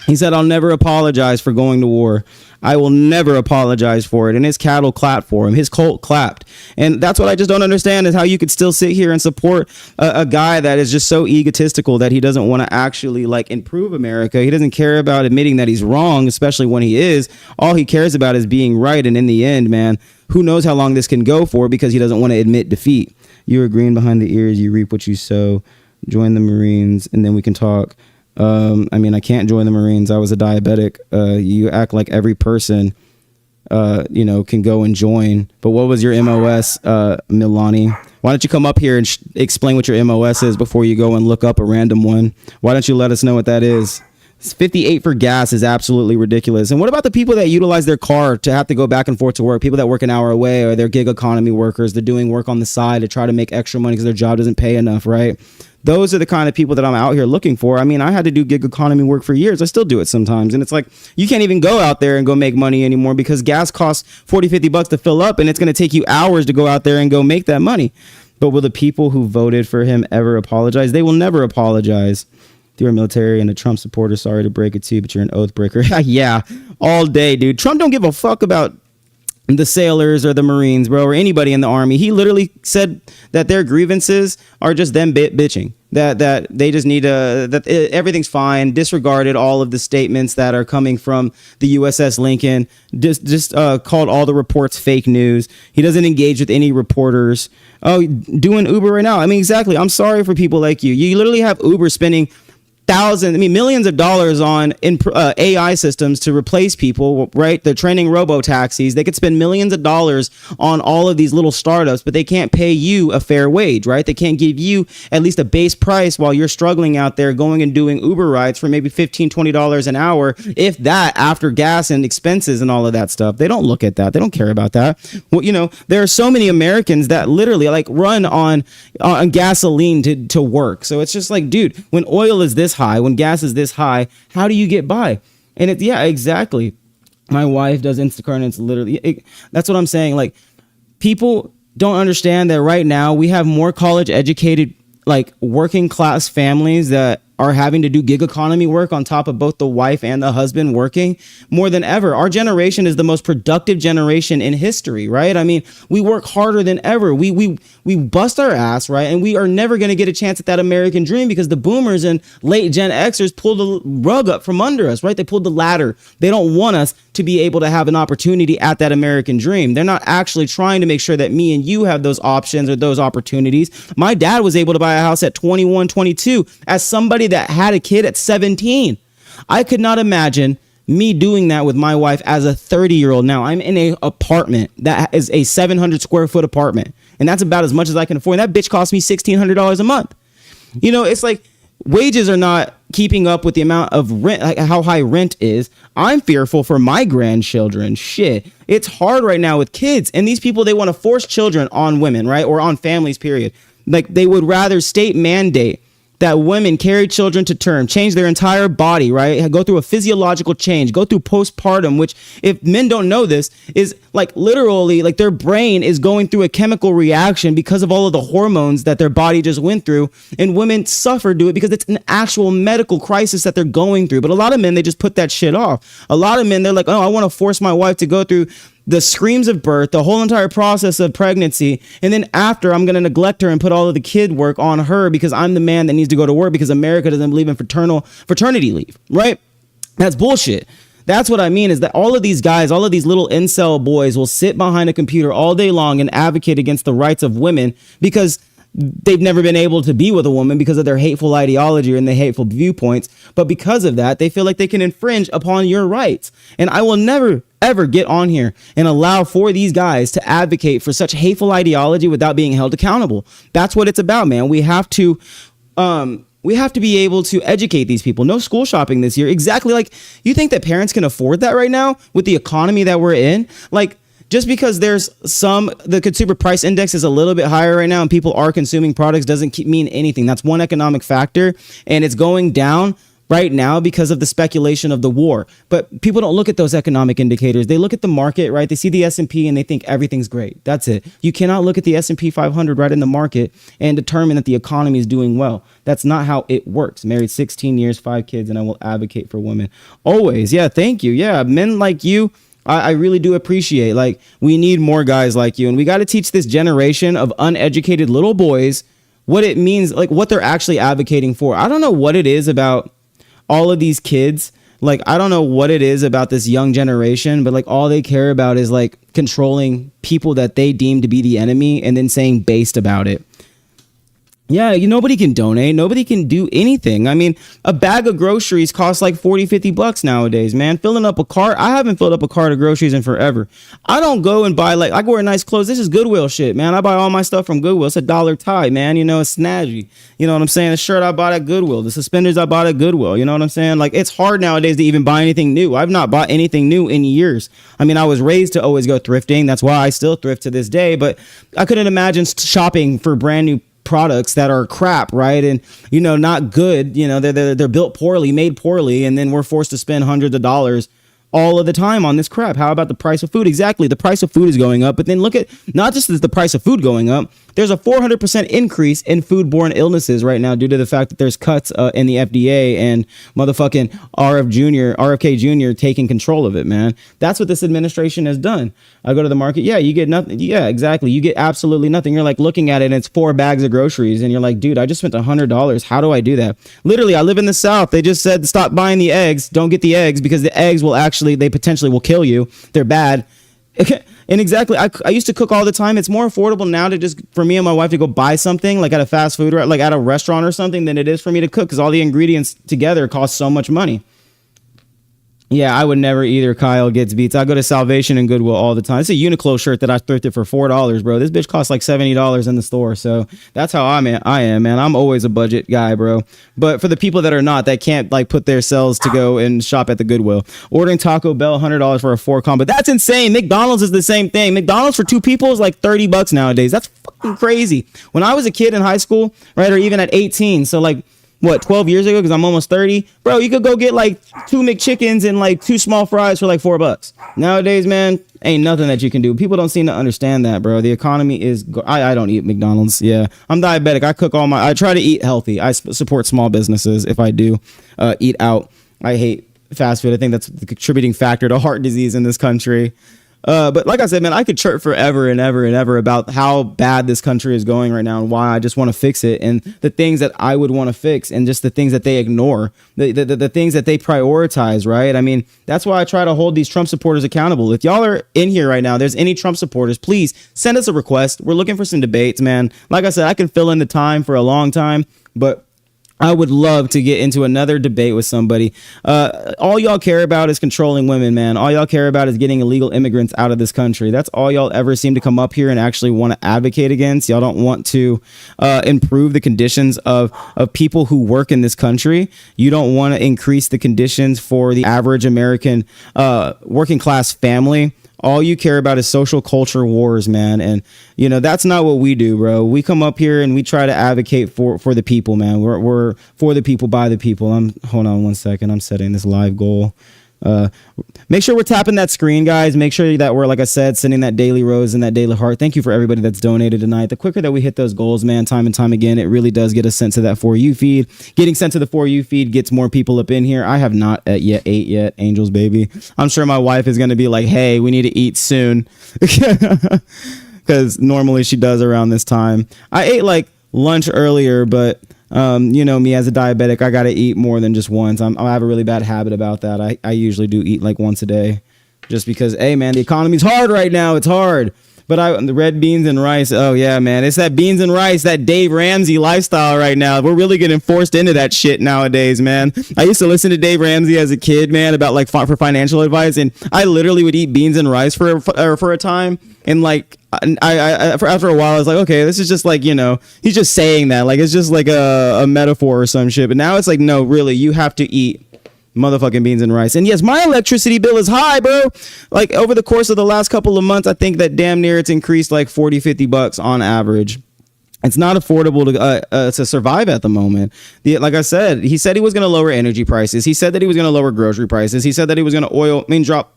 He said, I'll never apologize for going to war. I will never apologize for it. And his cattle clapped for him. His cult clapped. And that's what I just don't understand is how you could still sit here and support a guy that is just so egotistical that he doesn't want to actually improve America. He doesn't care about admitting that he's wrong, especially when he is. All he cares about is being right. And in the end, man, who knows how long this can go for because he doesn't want to admit defeat. You're green behind the ears. You reap what you sow. Join the Marines and then we can talk. I can't join the Marines. I was a diabetic. You act like every person, can go and join. But what was your MOS, Milani? Why don't you come up here and explain what your MOS is before you go and look up a random one? Why don't you let us know what that is? 58 for gas is absolutely ridiculous. And what about the people that utilize their car to have to go back and forth to work? People that work an hour away, or they're gig economy workers. They're doing work on the side to try to make extra money because their job doesn't pay enough, right? Those are the kind of people that I'm out here looking for. I mean, I had to do gig economy work for years. I still do it sometimes. And it's like, you can't even go out there and go make money anymore because gas costs $40-50 to fill up, and it's going to take you hours to go out there and go make that money. But will the people who voted for him ever apologize? They will never apologize. If you're a military and a Trump supporter, sorry to break it to you, but you're an oath breaker. Yeah, all day, dude. Trump don't give a fuck about the sailors or the Marines, bro, or anybody in the army. He literally said that their grievances are just them bitching. That they just need everything's fine. Disregarded all of the statements that are coming from the USS Lincoln. Just called all the reports fake news. He doesn't engage with any reporters. Oh, doing Uber right now. I mean, exactly. I'm sorry for people like you. You literally have Uber spending millions of dollars on AI systems to replace people, right? They're training robo taxis. They could spend millions of dollars on all of these little startups, but they can't pay you a fair wage, right? They can't give you at least a base price while you're struggling out there going and doing Uber rides for maybe $15, $20 an hour, if that, after gas and expenses and all of that stuff. They don't look at that. They don't care about that. Well, you know, there are so many Americans that literally like run on gasoline to work. So it's just like, dude, when oil is this high, when gas is this high, how do you get by? And yeah, exactly. My wife does Instacart, and it's literally that's what I'm saying. Like, people don't understand that right now we have more college educated, like, working class families that are having to do gig economy work on top of both the wife and the husband working more than ever. Our generation is the most productive generation in history, right? I mean, we work harder than ever. We bust our ass, right? And we are never going to get a chance at that American dream because the boomers and late Gen Xers pulled the rug up from under us, right? They pulled the ladder. They don't want us to be able to have an opportunity at that American dream. They're not actually trying to make sure that me and you have those options or those opportunities. My dad was able to buy a house at 21, 22 as somebody that had a kid at 17. I could not imagine me doing that with my wife as a 30-year-old. Now I'm in a apartment that is a 700 square foot apartment, and that's about as much as I can afford. And that bitch cost me $1,600 a month. You know, it's like wages are not keeping up with the amount of rent, like how high rent is. I'm fearful for my grandchildren. Shit, it's hard right now with kids, and these people, they want to force children on women, right? Or on families, period. Like, they would rather state mandate that women carry children to term, change their entire body, right? Go through a physiological change, go through postpartum, which, if men don't know this, is like literally like their brain is going through a chemical reaction because of all of the hormones that their body just went through. And women suffer to it because it's an actual medical crisis that they're going through. But a lot of men, they just put that shit off. A lot of men, they're like, oh, I want to force my wife to go through the screams of birth, the whole entire process of pregnancy, and then after, I'm going to neglect her and put all of the kid work on her because I'm the man that needs to go to work because America doesn't believe in fraternity leave, right? That's bullshit. That's what I mean, is that all of these guys, all of these little incel boys will sit behind a computer all day long and advocate against the rights of women because they've never been able to be with a woman because of their hateful ideology and their hateful viewpoints. But because of that, they feel like they can infringe upon your rights. And I will never, ever get on here and allow for these guys to advocate for such hateful ideology without being held accountable. That's what it's about, man. We have to be able to educate these people. No school shopping this year. Exactly. Like, you think that parents can afford that right now with the economy that we're in? Like, just because the consumer price index is a little bit higher right now and people are consuming products doesn't mean anything. That's one economic factor, and it's going down right now because of the speculation of the war. But people don't look at those economic indicators. They look at the market, right? They see the S&P and they think everything's great. That's it. You cannot look at the S&P 500 right in the market and determine that the economy is doing well. That's not how it works. Married 16 years, 5 kids, and I will advocate for women. Always. Yeah, thank you. Yeah, men like you, I really do appreciate. Like, we need more guys like you, and we got to teach this generation of uneducated little boys what it means, like what they're actually advocating for. I don't know what it is about all of these kids. Like, I don't know what it is about this young generation, but like all they care about is like controlling people that they deem to be the enemy and then saying based about it. Yeah, nobody can donate. Nobody can do anything. I mean, a bag of groceries costs like $40-$50 nowadays, man. Filling up a cart. I haven't filled up a cart of groceries in forever. I don't go and buy, like, I wear nice clothes. This is Goodwill shit, man. I buy all my stuff from Goodwill. It's $1 tie, man. You know, it's snazzy. You know what I'm saying? The shirt I bought at Goodwill. The suspenders I bought at Goodwill. You know what I'm saying? Like, it's hard nowadays to even buy anything new. I've not bought anything new in years. I mean, I was raised to always go thrifting. That's why I still thrift to this day. But I couldn't imagine shopping for brand new products that are crap, right? And, you know, not good. You know, they're built poorly, made poorly, and then we're forced to spend hundreds of dollars all of the time on this crap. How about the price of food? Exactly. The price of food is going up, but then look at, not just is the price of food going up, there's a 400% increase in foodborne illnesses right now due to the fact that there's cuts in the FDA and motherfucking RFK Jr. taking control of it, man. That's what this administration has done. I go to the market. Yeah, you get nothing. Yeah, exactly. You get absolutely nothing. You're like looking at it and it's 4 bags of groceries and you're like, dude, I just spent $100. How do I do that? Literally, I live in the South. They just said, stop buying the eggs. Don't get the eggs because the eggs will they potentially will kill you. They're bad. And exactly, I used to cook all the time. It's more affordable now to just, for me and my wife to go buy something like at a fast food, like at a restaurant or something, than it is for me to cook because all the ingredients together cost so much money. Yeah, I would never either. Kyle gets beats. I go to Salvation and Goodwill all the time. It's a Uniqlo shirt that I thrifted for $4, bro. This bitch costs like $70 in the store. So that's how I am, man. I'm always a budget guy, bro. But for the people that are not, that can't like put their selves to go and shop at the Goodwill. Ordering Taco Bell, $100 for a 4 combo. That's insane. McDonald's is the same thing. McDonald's for 2 people is like $30 nowadays. That's fucking crazy. When I was a kid in high school, right, or even at 18, so like, what, 12 years ago, because I'm almost 30, bro, you could go get like 2 McChickens and like 2 small fries for like $4. Nowadays, man, ain't nothing that you can do. People don't seem to understand that, bro. The economy is I don't eat McDonald's. Yeah, I'm diabetic. I try to eat healthy. I support small businesses if I do eat out. I hate fast food. I think that's the contributing factor to heart disease in this country. But like I said, man, I could chirp forever and ever and ever about how bad this country is going right now and why I just want to fix it and the things that I would want to fix and just the things that they ignore, the things that they prioritize, right? I mean, that's why I try to hold these Trump supporters accountable. If y'all are in here right now, there's any Trump supporters, please send us a request. We're looking for some debates, man. Like I said, I can fill in the time for a long time, but I would love to get into another debate with somebody. All y'all care about is controlling women, man. All y'all care about is getting illegal immigrants out of this country. That's all y'all ever seem to come up here and actually want to advocate against. Y'all don't want to improve the conditions of people who work in this country. You don't want to increase the conditions for the average American working class family. All you care about is social culture wars, man. And, you know, that's not what we do, bro. We come up here and we try to advocate for the people, man. We're for the people, by the people. Hold on one second. I'm setting this live goal. Make sure we're tapping that screen, guys. Make sure that we're, like I said, sending that daily rose and that daily heart. Thank you for everybody that's donated tonight. The quicker that we hit those goals, man, time and time again, it really does get us sent to that For You feed. Getting sent to the For You feed gets more people up in here. I have not ate yet, Angels, baby. I'm sure my wife is going to be like, hey, we need to eat soon. Because normally she does around this time. I ate like lunch earlier, but you know me as a diabetic, I gotta eat more than just once. I have a really bad habit about that. I usually do eat like once a day, just because, hey man, the economy's hard right now. It's hard. But the red beans and rice. Oh yeah, man, it's that beans and rice, that Dave Ramsey lifestyle right now. We're really getting forced into that shit nowadays, man. I used to listen to Dave Ramsey as a kid, man, about like for financial advice, and I literally would eat beans and rice for a time, and like after a while, I was like, okay, this is just like, you know, he's just saying that, like it's just like a metaphor or some shit. But now it's like, no, really, you have to eat motherfucking beans and rice. And yes, my electricity bill is high, bro. Like over the course of the last couple of months, I think that damn near it's increased like $40-50 on average. It's not affordable to survive at the moment. Like I said, he said he was going to lower energy prices. He said that he was going to lower grocery prices. He said that he was going to drop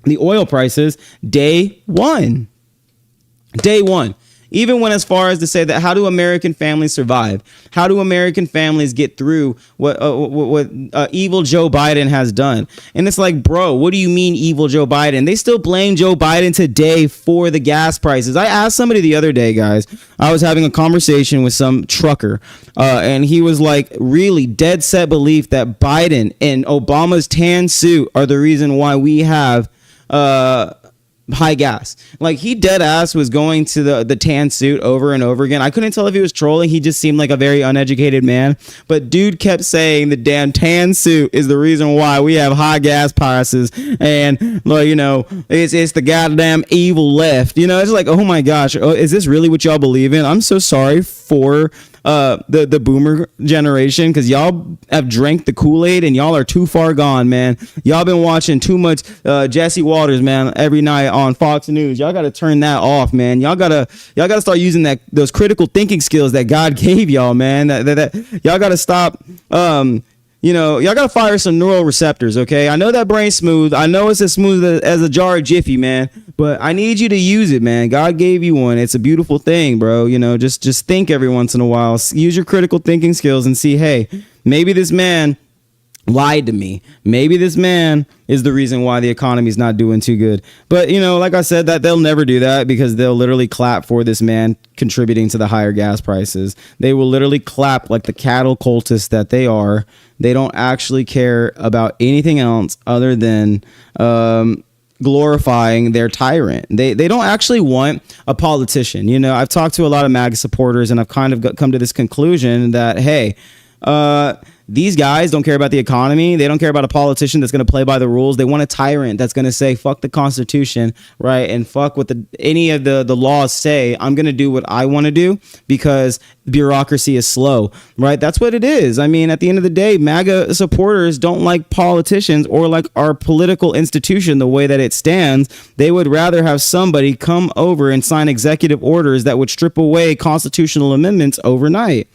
the oil prices day one. Even went as far as to say that, how do American families survive? How do American families get through what evil Joe Biden has done? And it's like, bro, what do you mean evil Joe Biden? They still blame Joe Biden today for the gas prices. I asked somebody the other day, guys. I was having a conversation with some trucker, and he was like, really dead set belief that Biden and Obama's tan suit are the reason why we have high gas. Like, he dead ass was going to the tan suit over and over again. I couldn't tell if he was trolling. He just seemed like a very uneducated man, but dude kept saying the damn tan suit is the reason why we have high gas prices, and like, you know, it's the goddamn evil left. You know, it's like, oh my gosh, is this really what y'all believe in? I'm so sorry for the boomer generation, because y'all have drank the Kool-Aid and y'all are too far gone, man. Y'all been watching too much Jesse Waters, man, every night on Fox News. Y'all got to turn that off, man. Y'all gotta start using those critical thinking skills that God gave y'all, man. That y'all got to stop y'all gotta fire some neural receptors, okay? I know that brain's smooth. I know it's as smooth as a jar of Jiffy, man. But I need you to use it, man. God gave you one. It's a beautiful thing, bro. Just think every once in a while. Use your critical thinking skills and see, hey, maybe this man lied to me. Maybe this man is the reason why the economy is not doing too good. But, like I said, that they'll never do that because they'll literally clap for this man contributing to the higher gas prices. They will literally clap like the cattle cultists that they are. They don't actually care about anything else other than glorifying their tyrant. They don't actually want a politician. I've talked to a lot of MAGA supporters and I've kind of come to this conclusion that, hey, these guys don't care about the economy. They don't care about a politician that's going to play by the rules. They want a tyrant that's going to say, fuck the Constitution, right? And fuck what any of the laws say. I'm going to do what I want to do because bureaucracy is slow, right? That's what it is. I mean, at the end of the day, MAGA supporters don't like politicians or like our political institution the way that it stands. They would rather have somebody come over and sign executive orders that would strip away constitutional amendments overnight.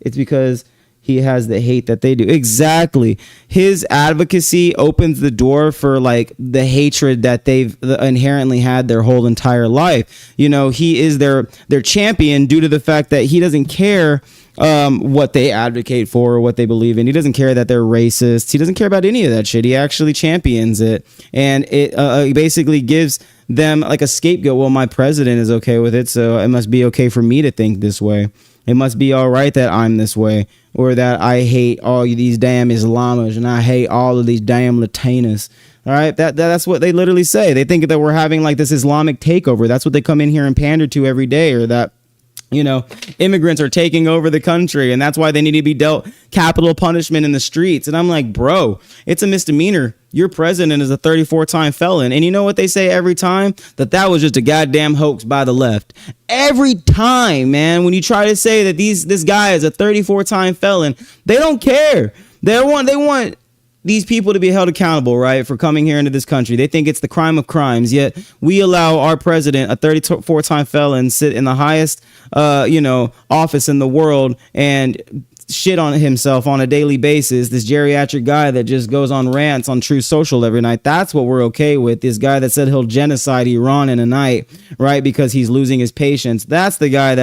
It's because he has the hate that they do. Exactly. His advocacy opens the door for like the hatred that they've inherently had their whole entire life. He is their champion due to the fact that he doesn't care what they advocate for or what they believe in. He doesn't care that they're racist. He doesn't care about any of that shit. He actually champions it. And it basically gives them like a scapegoat. Well, my president is okay with it, so it must be okay for me to think this way. It must be all right that I'm this way, or that I hate all these damn Islamists and I hate all of these damn Latinas. All right, that's what they literally say. They think that we're having like this Islamic takeover. That's what they come in here and pander to every day, or that immigrants are taking over the country and that's why they need to be dealt capital punishment in the streets. And I'm like, bro, it's a misdemeanor. Your president is a 34-time felon. And you know what they say every time? That was just a goddamn hoax by the left. Every time, man, when you try to say that this guy is a 34-time felon, they don't care. They want these people to be held accountable, right, for coming here into this country. They think it's the crime of crimes, yet we allow our president, a 34-time felon, sit in the highest, office in the world and shit on himself on a daily basis. This geriatric guy that just goes on rants on True Social every night. That's what we're okay with. This guy that said he'll genocide Iran in a night, right, because he's losing his patience. That's the guy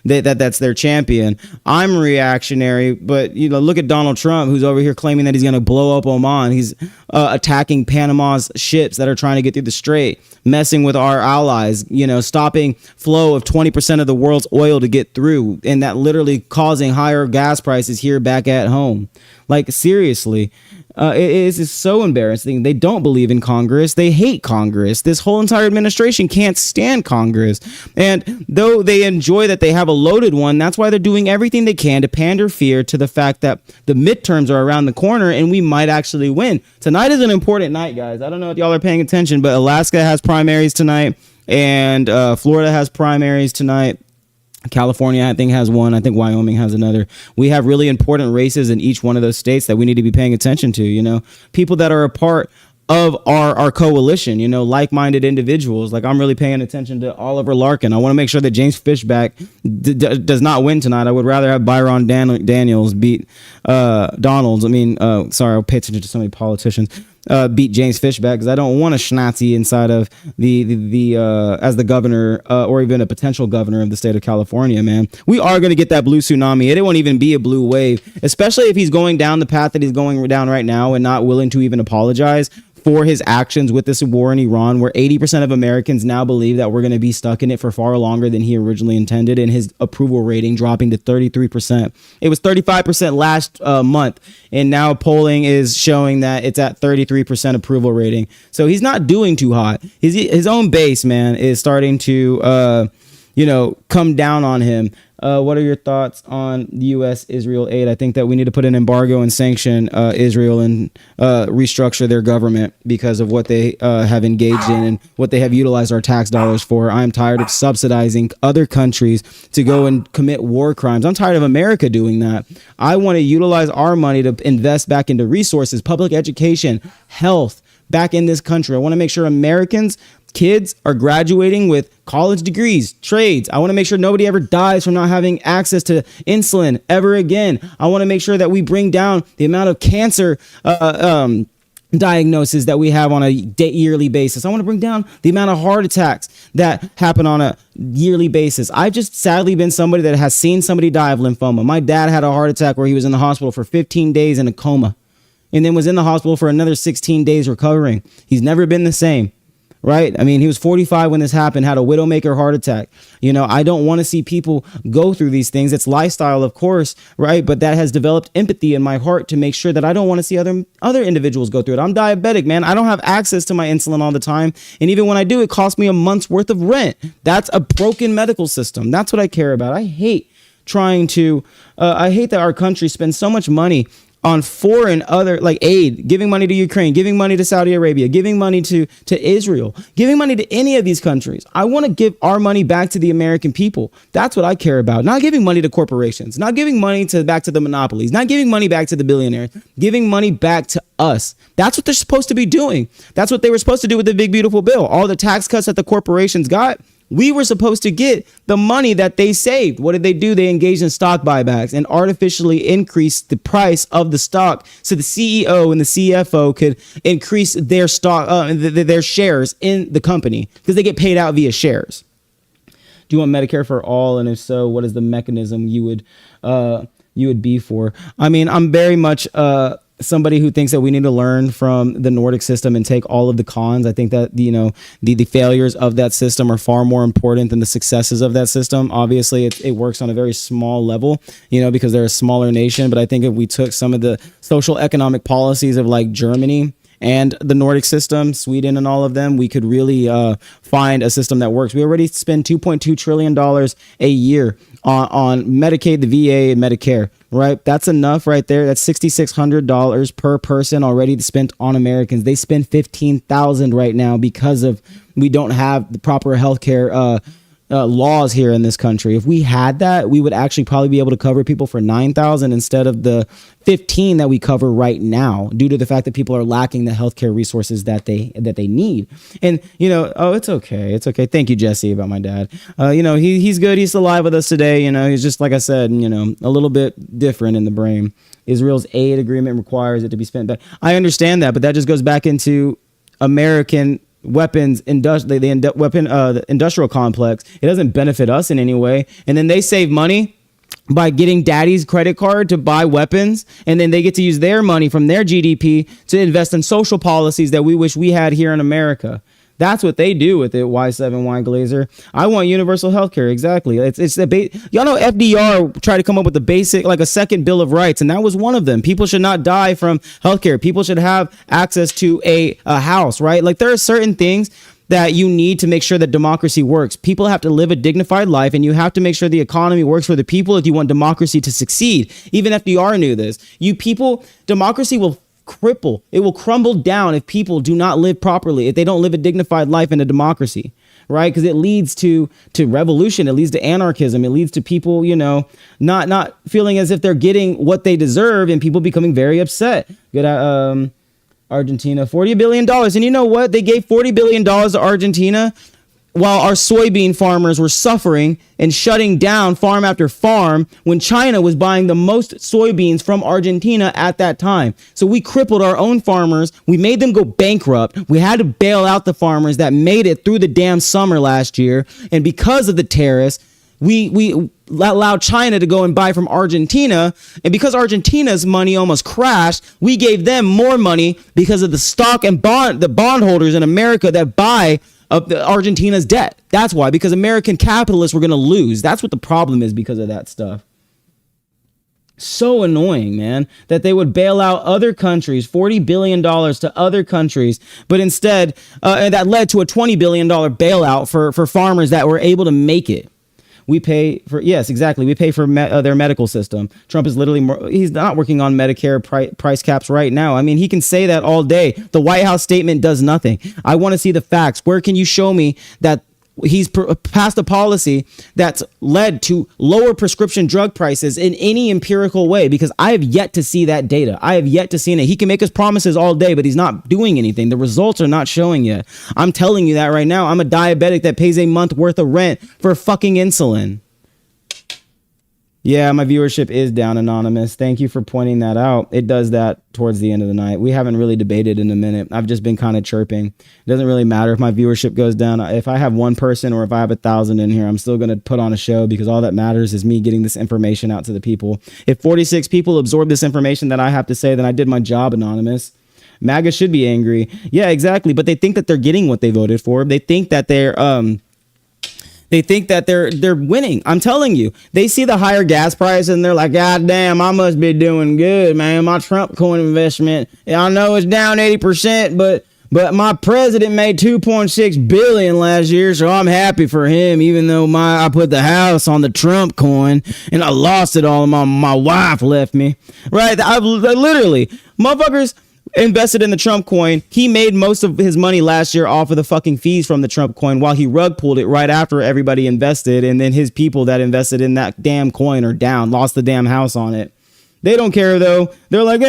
that's their champion. I'm reactionary, but look at Donald Trump, who's over here claiming that he's going to blow up Oman. He's attacking Panama's ships that are trying to get through the strait, messing with our allies, stopping flow of 20% of the world's oil to get through, and that literally causing higher gas prices here back at home. Like, seriously, it is so embarrassing. They don't believe in Congress. They hate Congress. This whole entire administration can't stand Congress. And though they enjoy that they have a loaded one, that's why they're doing everything they can to pander fear to the fact that the midterms are around the corner and we might actually win. Tonight is an important night, guys. I don't know if y'all are paying attention, but Alaska has primaries tonight and Florida has primaries tonight. California, I think, has one. I think Wyoming has another. We have really important races in each one of those states that we need to be paying attention to, people that are a part of our coalition, like-minded individuals. Like, I'm really paying attention to Oliver Larkin. I want to make sure that James Fishback does not win tonight. I would rather have Byron Daniels beat Donalds. I'll pay attention to so many politicians. Beat James Fishback, because I don't want a Schnatzy inside of the as the governor or even a potential governor of the state of California, man. We are going to get that blue tsunami. It won't even be a blue wave, especially if he's going down the path that he's going down right now and not willing to even apologize for his actions with this war in Iran, where 80% of Americans now believe that we're going to be stuck in it for far longer than he originally intended, and his approval rating dropping to 33%. It was 35% last month, and now polling is showing that it's at 33% approval rating. So he's not doing too hot. His own base, man, is starting to come down on him. What are your thoughts on U.S.-Israel aid? I think that we need to put an embargo and sanction Israel and restructure their government because of what they have engaged in and what they have utilized our tax dollars for. I'm tired of subsidizing other countries to go and commit war crimes. I'm tired of America doing that. I want to utilize our money to invest back into resources, public education, health, back in this country. I want to make sure Americans kids are graduating with college degrees, trades. I want to make sure nobody ever dies from not having access to insulin ever again. I want to make sure that we bring down the amount of cancer diagnosis that we have on a yearly basis. I want to bring down the amount of heart attacks that happen on a yearly basis. I've just sadly been somebody that has seen somebody die of lymphoma. My dad had a heart attack where he was in the hospital for 15 days in a coma and then was in the hospital for another 16 days recovering. He's never been the same. Right? I mean, he was 45 when this happened, had a widowmaker heart attack. You know, I don't want to see people go through these things. It's lifestyle, of course, right? But that has developed empathy in my heart to make sure that I don't want to see other individuals go through it. I'm diabetic, man. I don't have access to my insulin all the time. And even when I do, it costs me a month's worth of rent. That's a broken medical system. That's what I care about. I hate I hate that our country spends so much money on foreign other like aid, giving money to Ukraine, giving money to Saudi Arabia, giving money to Israel, giving money to any of these countries. I want to give our money back to the American people. That's what I care about. Not giving money to corporations, not giving money back to the monopolies, not giving money back to the billionaires, giving money back to us. That's what they're supposed to be doing. That's what they were supposed to do with the big, beautiful bill. All the tax cuts that the corporations got, we were supposed to get the money that they saved. What did they do? They engaged in stock buybacks and artificially increased the price of the stock so the CEO and the CFO could increase their stock, their shares in the company because they get paid out via shares. Do you want Medicare for all? And if so, what is the mechanism you would be for? I mean, I'm very much somebody who thinks that we need to learn from the Nordic system and take all of the cons. I think that, you know, the failures of that system are far more important than the successes of that system. Obviously, it works on a very small level, you know, because they're a smaller nation. But I think if we took some of the social economic policies of like Germany and the Nordic system, Sweden and all of them, we could really find a system that works. We already spend $2.2 trillion a year on Medicaid, the VA, and Medicare, right? That's enough right there. That's $6,600 per person already spent on Americans. They spend $15,000 right now because of we don't have the proper healthcare laws here in this country. If we had that, we would actually probably be able to cover people for $9,000 instead of the $15,000 that we cover right now, due to the fact that people are lacking the healthcare resources that they need. And you know, it's okay. Thank you, Jesse, about my dad. You know, he's good. He's alive with us today. You know, he's just like I said, you know, a little bit different in the brain. Israel's aid agreement requires it to be spent back. I understand that, but that just goes back into American weapons, the industrial complex. It doesn't benefit us in any way. And then they save money by getting daddy's credit card to buy weapons. And then they get to use their money from their GDP to invest in social policies that we wish we had here in America. That's what they do with it. Y7Y Glazer. I want universal health care. Exactly. It's y'all know FDR tried to come up with a basic, like a second Bill of Rights, and that was one of them. People should not die from healthcare. People should have access to a house, right? Like there are certain things that you need to make sure that democracy works. People have to live a dignified life, and you have to make sure the economy works for the people if you want democracy to succeed. Even FDR knew this. Democracy will cripple. It will crumble down if people do not live properly, if they don't live a dignified life in a democracy, right? Because it leads to revolution. It leads to anarchism. It leads to people, you know, not feeling as if they're getting what they deserve, and people becoming very upset. Good at Argentina, $40 billion. And you know what? They gave $40 billion to Argentina while our soybean farmers were suffering and shutting down farm after farm when China was buying the most soybeans from Argentina at that time. So we crippled our own farmers. We made them go bankrupt. We had to bail out the farmers that made it through the damn summer last year. And because of the tariffs, we allowed China to go and buy from Argentina. And because Argentina's money almost crashed, we gave them more money because of the stock and the bondholders in America that buy of Argentina's debt. That's why, because American capitalists were going to lose. That's what the problem is because of that stuff. So annoying, man, that they would bail out other countries, $40 billion to other countries, but instead, and that led to a $20 billion bailout for farmers that were able to make it. We pay for, yes, exactly. We pay for their medical system. Trump is literally, he's not working on Medicare price caps right now. I mean, he can say that all day. The White House statement does nothing. I want to see the facts. Where can you show me that he's passed a policy that's led to lower prescription drug prices in any empirical way, because I have yet to see that data. I have yet to see it. He can make us promises all day, but he's not doing anything. The results are not showing yet. I'm telling you that right now. I'm a diabetic that pays a month worth of rent for fucking insulin. Yeah, my viewership is down, Anonymous. Thank you for pointing that out. It does that towards the end of the night. We haven't really debated in a minute. I've just been kind of chirping. It doesn't really matter if my viewership goes down. If I have one person or if I have 1,000 in here, I'm still going to put on a show, because all that matters is me getting this information out to the people. If 46 people absorb this information that I have to say, then I did my job, Anonymous. MAGA should be angry. Yeah, exactly. But they think that they're getting what they voted for. They think that they're winning. I'm telling you, they see the higher gas price and they're like, God damn, I must be doing good, man. My Trump coin investment, I know it's down 80%, but my president made 2.6 billion last year, so I'm happy for him, even though I put the house on the Trump coin and I lost it all. My wife left me. Right? I literally, motherfuckers invested in the Trump coin. He made most of his money last year off of the fucking fees from the Trump coin, while he rug pulled it right after everybody invested, and then his people that invested in that damn coin are down, lost the damn house on it. They don't care though. They're like,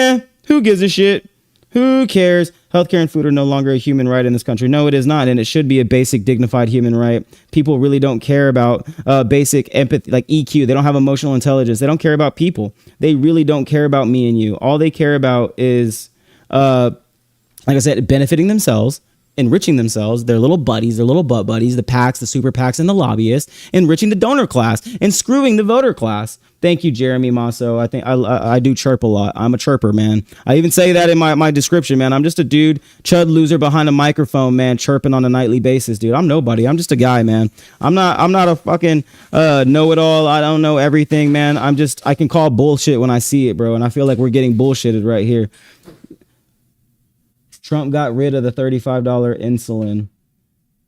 who gives a shit? Who cares? Healthcare and food are no longer a human right in this country. No, it is not, and it should be a basic, dignified human right. People really don't care about basic empathy, like EQ. They don't have emotional intelligence. They don't care about people. They really don't care about me and you. All they care about is like I said, benefiting themselves, enriching themselves, their little buddies, their little butt buddies, the PACs, the super PACs, and the lobbyists, enriching the donor class and screwing the voter class. Thank you, Jeremy Masso. I think I do chirp a lot. I'm a chirper, man. I even say that in my description, man. I'm just a dude, chud loser behind a microphone, man, chirping on a nightly basis, dude. I'm nobody. I'm just a guy, man. I'm not a fucking know-it-all. I don't know everything, man. I can call bullshit when I see it, bro. And I feel like we're getting bullshitted right here. Trump got rid of the $35 insulin.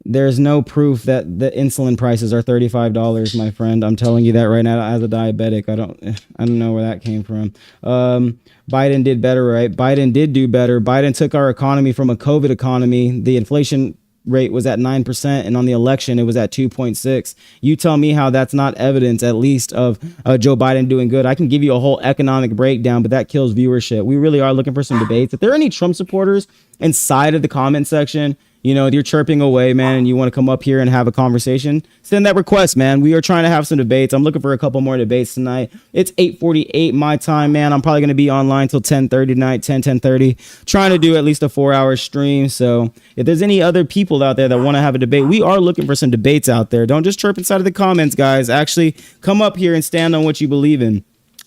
There's no proof that the insulin prices are $35, my friend. I'm telling you that right now as a diabetic. I don't know where that came from. Biden did better, right? Biden did do better. Biden took our economy from a COVID economy. The inflation rate was at 9%, and on the election it was at 2.6. You tell me how that's not evidence, at least, of Joe Biden doing good. I can give you a whole economic breakdown, but that kills viewership. We really are looking for some debates. If there are any Trump supporters inside of the comment section, you're chirping away, man, and you want to come up here and have a conversation, send that request, man. We are trying to have some debates. I'm looking for a couple more debates tonight. It's 8:48 my time, man. I'm probably going to be online till 10:30 tonight, 10:30. Trying to do at least a 4-hour stream. So if there's any other people out there that want to have a debate, we are looking for some debates out there. Don't just chirp inside of the comments, guys. Actually come up here and stand on what you believe in.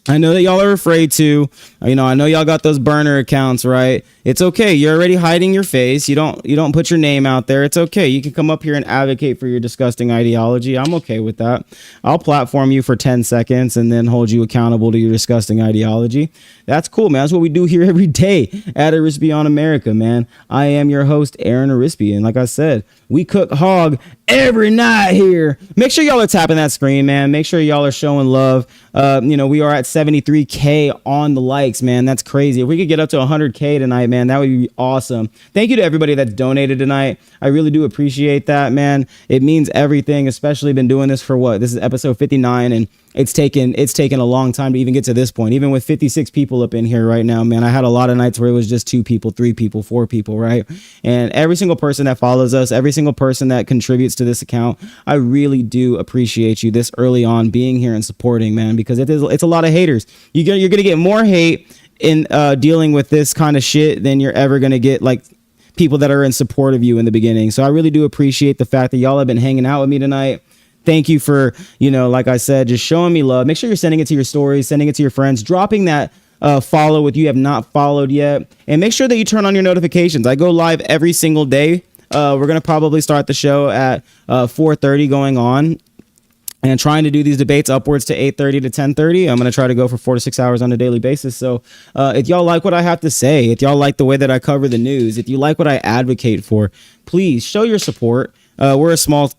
I know that y'all are afraid to, I know y'all got those burner accounts, right? It's okay. You're already hiding your face. You don't put your name out there. It's okay. You can come up here and advocate for your disgusting ideology. I'm okay with that. I'll platform you for 10 seconds and then hold you accountable to your disgusting ideology. That's cool, man. That's what we do here every day at Arispe on America, man. I am your host, Aaron Arispe. And like I said, we cook hog every night here. Make sure y'all are tapping that screen, man. Make sure y'all are showing love. We are at 73K on the likes, man. That's crazy. If we could get up to 100K tonight, man, that would be awesome. Thank you to everybody that's donated tonight. I really do appreciate that, man. It means everything, especially been doing this for what? This is episode 59, and it's taken a long time to even get to this point. Even with 56 people up in here right now, man, I had a lot of nights where it was just 2 people, 3 people, 4 people, right? And every single person that follows us, every single person that contributes to this account, I really do appreciate you this early on being here and supporting, man, because it's a lot of haters. You're gonna get more hate in dealing with this kind of shit than you're ever gonna get like people that are in support of you in the beginning. So I really do appreciate the fact that y'all have been hanging out with me tonight. Thank you for, like I said, just showing me love. Make sure you're sending it to your stories, sending it to your friends, dropping that follow if you have not followed yet. And make sure that you turn on your notifications. I go live every single day. We're going to probably start the show at 4:30 going on and trying to do these debates upwards to 8:30 to 10:30. I'm going to try to go for 4 to 6 hours on a daily basis. So if y'all like what I have to say, if y'all like the way that I cover the news, if you like what I advocate for, please show your support. We're a small,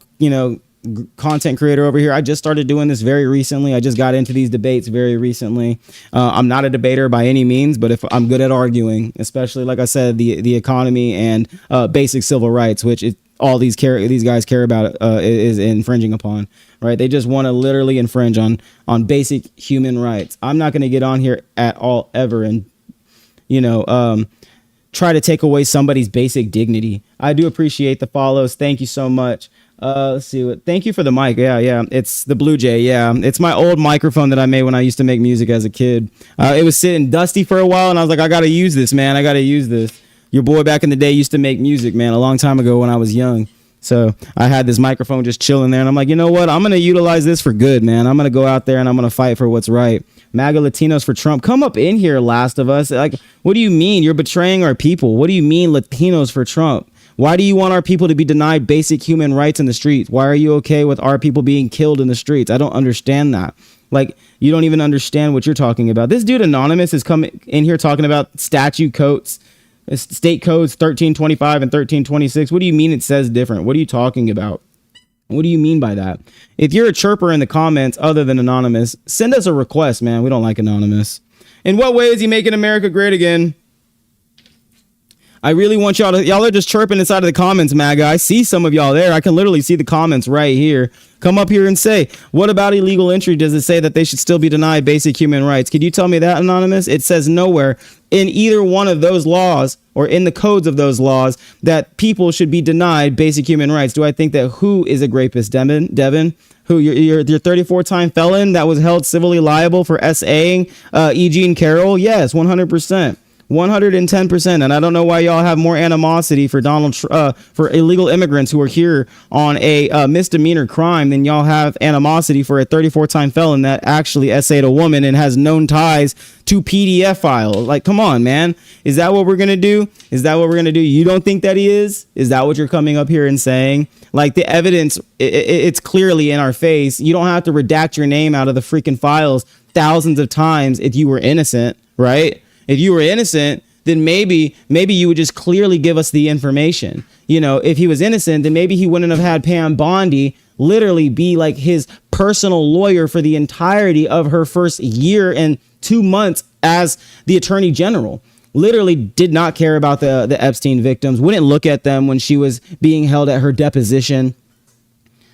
content creator over here. I just started doing this very recently. I just got into these debates very recently. I'm not a debater by any means, but if I'm good at arguing, especially like I said, the economy and basic civil rights, which all these guys care about is infringing upon, right? They just want to literally infringe on basic human rights. I'm not going to get on here at all ever and, try to take away somebody's basic dignity. I do appreciate the follows. Thank you so much. Let's see. Thank you for the mic. Yeah. It's the Blue Jay. Yeah. It's my old microphone that I made when I used to make music as a kid. It was sitting dusty for a while and I was like, I got to use this, man. I got to use this. Your boy back in the day used to make music, man, a long time ago when I was young. So I had this microphone just chilling there and I'm like, you know what? I'm going to utilize this for good, man. I'm going to go out there and I'm going to fight for what's right. MAGA Latinos for Trump. Come up in here, Last of Us. Like, what do you mean? You're betraying our people. What do you mean Latinos for Trump? Why do you want our people to be denied basic human rights in the streets? Why are you okay with our people being killed in the streets? I don't understand that. Like, you don't even understand what you're talking about. This dude Anonymous is coming in here talking about statute codes, state codes 1325 and 1326. What do you mean it says different? What are you talking about? What do you mean by that? If you're a chirper in the comments other than Anonymous, send us a request, man. We don't like Anonymous. In what way is he making America great again? I really want y'all are just chirping inside of the comments, MAGA. I see some of y'all there. I can literally see the comments right here. Come up here and say, what about illegal entry? Does it say that they should still be denied basic human rights? Could you tell me that, Anonymous? It says nowhere in either one of those laws or in the codes of those laws that people should be denied basic human rights. Do I think that who is a rapist, Devin? Who, you're 34-time felon that was held civilly liable for SAing E. Jean Carroll? Yes, 100%. 110%. And I don't know why y'all have more animosity for for illegal immigrants who are here on a misdemeanor crime than y'all have animosity for a 34-time felon that actually essayed a woman and has known ties to PDF files. Like, come on, man. Is that what we're going to do? Is that what we're going to do? You don't think that he is? Is that what you're coming up here and saying? Like, the evidence, it's clearly in our face. You don't have to redact your name out of the freaking files thousands of times if you were innocent, right? If you were innocent, then maybe you would just clearly give us the information. If he was innocent, then maybe he wouldn't have had Pam Bondi literally be like his personal lawyer for the entirety of her first year and 2 months as the attorney general. Literally did not care about the Epstein victims, wouldn't look at them when she was being held at her deposition.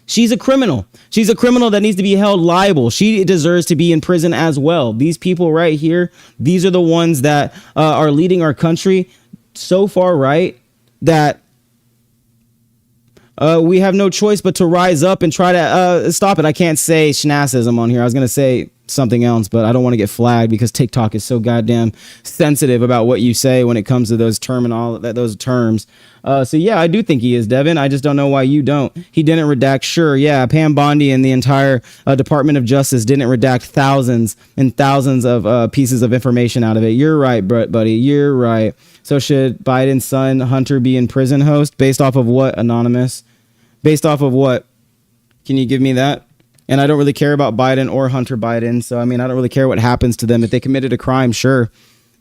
She's a criminal. She's a criminal that needs to be held liable. She deserves to be in prison as well. These people right here, these are the ones that are leading our country so far right that we have no choice but to rise up and try to stop it. I can't say schnassism on here. I was going to say something else, but I don't want to get flagged because TikTok is so goddamn sensitive about what you say when it comes to those terms. So yeah, I do think he is, Devin. I just don't know why you don't. He didn't redact. Sure, yeah, Pam Bondi and the entire Department of Justice didn't redact thousands and thousands of pieces of information out of it. You're right, buddy. You're right. So should Biden's son Hunter be in prison, host? Based off of what, Anonymous? Based off of what? Can you give me that? And I don't really care about Biden or Hunter Biden. So, I mean, I don't really care what happens to them. If they committed a crime, sure.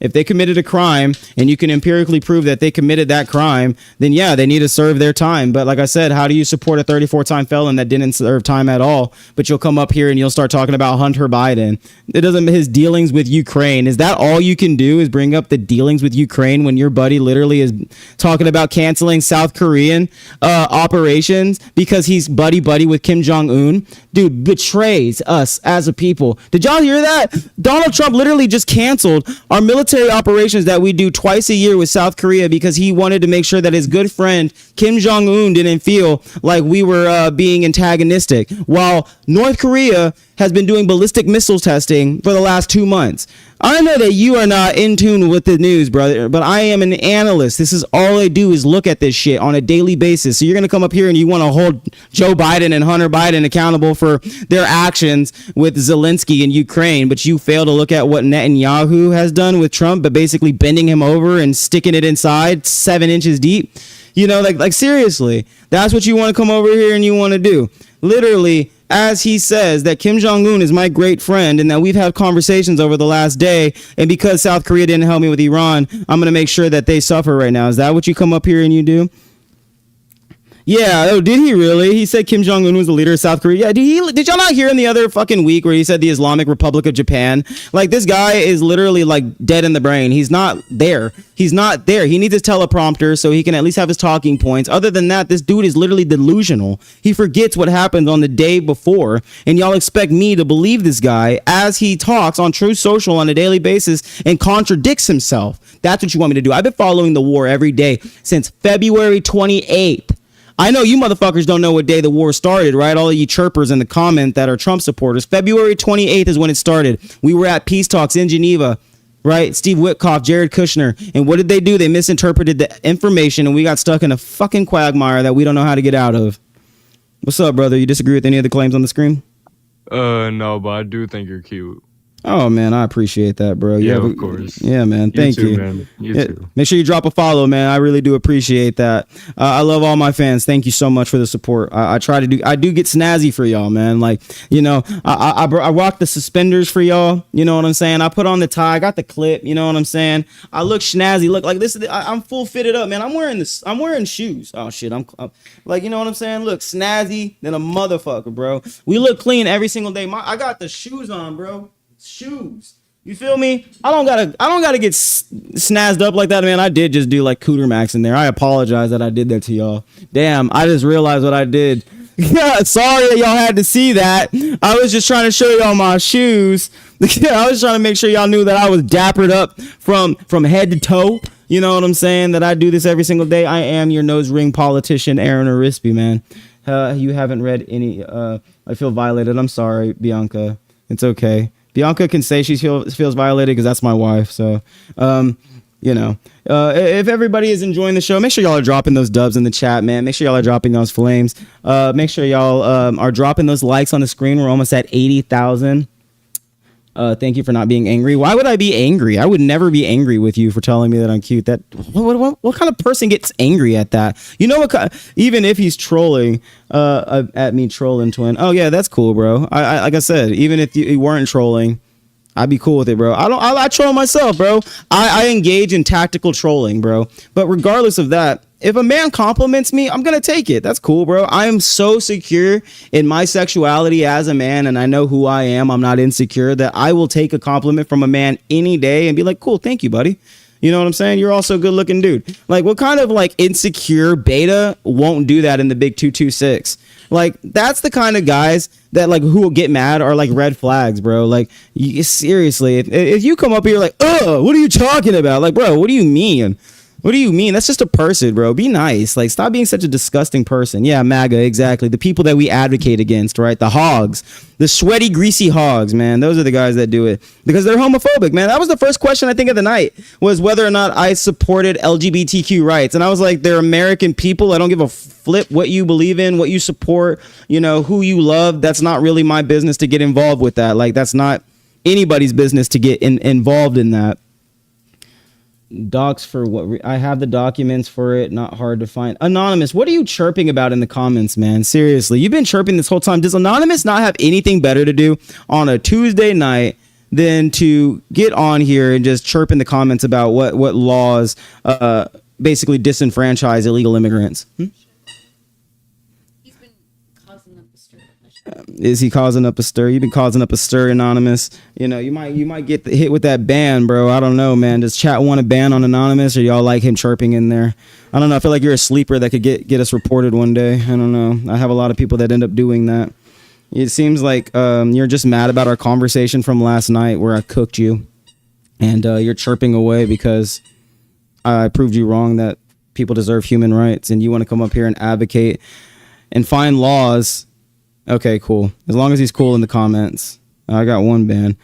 If they committed a crime and you can empirically prove that they committed that crime, then yeah, they need to serve their time. But like I said, how do you support a 34-time felon that didn't serve time at all? But you'll come up here and you'll start talking about Hunter Biden. It doesn't, his dealings with Ukraine. Is that all you can do, is bring up the dealings with Ukraine when your buddy literally is talking about canceling South Korean operations because he's buddy with Kim Jong-un? Dude, betrays us as a people. Did y'all hear that? Donald Trump literally just canceled our military operations that we do twice a year with South Korea because he wanted to make sure that his good friend Kim Jong-un didn't feel like we were being antagonistic, while North Korea has been doing ballistic missile testing for the last 2 months. I know that you are not in tune with the news, brother, but I am an analyst. This is all I do is look at this shit on a daily basis. So you're going to come up here and you want to hold Joe Biden and Hunter Biden accountable for their actions with Zelensky in Ukraine, but you fail to look at what Netanyahu has done with Trump, but basically bending him over and sticking it inside 7 inches deep. Like seriously, that's what you want to come over here and you want to do. Literally, as he says that Kim Jong-un is my great friend and that we've had conversations over the last day, and because South Korea didn't help me with Iran, I'm going to make sure that they suffer right now. Is that what you come up here and you do? Yeah. Oh, did he really? He said Kim Jong Un was the leader of South Korea. Yeah. Did y'all not hear in the other fucking week where he said the Islamic Republic of Japan? Like, this guy is literally like dead in the brain. He's not there. He's not there. He needs his teleprompter so he can at least have his talking points. Other than that, this dude is literally delusional. He forgets what happened on the day before, and y'all expect me to believe this guy as he talks on True Social on a daily basis and contradicts himself. That's what you want me to do. I've been following the war every day since February 28th. I know you motherfuckers don't know what day the war started, right? All of you chirpers in the comment that are Trump supporters. February 28th is when it started. We were at peace talks in Geneva, right? Steve Witkoff, Jared Kushner. And what did they do? They misinterpreted the information, and we got stuck in a fucking quagmire that we don't know how to get out of. What's up, brother? You disagree with any of the claims on the screen? No, but I do think you're cute. Oh, man, I appreciate that, bro. Yeah, of course. Yeah, man. Thank you. Man. You too. Make sure you drop a follow, man. I really do appreciate that. I love all my fans. Thank you so much for the support. I do get snazzy for y'all, man. Like, you know, I rock the suspenders for y'all. You know what I'm saying? I put on the tie. I got the clip. You know what I'm saying? I look snazzy. Look like this. I'm full fitted up, man. I'm wearing shoes. Oh shit. I'm like, you know what I'm saying? Look, snazzy than a motherfucker, bro. We look clean every single day. I got the shoes on, bro. Shoes. You feel me? I don't gotta get snazzed up like that, man. I did just do like Cooter Max in there. I apologize that I did that to y'all. Damn, I just realized what I did. Yeah, sorry that y'all had to see that. I was just trying to show y'all my shoes. I was trying to make sure y'all knew that I was dappered up from head to toe. You know what I'm saying? That I do this every single day. I am your nose ring politician, Aaron Arispe, man. You haven't read any. I feel violated. I'm sorry, Bianca. It's okay. Bianca can say she feels violated because that's my wife. So, you know, if everybody is enjoying the show, make sure y'all are dropping those dubs in the chat, man. Make sure y'all are dropping those flames. Make sure y'all are dropping those likes on the screen. We're almost at 80,000. Thank you for not being angry. Why would I be angry? I would never be angry with you for telling me that I'm cute. That what kind of person gets angry at that? You know what? Even if he's trolling at me, trolling twin. Oh yeah, that's cool, bro. I like I said, even if you weren't trolling, I'd be cool with it, bro. I troll myself, bro. I engage in tactical trolling, bro. But regardless of that, if a man compliments me, I'm gonna take it. That's cool, bro. I am so secure in my sexuality as a man, and I know who I am. I'm not insecure, that I will take a compliment from a man any day and be like, cool, thank you, buddy. You know what I'm saying? You're also a good looking dude. Like, what kind of like insecure beta won't do that in the big 226? Like, that's the kind of guys that like who will get mad are like red flags, bro. Like, seriously, if you come up here like, what are you talking about? Like, bro, what do you mean? What do you mean? That's just a person, bro. Be nice. Like, stop being such a disgusting person. Yeah, MAGA, exactly. The people that we advocate against, right? The hogs. The sweaty, greasy hogs, man. Those are the guys that do it. Because they're homophobic, man. That was the first question, I think, of the night. Was whether or not I supported LGBTQ rights. And I was like, they're American people. I don't give a flip what you believe in, what you support, you know, who you love. That's not really my business to get involved with that. Like, that's not anybody's business to get involved in that. Docs for what? I have the documents for it. Not hard to find. Anonymous, what are you chirping about in the comments, man? Seriously, you've been chirping this whole time. Does Anonymous not have anything better to do on a Tuesday night than to get on here and just chirp in the comments about what laws basically disenfranchise illegal immigrants? Is he causing up a stir? You've been causing up a stir, Anonymous. You know, you might get hit with that ban, bro. I don't know, man. Does chat want a ban on Anonymous, or y'all like him chirping in there? I don't know. I feel like you're a sleeper that could get us reported one day. I don't know. I have a lot of people that end up doing that. It seems like you're just mad about our conversation from last night where I cooked you, and you're chirping away because I proved you wrong that people deserve human rights, and you want to come up here and advocate and find laws. Okay, cool. As long as he's cool in the comments. I got one ban.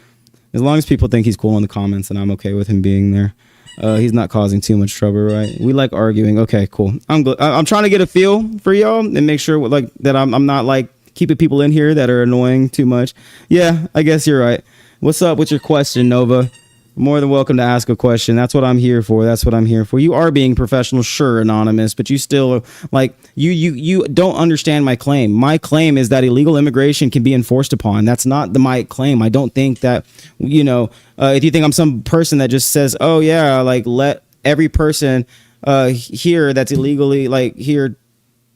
As long as people think he's cool in the comments, and I'm okay with him being there. He's not causing too much trouble, right? We like arguing. Okay, cool. I'm trying to get a feel for y'all and make sure like that I'm not like keeping people in here that are annoying too much. Yeah, I guess you're right. What's up with your question, Nova? More than welcome to ask a question. That's what I'm here for. That's what I'm here for. You are being professional, sure, Anonymous, but you still like you don't understand my claim. My claim is that illegal immigration can be enforced upon. That's not my claim. I don't think that, you know, if you think I'm some person that just says, oh yeah, like let every person here that's illegally like here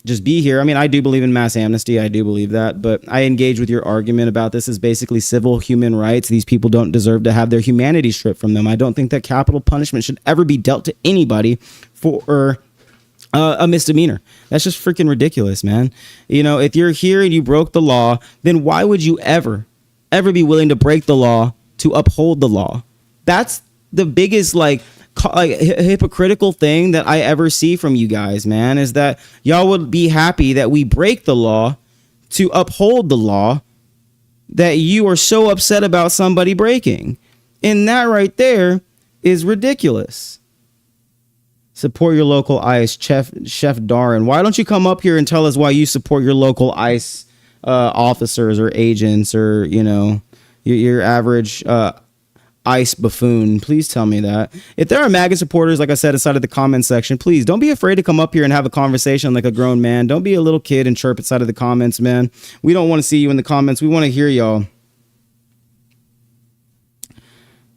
just be here. I mean, I do believe in mass amnesty. I do believe that, but I engage with your argument about this as basically civil human rights. These people don't deserve to have their humanity stripped from them. I don't think that capital punishment should ever be dealt to anybody for a misdemeanor. That's just freaking ridiculous, man. You know, if you're here and you broke the law, then why would you ever be willing to break the law to uphold the law? That's the biggest hypocritical thing that I ever see from you guys, man, is that y'all would be happy that we break the law to uphold the law that you are so upset about somebody breaking. And that right there is ridiculous. Support your local ICE, Chef Darren. Why don't you come up here and tell us why you support your local ICE officers or agents, or, you know, your average ICE buffoon? Please tell me that. If there are MAGA supporters, like I said, inside of the comment section, please don't be afraid to come up here and have a conversation like a grown man. Don't be a little kid and chirp inside of the comments, man. We don't want to see you in the comments. We want to hear y'all.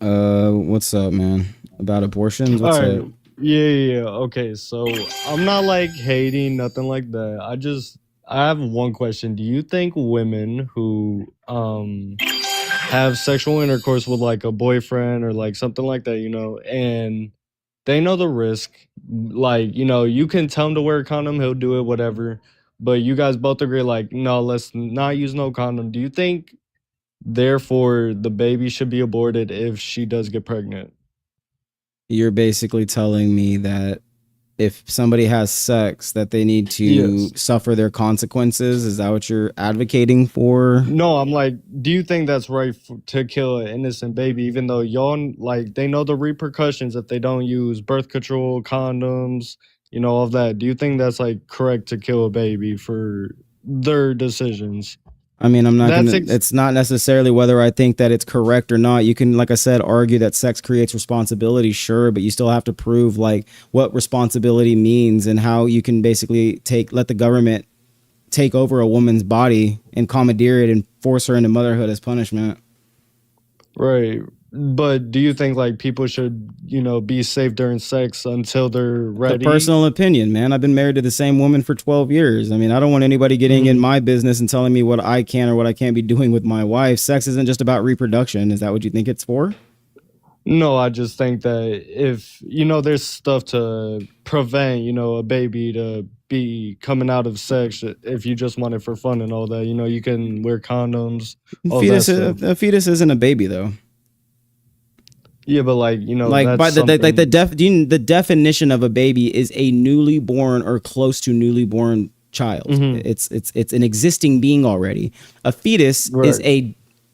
What's up, man? About abortions? What's up? Yeah. Okay, so I'm not like hating, nothing like that. I have one question. Do you think women who have sexual intercourse with like a boyfriend or like something like that, you know, and they know the risk, like, you know, you can tell him to wear a condom, he'll do it, whatever, but you guys both agree like, no, let's not use no condom. Do you think therefore the baby should be aborted if she does get pregnant? You're basically telling me that if somebody has sex, that they need to suffer their consequences. Is that what you're advocating for? No, I'm like, do you think that's right to kill an innocent baby, even though y'all, like, they know the repercussions if they don't use birth control, condoms, you know, all of that? Do you think that's like correct to kill a baby for their decisions? I mean, I'm not gonna, it's not necessarily whether I think that it's correct or not. You can, like I said, argue that sex creates responsibility, sure, but you still have to prove like what responsibility means and how you can basically let the government take over a woman's body and commandeer it and force her into motherhood as punishment. Right. But do you think like people should, you know, be safe during sex until they're ready? It's a personal opinion, man. I've been married to the same woman for 12 years. I mean, I don't want anybody getting in my business and telling me what I can or what I can't be doing with my wife. Sex isn't just about reproduction. Is that what you think it's for? No, I just think that if, you know, there's stuff to prevent, you know, a baby to be coming out of sex if you just want it for fun and all that. You know, you can wear condoms. A fetus isn't a baby, though. Yeah, but like, you know, like that's by the definition of a baby is a newly born or close to newly born child. It's an existing being already. A fetus is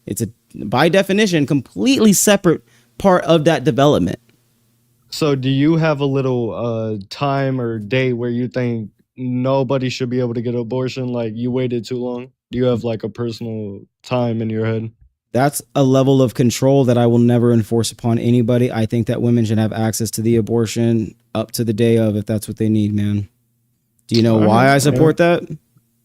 it's a by definition completely separate part of that development. So do you have a little time or date where you think nobody should be able to get an abortion? Like you waited too long? Do you have like a personal time in your head? That's a level of control that I will never enforce upon anybody. I think that women should have access to the abortion up to the day of, if that's what they need, man. Do you know why I support that?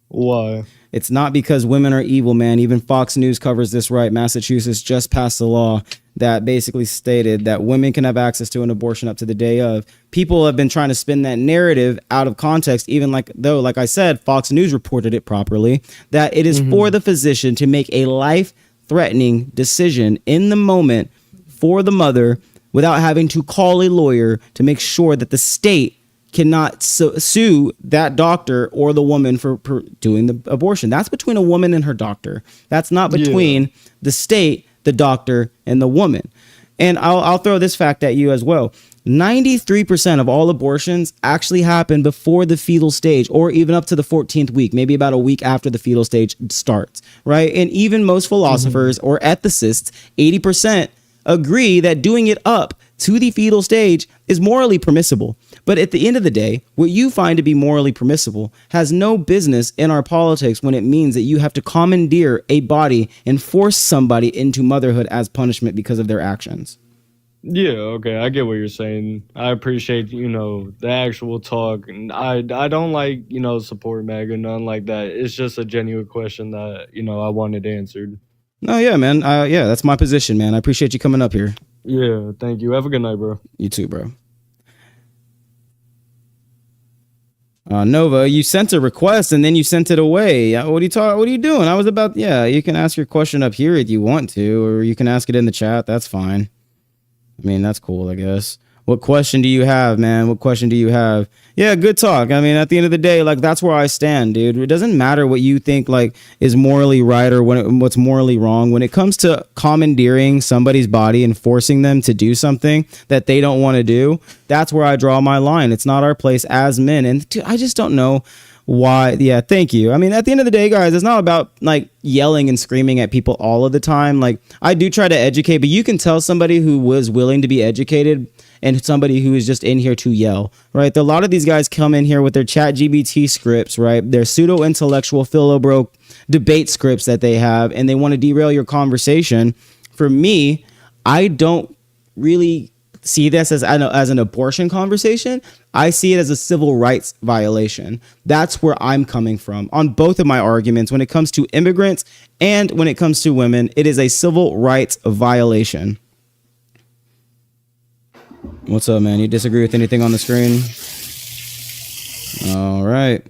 Why? It's not because women are evil, man. Even Fox News covers this right. Massachusetts just passed a law that basically stated that women can have access to an abortion up to the day of. People have been trying to spin that narrative out of context, even like I said, Fox News reported it properly, that it is for the physician to make a life-threatening decision in the moment for the mother without having to call a lawyer to make sure that the state cannot sue that doctor or the woman for doing the abortion. That's between a woman and her doctor. That's not between the state, the doctor, and the woman. And I'll throw this fact at you as well. 93% of all abortions actually happen before the fetal stage, or even up to the 14th week, maybe about a week after the fetal stage starts, right? And even most philosophers or ethicists, 80%, agree that doing it up to the fetal stage is morally permissible. But at the end of the day, what you find to be morally permissible has no business in our politics when it means that you have to commandeer a body and force somebody into motherhood as punishment because of their actions. Yeah, okay, I get what you're saying. I appreciate, you know, the actual talk. And I don't like, you know, support MAGA, nothing like that. It's just a genuine question that, you know, I wanted answered. No, yeah, man. Yeah, that's my position, man. I appreciate you coming up here. Yeah, thank you. Have a good night, bro. You too, bro. Nova, you sent a request and then you sent it away. What are you doing? I was about, yeah, you can ask your question up here if you want to, or you can ask it in the chat. That's fine. I mean, that's cool, I guess. What question do you have, man? What question do you have? Yeah, good talk. I mean, at the end of the day, like, that's where I stand, dude. It doesn't matter what you think, like, is morally right or what's morally wrong. When it comes to commandeering somebody's body and forcing them to do something that they don't want to do, that's where I draw my line. It's not our place as men. And dude, I just don't know why. Yeah, thank you. I mean, at the end of the day, guys, it's not about like yelling and screaming at people all of the time. Like, I do try to educate, but you can tell somebody who was willing to be educated and somebody who is just in here to yell, right? A lot of these guys come in here with their chat GBT scripts, right? Their pseudo intellectual philobroke debate scripts that they have, and they want to derail your conversation. For me, I don't really see this as an abortion conversation. I see it as a civil rights violation. That's where I'm coming from on both of my arguments. When it comes to immigrants and when it comes to women, it is a civil rights violation. What's up, man? You disagree with anything on the screen? All right.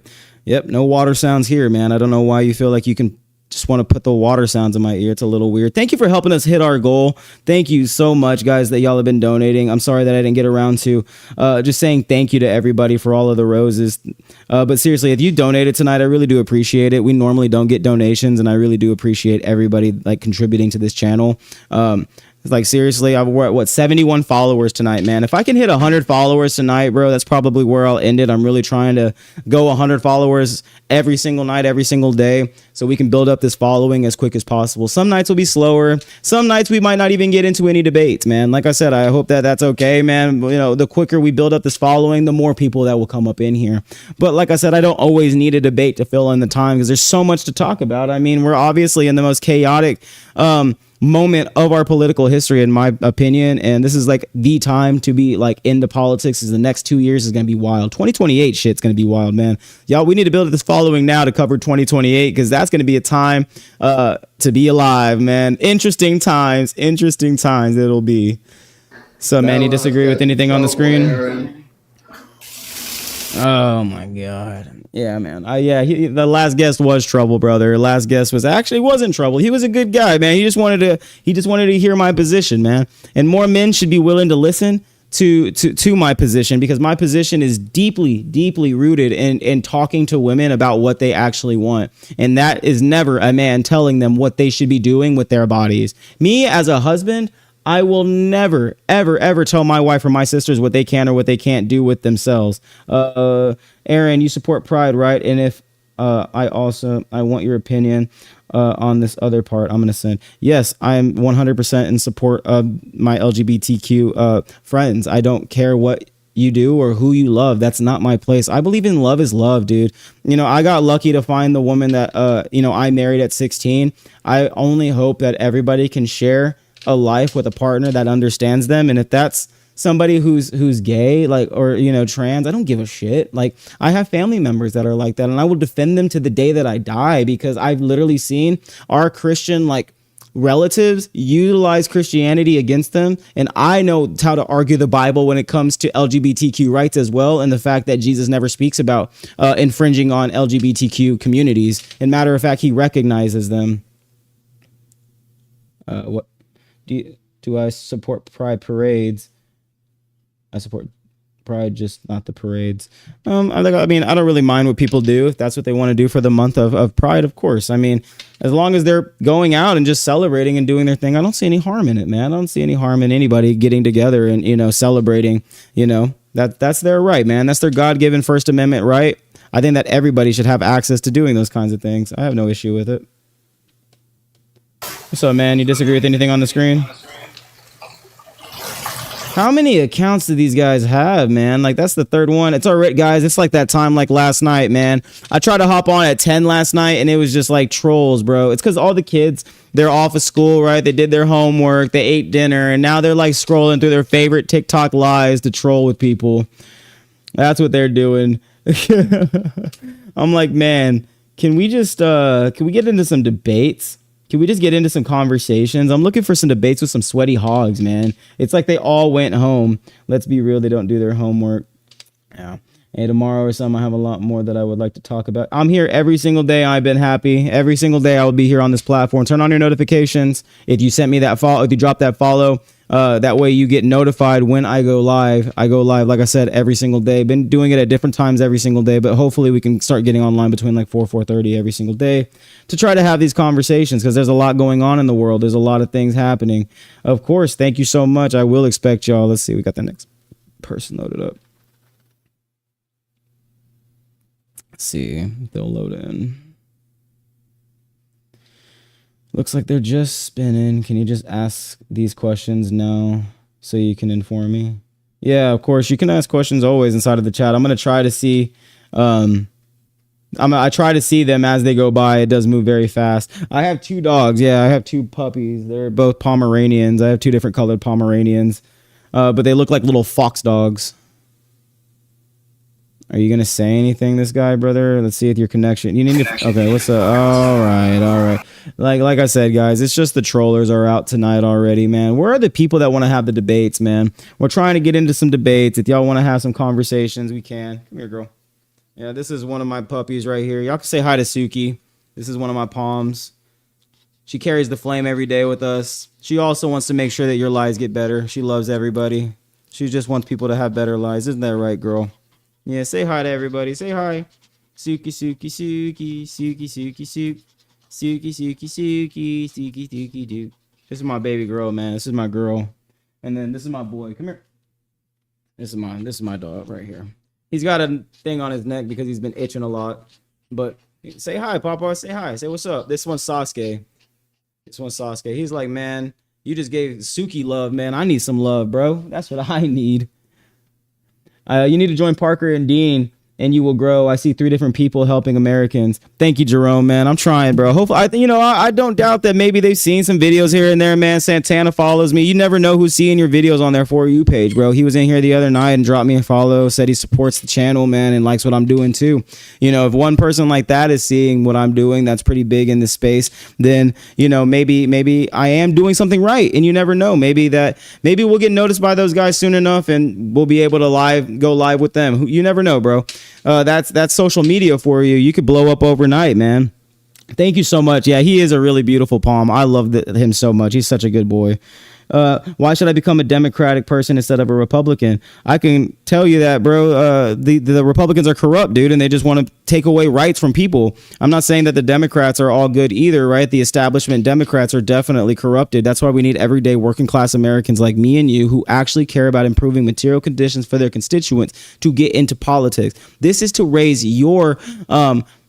Yep, no water sounds here, man. I don't know why you feel like you can just want to put the water sounds in my ear. It's a little weird. Thank you for helping us hit our goal. Thank you so much, guys, that y'all have been donating. I'm sorry that I didn't get around to just saying thank you to everybody for all of the roses. But seriously, if you donated tonight, I really do appreciate it. We normally don't get donations, and I really do appreciate everybody like contributing to this channel. Like, seriously, we're at 71 followers tonight, man. If I can hit 100 followers tonight, bro, that's probably where I'll end it. I'm really trying to go 100 followers every single night, every single day, so we can build up this following as quick as possible. Some nights will be slower. Some nights we might not even get into any debates, man. Like I said, I hope that that's okay, man. You know, the quicker we build up this following, the more people that will come up in here. But like I said, I don't always need a debate to fill in the time because there's so much to talk about. I mean, we're obviously in the most chaotic moment of our political history, in my opinion, and this is like the time to be like into politics. Is the next 2 years is going to be wild. 2028 shit's going to be wild, man. Y'all, we need to build this following now to cover 2028 because that's going to be a time to be alive, man. Interesting times it'll be. So, man, you disagree with anything on the screen? Oh my god. Yeah, man. The last guest was trouble, brother. Last guest wasn't trouble. He was a good guy, man. He just wanted to hear my position, man. And more men should be willing to listen to my position, because my position is deeply rooted in talking to women about what they actually want. And that is never a man telling them what they should be doing with their bodies. Me as a husband, I will never, ever tell my wife or my sisters what they can or what they can't do with themselves. Aaron, you support Pride, right? And if I want your opinion on this other part, I'm going to send. Yes, I'm 100% in support of my LGBTQ friends. I don't care what you do or who you love. That's not my place. I believe in love is love, dude. You know, I got lucky to find the woman that, I married at 16. I only hope that everybody can share a life with a partner that understands them. And if that's somebody who's gay, like, or, trans, I don't give a shit. Like, I have family members that are like that, and I will defend them to the day that I die, because I've literally seen our Christian, like, relatives utilize Christianity against them. And I know how to argue the Bible when it comes to LGBTQ rights as well. And the fact that Jesus never speaks about infringing on LGBTQ communities. And matter of fact, he recognizes them. What? Do I support Pride parades? I support Pride, just not the parades. I don't really mind what people do if that's what they want to do for the month of Pride, of course. I mean, as long as they're going out and just celebrating and doing their thing, I don't see any harm in it, man. I don't see any harm in anybody getting together and, celebrating, that's their right, man. That's their God-given First Amendment right. I think that everybody should have access to doing those kinds of things. I have no issue with it. So, man, you disagree with anything on the screen? How many accounts do these guys have, man? Like, that's the third one. It's all right, guys. It's like that time like last night, man. I tried to hop on at 10 last night, and it was just like trolls, bro. It's because all the kids, they're off of school, right? They did their homework, they ate dinner, and now they're like scrolling through their favorite TikTok lives to troll with people. That's what they're doing. I'm like, man, can we get into some debates? Can we just get into some conversations? I'm looking for some debates with some sweaty hogs, man. It's like they all went home. Let's be real, they don't do their homework. Yeah. And tomorrow or something, I have a lot more that I would like to talk about. I'm here every single day. I've been happy. Every single day I will be here on this platform. Turn on your notifications. If you sent me that follow, if you drop that follow, that way you get notified when I go live. I go live, like I said, every single day. Been doing it at different times every single day, but hopefully we can start getting online between like 4:30 every single day to try to have these conversations, because there's a lot going on in the world. There's a lot of things happening. Of course, thank you so much. I will expect y'all. Let's see. We got the next person loaded up. Let's see if they'll load in. Looks like they're just spinning. Can you just ask these questions now so you can inform me? Yeah, of course. You can ask questions always inside of the chat. I'm going to try to see. I try to see them as they go by. It does move very fast. I have 2 dogs. Yeah, I have 2 puppies. They're both Pomeranians. I have 2 different colored Pomeranians. But they look like little fox dogs. Are you going to say anything, this guy, brother? Let's see if your connection. You need to. Okay, what's up? All right. Like I said, guys, it's just the trollers are out tonight already, man. Where are the people that want to have the debates, man? We're trying to get into some debates. If y'all want to have some conversations, we can. Come here, girl. Yeah, this is one of my puppies right here. Y'all can say hi to Suki. This is one of my Poms. She carries the flame every day with us. She also wants to make sure that your lives get better. She loves everybody. She just wants people to have better lives. Isn't that right, girl? Yeah, say hi to everybody. Say hi. Suki, Suki, Suki, Suki, Suki, Suki, Suki, Suki, Suki, Suki, Suki, Duke. This is my baby girl, man. This is my girl. And then this is my boy. Come here. This is my dog right here. He's got a thing on his neck because he's been itching a lot. But say hi, Papa. Say hi. Say what's up. This one's Sasuke. He's like, man, you just gave Suki love, man. I need some love, bro. That's what I need. You need to join Parker and Dean, and you will grow. I see 3 different people helping Americans. Thank you, Jerome, man. I'm trying, bro. Hopefully, I don't doubt that maybe they've seen some videos here and there, man. Santana follows me. You never know who's seeing your videos on their For You page, bro. He was in here the other night and dropped me a follow, said he supports the channel, man, and likes what I'm doing too. If one person like that is seeing what I'm doing, that's pretty big in this space, then, maybe I am doing something right, and you never know. Maybe we'll get noticed by those guys soon enough, and we'll be able to go live with them. You never know, bro. That's social media for you. You could blow up overnight, man. Thank you so much. Yeah, he is a really beautiful Palm. I love him so much. He's such a good boy. Why should I become a Democratic person instead of a Republican? I can tell you that, bro. The Republicans are corrupt, dude, and they just want to take away rights from people. I'm not saying that the Democrats are all good either, right? The establishment Democrats are definitely corrupted. That's why we need everyday working class Americans like me and you who actually care about improving material conditions for their constituents to get into politics. This is to raise your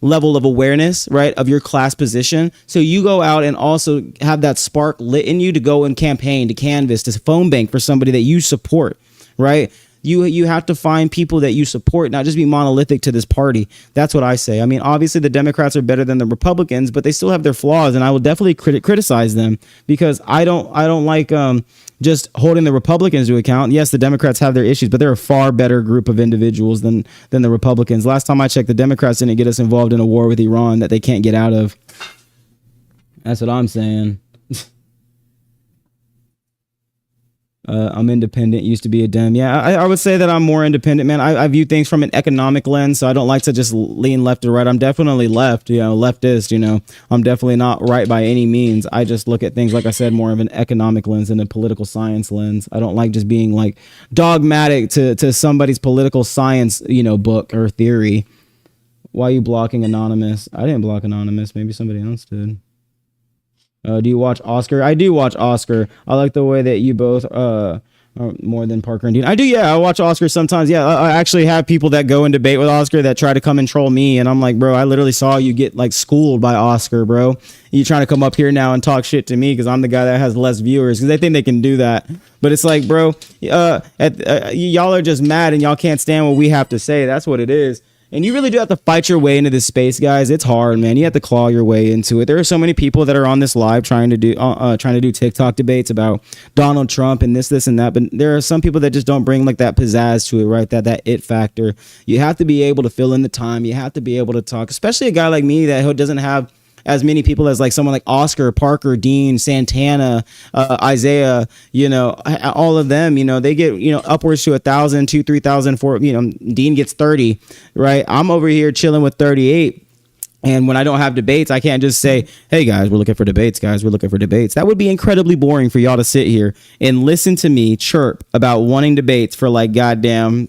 level of awareness, right, of your class position, so you go out and also have that spark lit in you to go and campaign, to canvass, to phone bank for somebody that you support, right? You have to find people that you support, not just be monolithic to this party. That's what I say. I mean, obviously the Democrats are better than the Republicans, but they still have their flaws, and I will definitely criticize them, because I don't like just holding the Republicans to account. Yes, the Democrats have their issues, but they're a far better group of individuals than the Republicans. Last time I checked, the Democrats didn't get us involved in a war with Iran that they can't get out of. That's what I'm saying. I'm independent, used to be a Dem. Yeah, I would say that I'm more independent, man. I view things from an economic lens, so I don't like to just lean left or right. I'm definitely left, leftist, I'm definitely not right by any means. I just look at things, like I said, more of an economic lens than a political science lens. I don't like just being like dogmatic to somebody's political science, book or theory. Why are you blocking Anonymous? I didn't block Anonymous. Maybe somebody else did. Do you watch Oscar? I do watch Oscar. I like the way that you both are more than Parker and Dean. I do, yeah. I watch Oscar sometimes. Yeah, I actually have people that go and debate with Oscar that try to come and troll me, and I'm like, bro, I literally saw you get like schooled by Oscar, bro. You trying to come up here now and talk shit to me because I'm the guy that has less viewers, because they think they can do that. But it's like, bro, y'all are just mad and y'all can't stand what we have to say. That's what it is. And you really do have to fight your way into this space, guys. It's hard, man. You have to claw your way into it. There are so many people that are on this live trying to do TikTok debates about Donald Trump and this, and that. But there are some people that just don't bring like that pizzazz to it, right? That it factor. You have to be able to fill in the time. You have to be able to talk, especially a guy like me that doesn't have as many people as like someone like Oscar, Parker, Dean, Santana, Isaiah, you know, all of them, you know, they get, you know, upwards to 1,000, 2,000, 3,000, 4,000, you know, Dean gets 30, right? I'm over here chilling with 38. And when I don't have debates, I can't just say, hey, guys, we're looking for debates, guys. We're looking for debates. That would be incredibly boring for y'all to sit here and listen to me chirp about wanting debates for like goddamn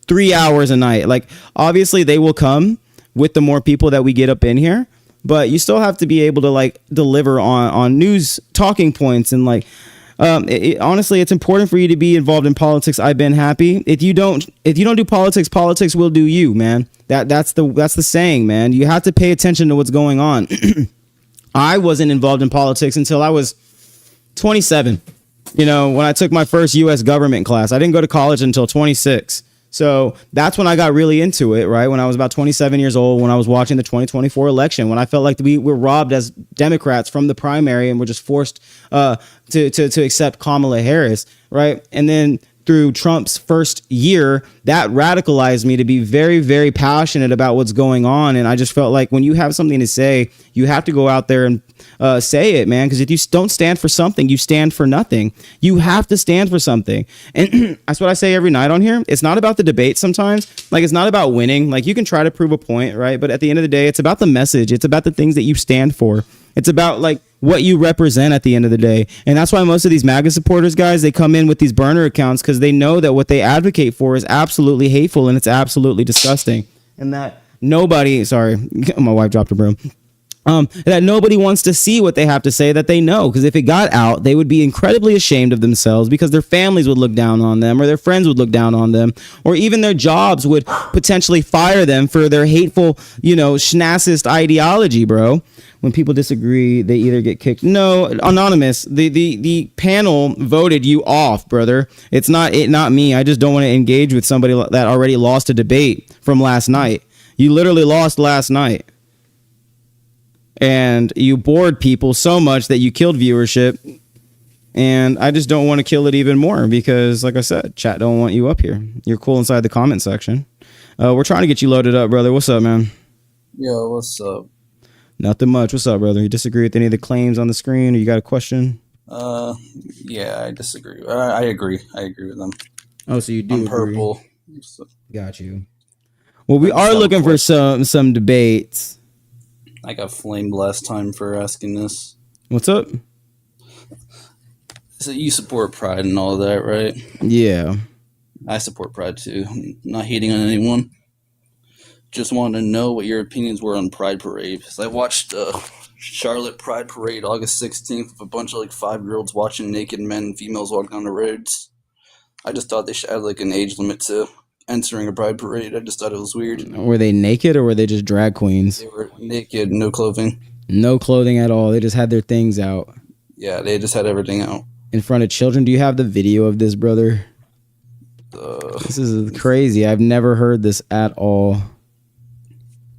3 hours a night. Like, obviously, they will come with the more people that we get up in here. But you still have to be able to like deliver on news talking points and like honestly, it's important for you to be involved in politics. I've been happy. If you don't do politics, politics will do you, man. That's the saying, man. You have to pay attention to what's going on. I wasn't involved in politics until I was 27. You know, when I took my first U.S. government class, I didn't go to college until 26. So that's when I got really into it, right? When I was about 27 years old, when I was watching the 2024 election, when I felt like we were robbed as Democrats from the primary and were just forced to accept Kamala Harris, right? And then through Trump's first year, that radicalized me to be very, very passionate about what's going on. And I just felt like when you have something to say, you have to go out there and say it, man. Because if you don't stand for something, you stand for nothing. You have to stand for something. And that's what I say every night on here. It's not about the debate sometimes. Like, it's not about winning. Like, you can try to prove a point, right? But at the end of the day, it's about the message. It's about the things that you stand for. It's about like what you represent at the end of the day. And that's why most of these MAGA supporters, guys, they come in with these burner accounts because they know that what they advocate for is absolutely hateful and it's absolutely disgusting. And that nobody, sorry, my wife dropped a broom. That nobody wants to see what they have to say that they know, because if it got out, they would be incredibly ashamed of themselves because their families would look down on them or their friends would look down on them or even their jobs would potentially fire them for their hateful, you know, schnazzist ideology, bro. When people disagree, they either get kicked. No, anonymous. The panel voted you off, brother. It's not me. I just don't want to engage with somebody that already lost a debate from last night. You literally lost last night. And you bored people so much that you killed viewership. And I just don't want to kill it even more because, like I said, chat don't want you up here. You're cool inside the comment section. We're trying to get you loaded up, brother. What's up, man? Yo, what's up? Nothing much. What's up, brother? You disagree with any of the claims on the screen or you got a question? Yeah, I disagree. I agree. I agree with them. Oh, so you do I'm agree. purple. Got you. Well, we are looking for some debates. I got flamed last time for asking this. What's up? So you support Pride and all that, right? Yeah. I support Pride too. I'm not hating on anyone. Just wanted to know what your opinions were on Pride Parade. Because I watched Charlotte Pride Parade August 16th with a bunch of like 5-year-olds watching naked men and females walking on the roads. I just thought they should add like an age limit to entering a Pride Parade. I just thought it was weird. Were they naked or were they just drag queens? They were naked, no clothing. No clothing at all. They just had their things out. Yeah, they just had everything out. In front of children. Do you have the video of this, brother? This is crazy. I've never heard this at all.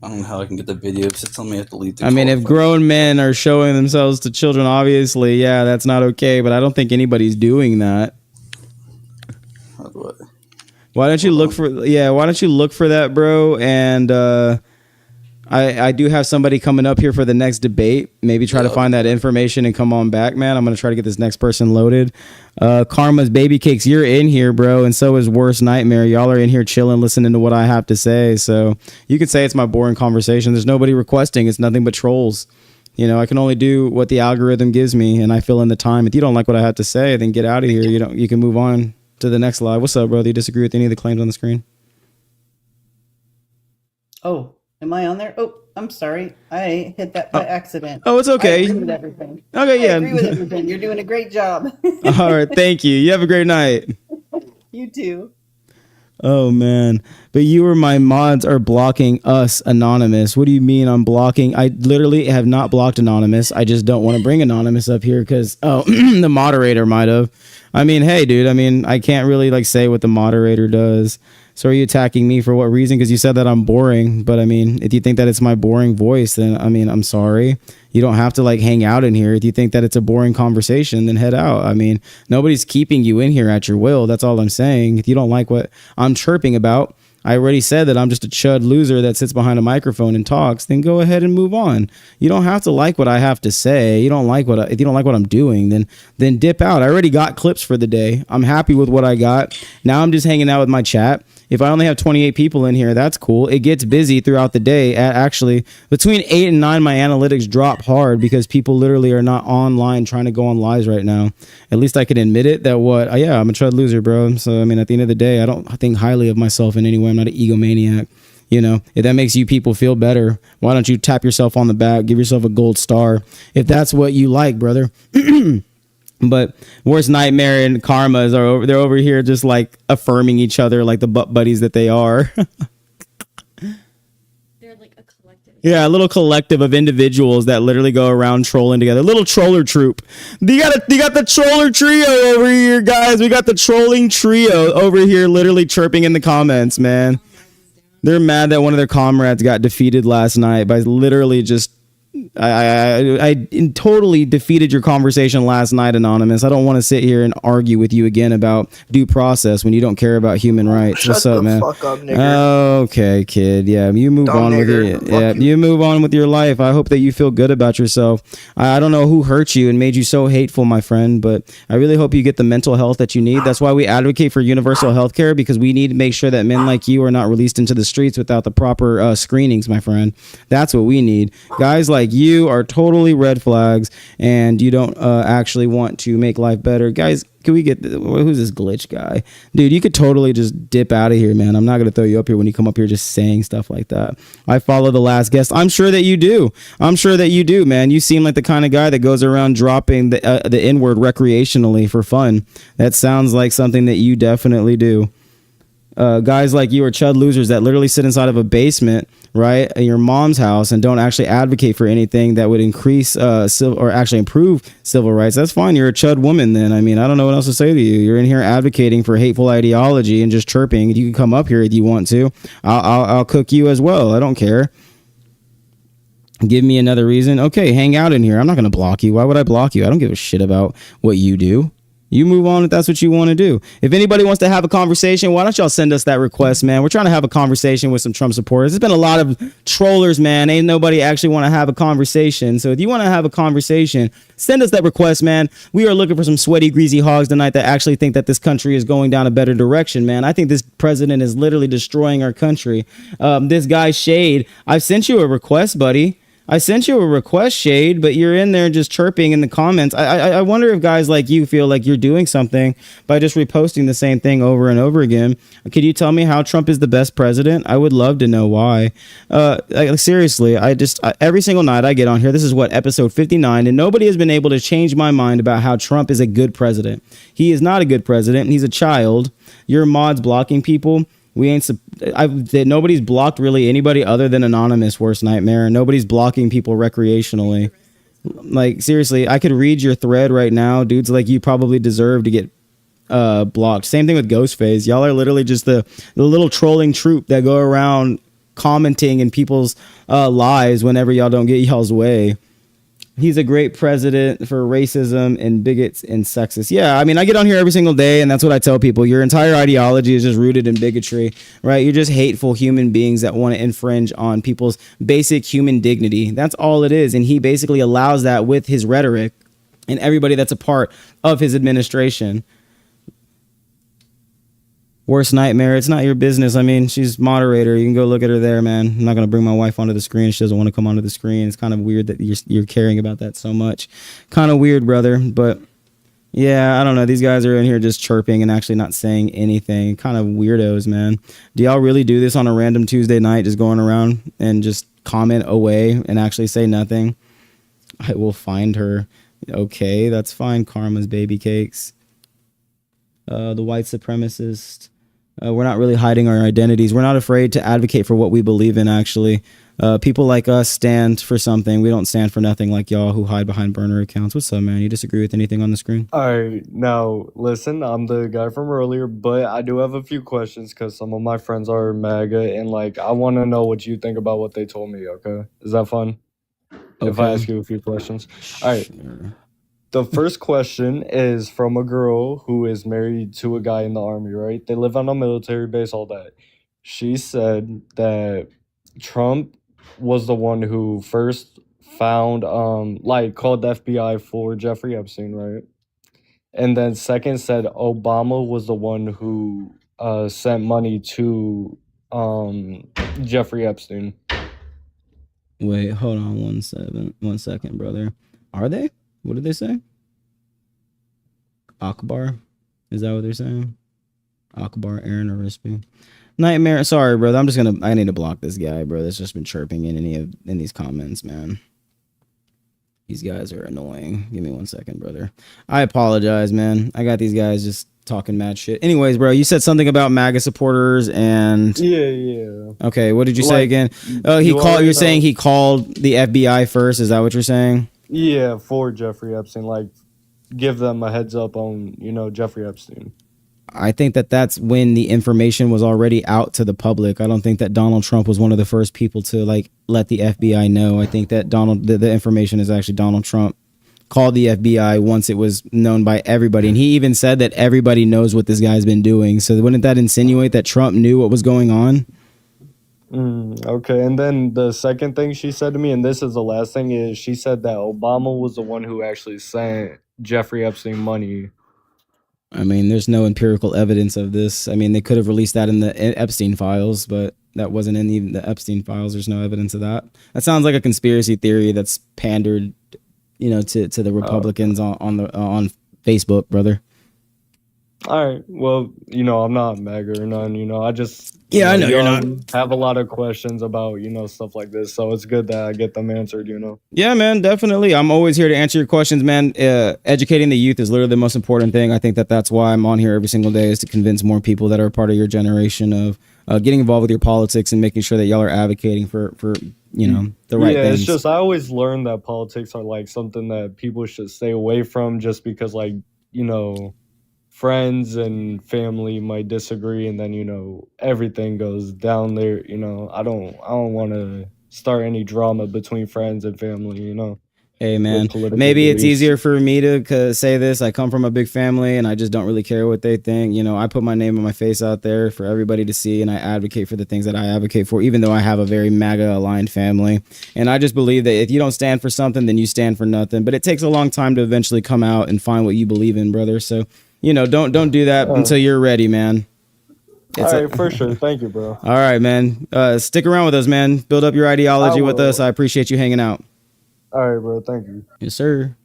I don't know how I can get the video because it's telling me I have to delete the I mean, if grown men are showing themselves to children, obviously, yeah, that's not okay. But I don't think anybody's doing that. How do I? Why don't you look for that, bro? And I do have somebody coming up here for the next debate. Maybe try to find that information and come on back, man. I'm going to try to get this next person loaded. Karma's Baby Cakes, you're in here, bro. And so is Worst Nightmare. Y'all are in here chilling, listening to what I have to say. So you could say it's my boring conversation. There's nobody requesting. It's nothing but trolls. You know, I can only do what the algorithm gives me, and I fill in the time. If you don't like what I have to say, then get out of here. You can move on to the next live. What's up, brother? You disagree with any of the claims on the screen? Oh, am I on there? Oh, I'm sorry. I hit that by accident. Oh, it's okay. I agree with everything. Okay, yeah. I agree with everything. You're doing a great job. All right, thank you. You have a great night. You too. Oh, man. But you or my mods are blocking us, Anonymous. What do you mean I'm blocking? I literally have not blocked Anonymous. I just don't want to bring Anonymous up here because, the moderator might have. I mean, hey, dude, I can't really like say what the moderator does. So are you attacking me for what reason? Because you said that I'm boring. But I mean, if you think that it's my boring voice, then I mean, I'm sorry. You don't have to like hang out in here. If you think that it's a boring conversation, then head out. I mean, nobody's keeping you in here at your will. That's all I'm saying. If you don't like what I'm chirping about, I already said that I'm just a chud loser that sits behind a microphone and talks. Then go ahead and move on. You don't have to like what I have to say. You don't like if you don't like what I'm doing, then dip out. I already got clips for the day. I'm happy with what I got. Now I'm just hanging out with my chat. If I only have 28 people in here, that's cool. It gets busy throughout the day. Actually, between 8 and 9, my analytics drop hard because people literally are not online trying to go on lives right now. At least I can admit it that I'm a chud loser, bro. So, I mean, at the end of the day, I don't think highly of myself in any way. I'm not an egomaniac. You know, if that makes you people feel better, why don't you tap yourself on the back, give yourself a gold star if that's what you like, brother. But worst nightmare and karmas are they're over here just like affirming each other like the butt buddies that they are. They're like a collective. Yeah, a little collective of individuals that literally go around trolling together. Little troller troop. You got the troller trio over here, guys. We got the trolling trio over here literally chirping in the comments, man. They're mad that one of their comrades got defeated last night by literally just I totally defeated your conversation last night, Anonymous. I don't want to sit here and argue with you again about due process when you don't care about human rights. What's up, man? Fuck up, nigger. Okay, kid. Yeah, you move on with it. Yeah, you move on with your life. I hope that you feel good about yourself. I don't know who hurt you and made you so hateful, my friend, but I really hope you get the mental health that you need. That's why we advocate for universal health care, because we need to make sure that men like you are not released into the streets without the proper screenings, my friend. That's what we need. Guys like you are totally red flags, and you don't actually want to make life better. Guys, can we get who's this glitch guy? Dude, you could totally just dip out of here, man. I'm not going to throw you up here when you come up here just saying stuff like that. I follow the last guest. I'm sure that you do. I'm sure that you do, man. You seem like the kind of guy that goes around dropping the N-word recreationally for fun. That sounds like something that you definitely do. Guys like you are chud losers that literally sit inside of a basement, right, in your mom's house and don't actually advocate for anything that would increase or actually improve civil rights. That's fine. You're a chud woman then. I mean, I don't know what else to say to you. You're in here advocating for hateful ideology and just chirping. You can come up here if you want to. I'll cook you as well. I don't care. Give me another reason. Okay, hang out in here. I'm not going to block you. Why would I block you? I don't give a shit about what you do. You move on if that's what you want to do. If anybody wants to have a conversation, why don't y'all send us that request, man? We're trying to have a conversation with some Trump supporters. There's been a lot of trollers, man. Ain't nobody actually want to have a conversation. So if you want to have a conversation, send us that request, man. We are looking for some sweaty, greasy hogs tonight that actually think that this country is going down a better direction, man. I think this president is literally destroying our country. This guy, Shade, I've sent you a request, buddy. I sent you a request, Shade, but you're in there just chirping in the comments. I wonder if guys like you feel like you're doing something by just reposting the same thing over and over again. Could you tell me how Trump is the best president? I would love to know why. Seriously, every single night I get on here, this is what, episode 59, and nobody has been able to change my mind about how Trump is a good president. He is not a good president. He's a child. Your mods blocking people. Nobody's blocked really anybody other than Anonymous, worst nightmare. Nobody's blocking people recreationally. Like, seriously, I could read your thread right now. Dudes like you probably deserve to get blocked. Same thing with Ghostface. Y'all are literally just the little trolling troop that go around commenting in people's lives whenever y'all don't get y'all's way. He's a great president for racism and bigots and sexists. Yeah, I mean, I get on here every single day, and that's what I tell people. Your entire ideology is just rooted in bigotry, right? You're just hateful human beings that want to infringe on people's basic human dignity. That's all it is. And he basically allows that with his rhetoric and everybody that's a part of his administration. Worst nightmare. It's not your business. I mean, she's moderator. You can go look at her there, man. I'm not going to bring my wife onto the screen. She doesn't want to come onto the screen. It's kind of weird that you're caring about that so much. Kind of weird, brother. But yeah, I don't know. These guys are in here just chirping and actually not saying anything. Kind of weirdos, man. Do y'all really do this on a random Tuesday night, just going around and just comment away and actually say nothing? I will find her. Okay, that's fine. Karma's baby cakes. The white supremacist. We're not really hiding our identities. We're not afraid to advocate for what we believe in, actually. People like us stand for something. We don't stand for nothing like y'all who hide behind burner accounts. What's up, man? You disagree with anything on the screen? All right, now listen, I'm the guy from earlier, but I do have a few questions because some of my friends are MAGA, and like I want to know what you think about what they told me. Okay, is that fun? Okay. If I ask you a few questions. All right. Sure. The first question is from a girl who is married to a guy in the army, right? They live on a military base, all that. she said that Trump was the one who first found, like, called the FBI for Jeffrey Epstein, right? And then second said Obama was the one who sent money to Jeffrey Epstein. Wait, hold on 1 second, brother. Are they? What did they say? Akbar? Is that what they're saying? Akbar, Aaron Arispe. Nightmare. Sorry, brother. I need to block this guy, bro. That's just been chirping in these comments, man. These guys are annoying. Give me 1 second, brother. I apologize, man. I got these guys just talking mad shit. Anyways, bro, you said something about MAGA supporters and Yeah. Okay, what did you say again? Oh, you're saying he called the FBI first, is that what you're saying? Yeah, for Jeffrey Epstein, like give them a heads up on, Jeffrey Epstein. I think that's when the information was already out to the public. I don't think that Donald Trump was one of the first people to let the FBI know. I think that the information is actually Donald Trump called the FBI once it was known by everybody. And he even said that everybody knows what this guy's been doing. So wouldn't that insinuate that Trump knew what was going on? Okay, and then the second thing she said to me, and this is the last thing, is she said that Obama was the one who actually sent Jeffrey Epstein money. I mean, there's no empirical evidence of this. I mean, they could have released that in the Epstein files, but that wasn't in even the Epstein files. There's no evidence of that. That sounds like a conspiracy theory that's pandered, to the Republicans on Facebook, brother. All right. Well, I'm not MAGA or none. I just I know you're not. Have a lot of questions about stuff like this, so it's good that I get them answered. Yeah, man, definitely. I'm always here to answer your questions, man. Educating the youth is literally the most important thing. I think that's why I'm on here every single day, is to convince more people that are part of your generation of getting involved with your politics and making sure that y'all are advocating for the right things. It's just I always learned that politics are like something that people should stay away from, just because friends and family might disagree, and then everything goes down there. I don't want to start any drama between friends and family. Hey, man, maybe it's easier for me to say this. I come from a big family and I just don't really care what they think. I put my name and my face out there for everybody to see, and I advocate for the things that I advocate for, even though I have a very MAGA aligned family. And I just believe that if you don't stand for something, then you stand for nothing. But it takes a long time to eventually come out and find what you believe in, brother. So, don't do that until you're ready, man. All right, for sure. Thank you, bro. All right, man. Stick around with us, man. Build up your ideology with us. I appreciate you hanging out. All right, bro. Thank you. Yes, sir.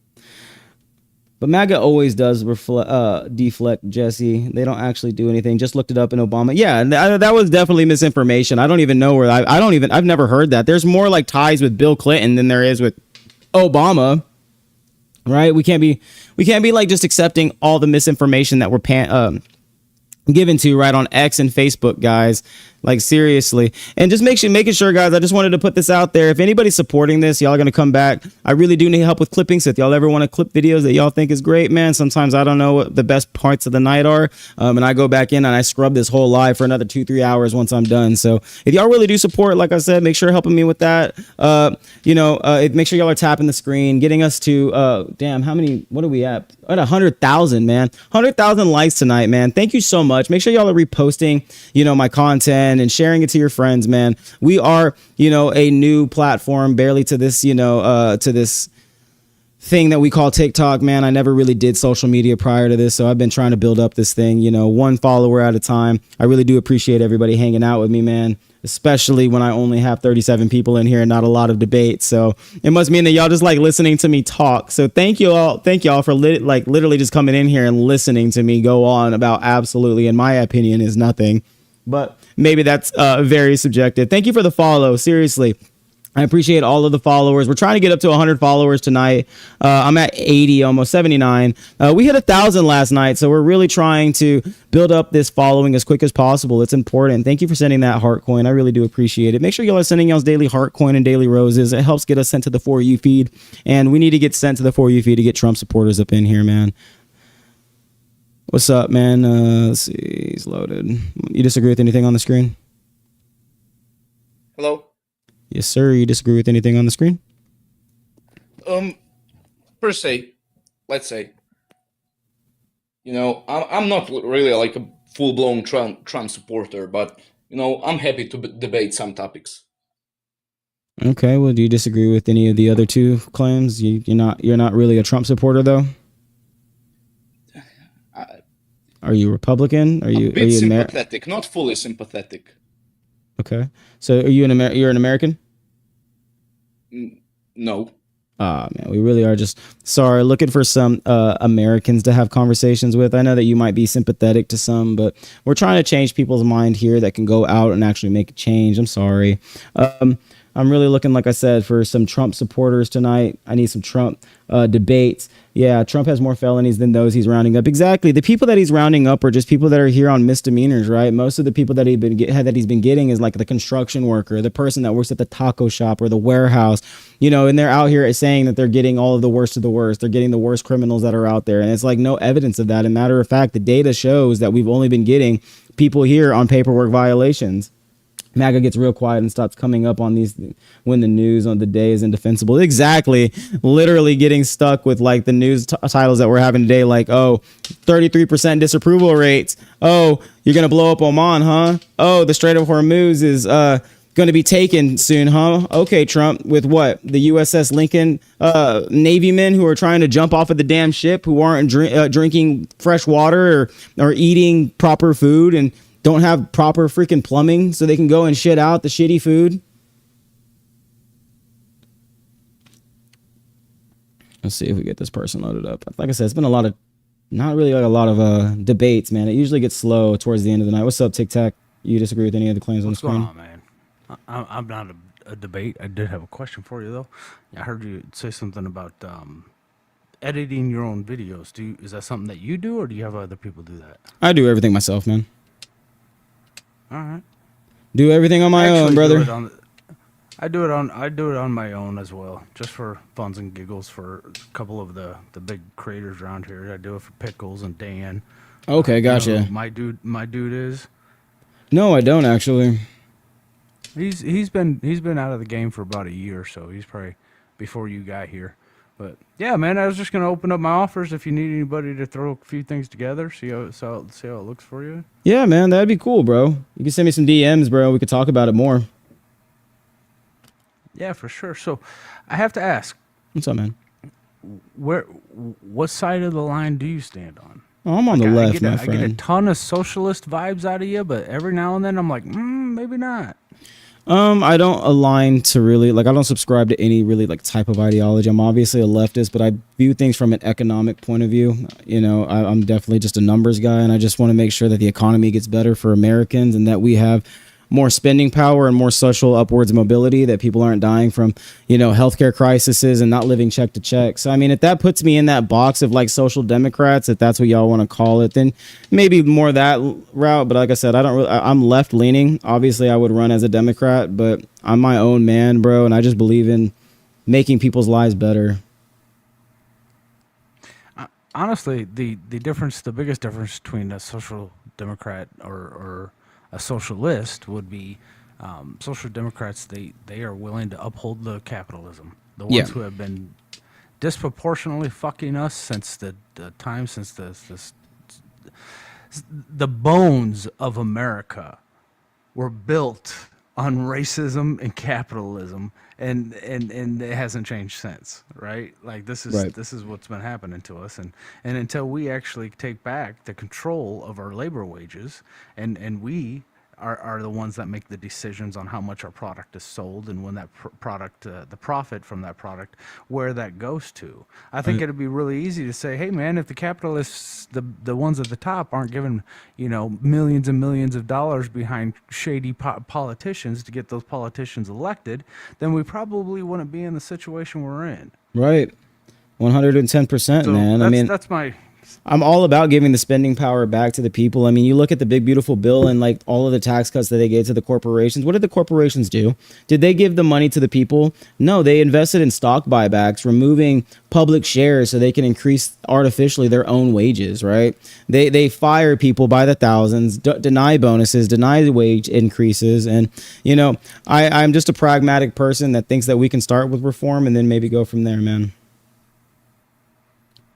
But MAGA always does deflect, Jesse. They don't actually do anything. Just looked it up in Obama. Yeah, that was definitely misinformation. I don't even know where I've never heard that. There's more ties with Bill Clinton than there is with Obama. Right? We can't be just accepting all the misinformation that we're given to right on X and Facebook, guys. Seriously. And just making sure, guys, I just wanted to put this out there. If anybody's supporting this, y'all are going to come back. I really do need help with clipping. So if y'all ever want to clip videos that y'all think is great, man, sometimes I don't know what the best parts of the night are. And I go back in and I scrub this whole live for another 2-3 hours once I'm done. So if y'all really do support, like I said, make sure helping me with that. Make sure y'all are tapping the screen, getting us to, what are we at? At 100,000, man. 100,000 likes tonight, man. Thank you so much. Make sure y'all are reposting, my content and sharing it to your friends, man. We are, a new platform, barely to this, to this thing that we call TikTok, man. I never really did social media prior to this, so I've been trying to build up this thing, one follower at a time. I really do appreciate everybody hanging out with me, man, especially when I only have 37 people in here and not a lot of debate. So it must mean that y'all just like listening to me talk. So thank y'all for literally just coming in here and listening to me go on about absolutely, in my opinion, is nothing. But maybe that's very subjective. Thank you for the follow. Seriously, I appreciate all of the followers. We're trying to get up to 100 followers tonight. I'm at 80, almost 79. We hit 1,000 last night, so we're really trying to build up this following as quick as possible. It's important. Thank you for sending that heart coin. I really do appreciate it. Make sure y'all are sending y'all's daily heart coin and daily roses. It helps get us sent to the For You feed, and we need to get sent to the For You feed to get Trump supporters up in here, man. What's up, man? Let's see. He's loaded. You disagree with anything on the screen? Hello? Yes, sir. You disagree with anything on the screen? Per se, let's say, I'm not really like a full-blown Trump supporter, but I'm happy to debate some topics. Okay, well, do you disagree with any of the other two claims? You're not really a Trump supporter, though. Are you Republican? Are you sympathetic, not fully sympathetic. Okay, so are you you're an American? No. Ah, man, we really are just looking for some Americans to have conversations with. I know that you might be sympathetic to some, but we're trying to change people's mind here that can go out and actually make a change. I'm sorry. I'm really looking, like I said, for some Trump supporters tonight. I need some Trump debates. Yeah, Trump has more felonies than those he's rounding up. Exactly. The people that he's rounding up are just people that are here on misdemeanors, right? Most of the people that he's been getting is like the construction worker, the person that works at the taco shop or the warehouse, and they're out here saying that they're getting all of the worst of the worst. They're getting the worst criminals that are out there. And it's like no evidence of that. And matter of fact, the data shows that we've only been getting people here on paperwork violations. MAGA gets real quiet and stops coming up on these when the news on the day is indefensible. Exactly. Literally getting stuck with like the news titles that we're having today, like, 33% disapproval rates. Oh, you're going to blow up Oman, huh? Oh, the Strait of Hormuz is going to be taken soon, huh? Okay, Trump, with what? The USS Lincoln Navy men who are trying to jump off of the damn ship, who aren't drinking fresh water or eating proper food and don't have proper freaking plumbing so they can go and shit out the shitty food. Let's see if we get this person loaded up. Like I said, it's been not really like a lot of debates, man. It usually gets slow towards the end of the night. What's up, Tic Tac? You disagree with any of the claims on the screen? What's going on, man? I'm not a debate. I did have a question for you, though. I heard you say something about editing your own videos. Is that something that you do, or do you have other people do that? I do everything myself, man. All right. Do everything on my own, brother. I do it on my own as well, just for funs and giggles for a couple of the big creators around here. I do it for Pickles and Dan. Okay, gotcha. You know my dude is. No, I don't actually. He's been out of the game for about a year or so. He's probably before you got here. But yeah, man, I was just gonna open up my offers if you need anybody to throw a few things together, see how it looks for you. Yeah, man, that'd be cool, bro. You can send me some DMs, bro. We could talk about it more. Yeah, for sure. So, I have to ask. What's up, man? What side of the line do you stand on? Oh, I'm on the left, my friend. I get a ton of socialist vibes out of you, but every now and then I'm like, maybe not. I don't align to really, I don't subscribe to any really, type of ideology. I'm obviously a leftist, but I view things from an economic point of view. I'm definitely just a numbers guy, and I just want to make sure that the economy gets better for Americans and that we have more spending power and more social upwards mobility, that people aren't dying from, healthcare crises and not living check to check. So, I mean, if that puts me in that box of social democrats, if that's what y'all want to call it, then maybe more that route. But like I said, I'm left leaning. Obviously I would run as a Democrat, but I'm my own man, bro. And I just believe in making people's lives better. Honestly, the biggest difference between a social democrat or a socialist would be social democrats. They are willing to uphold the capitalism. The ones who have been disproportionately fucking us since the time since the bones of America were built on racism and capitalism, and it hasn't changed since, right? This is what's been happening to us, and until we actually take back the control of our labor wages, and we are the ones that make the decisions on how much our product is sold and when that product, the profit from that product, where that goes to. I think it'd be really easy to say, hey man, if the capitalists, the ones at the top, aren't giving millions and millions of dollars behind shady politicians to get those politicians elected, then we probably wouldn't be in the situation we're in. Right. 110%, man. I'm all about giving the spending power back to the people. I mean, you look at the big, beautiful bill and all of the tax cuts that they gave to the corporations. What did the corporations do? Did they give the money to the people? No, they invested in stock buybacks, removing public shares so they can increase artificially their own wages, right? They fire people by the thousands, deny bonuses, deny wage increases. And, I'm just a pragmatic person that thinks that we can start with reform and then maybe go from there, man.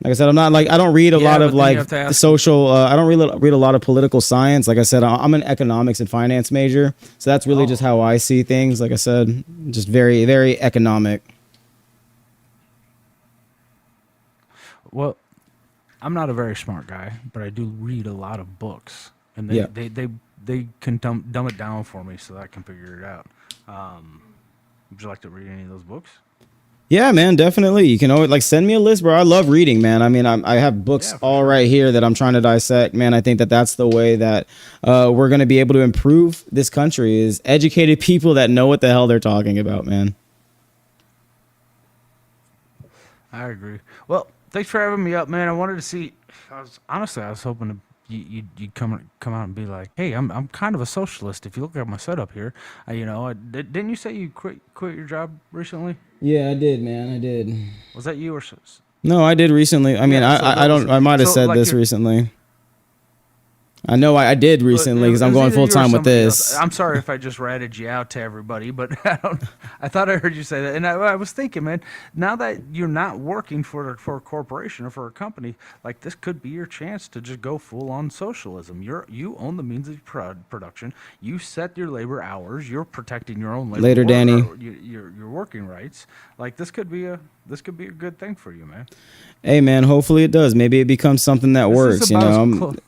Like I said, I'm not like I don't read a Yeah, lot of but then you like have to the ask. social. I don't really read a lot of political science. Like I said, I'm an economics and finance major, so that's really just how I see things. Like I said, just very very economic. Well, I'm not a very smart guy, but I do read a lot of books, and Yeah. they can dumb it down for me so that I can figure it out. Would you like to read any of those books? Yeah, man, definitely. You can always like send me a list, bro. I love reading, man. I mean, I have books all right here that I'm trying to dissect, man. I think that that's the way that we're going to be able to improve this country is educated people that know what the hell they're talking about, man. I agree. Well, thanks for having me up, man. I wanted to see. I was hoping to you'd come out and be like, hey, I'm kind of a socialist. If you look at my setup here, didn't you say you quit your job recently? Yeah, I did, man. I did. Was that you or? No, I did recently. I mean, I don't. I might have said this recently. I know I did recently because I'm going full time with this. I'm sorry if I just ratted you out to everybody, but I thought I heard you say that, and I was thinking, man, now that you're not working for a corporation or for a company, like this could be your chance to just go full on socialism. You own the means of production. You set your labor hours. You're protecting your own labor. Later, Danny. Your working rights. Like this could be a good thing for you, man. Hey, man, hopefully it does. Maybe it becomes something that works.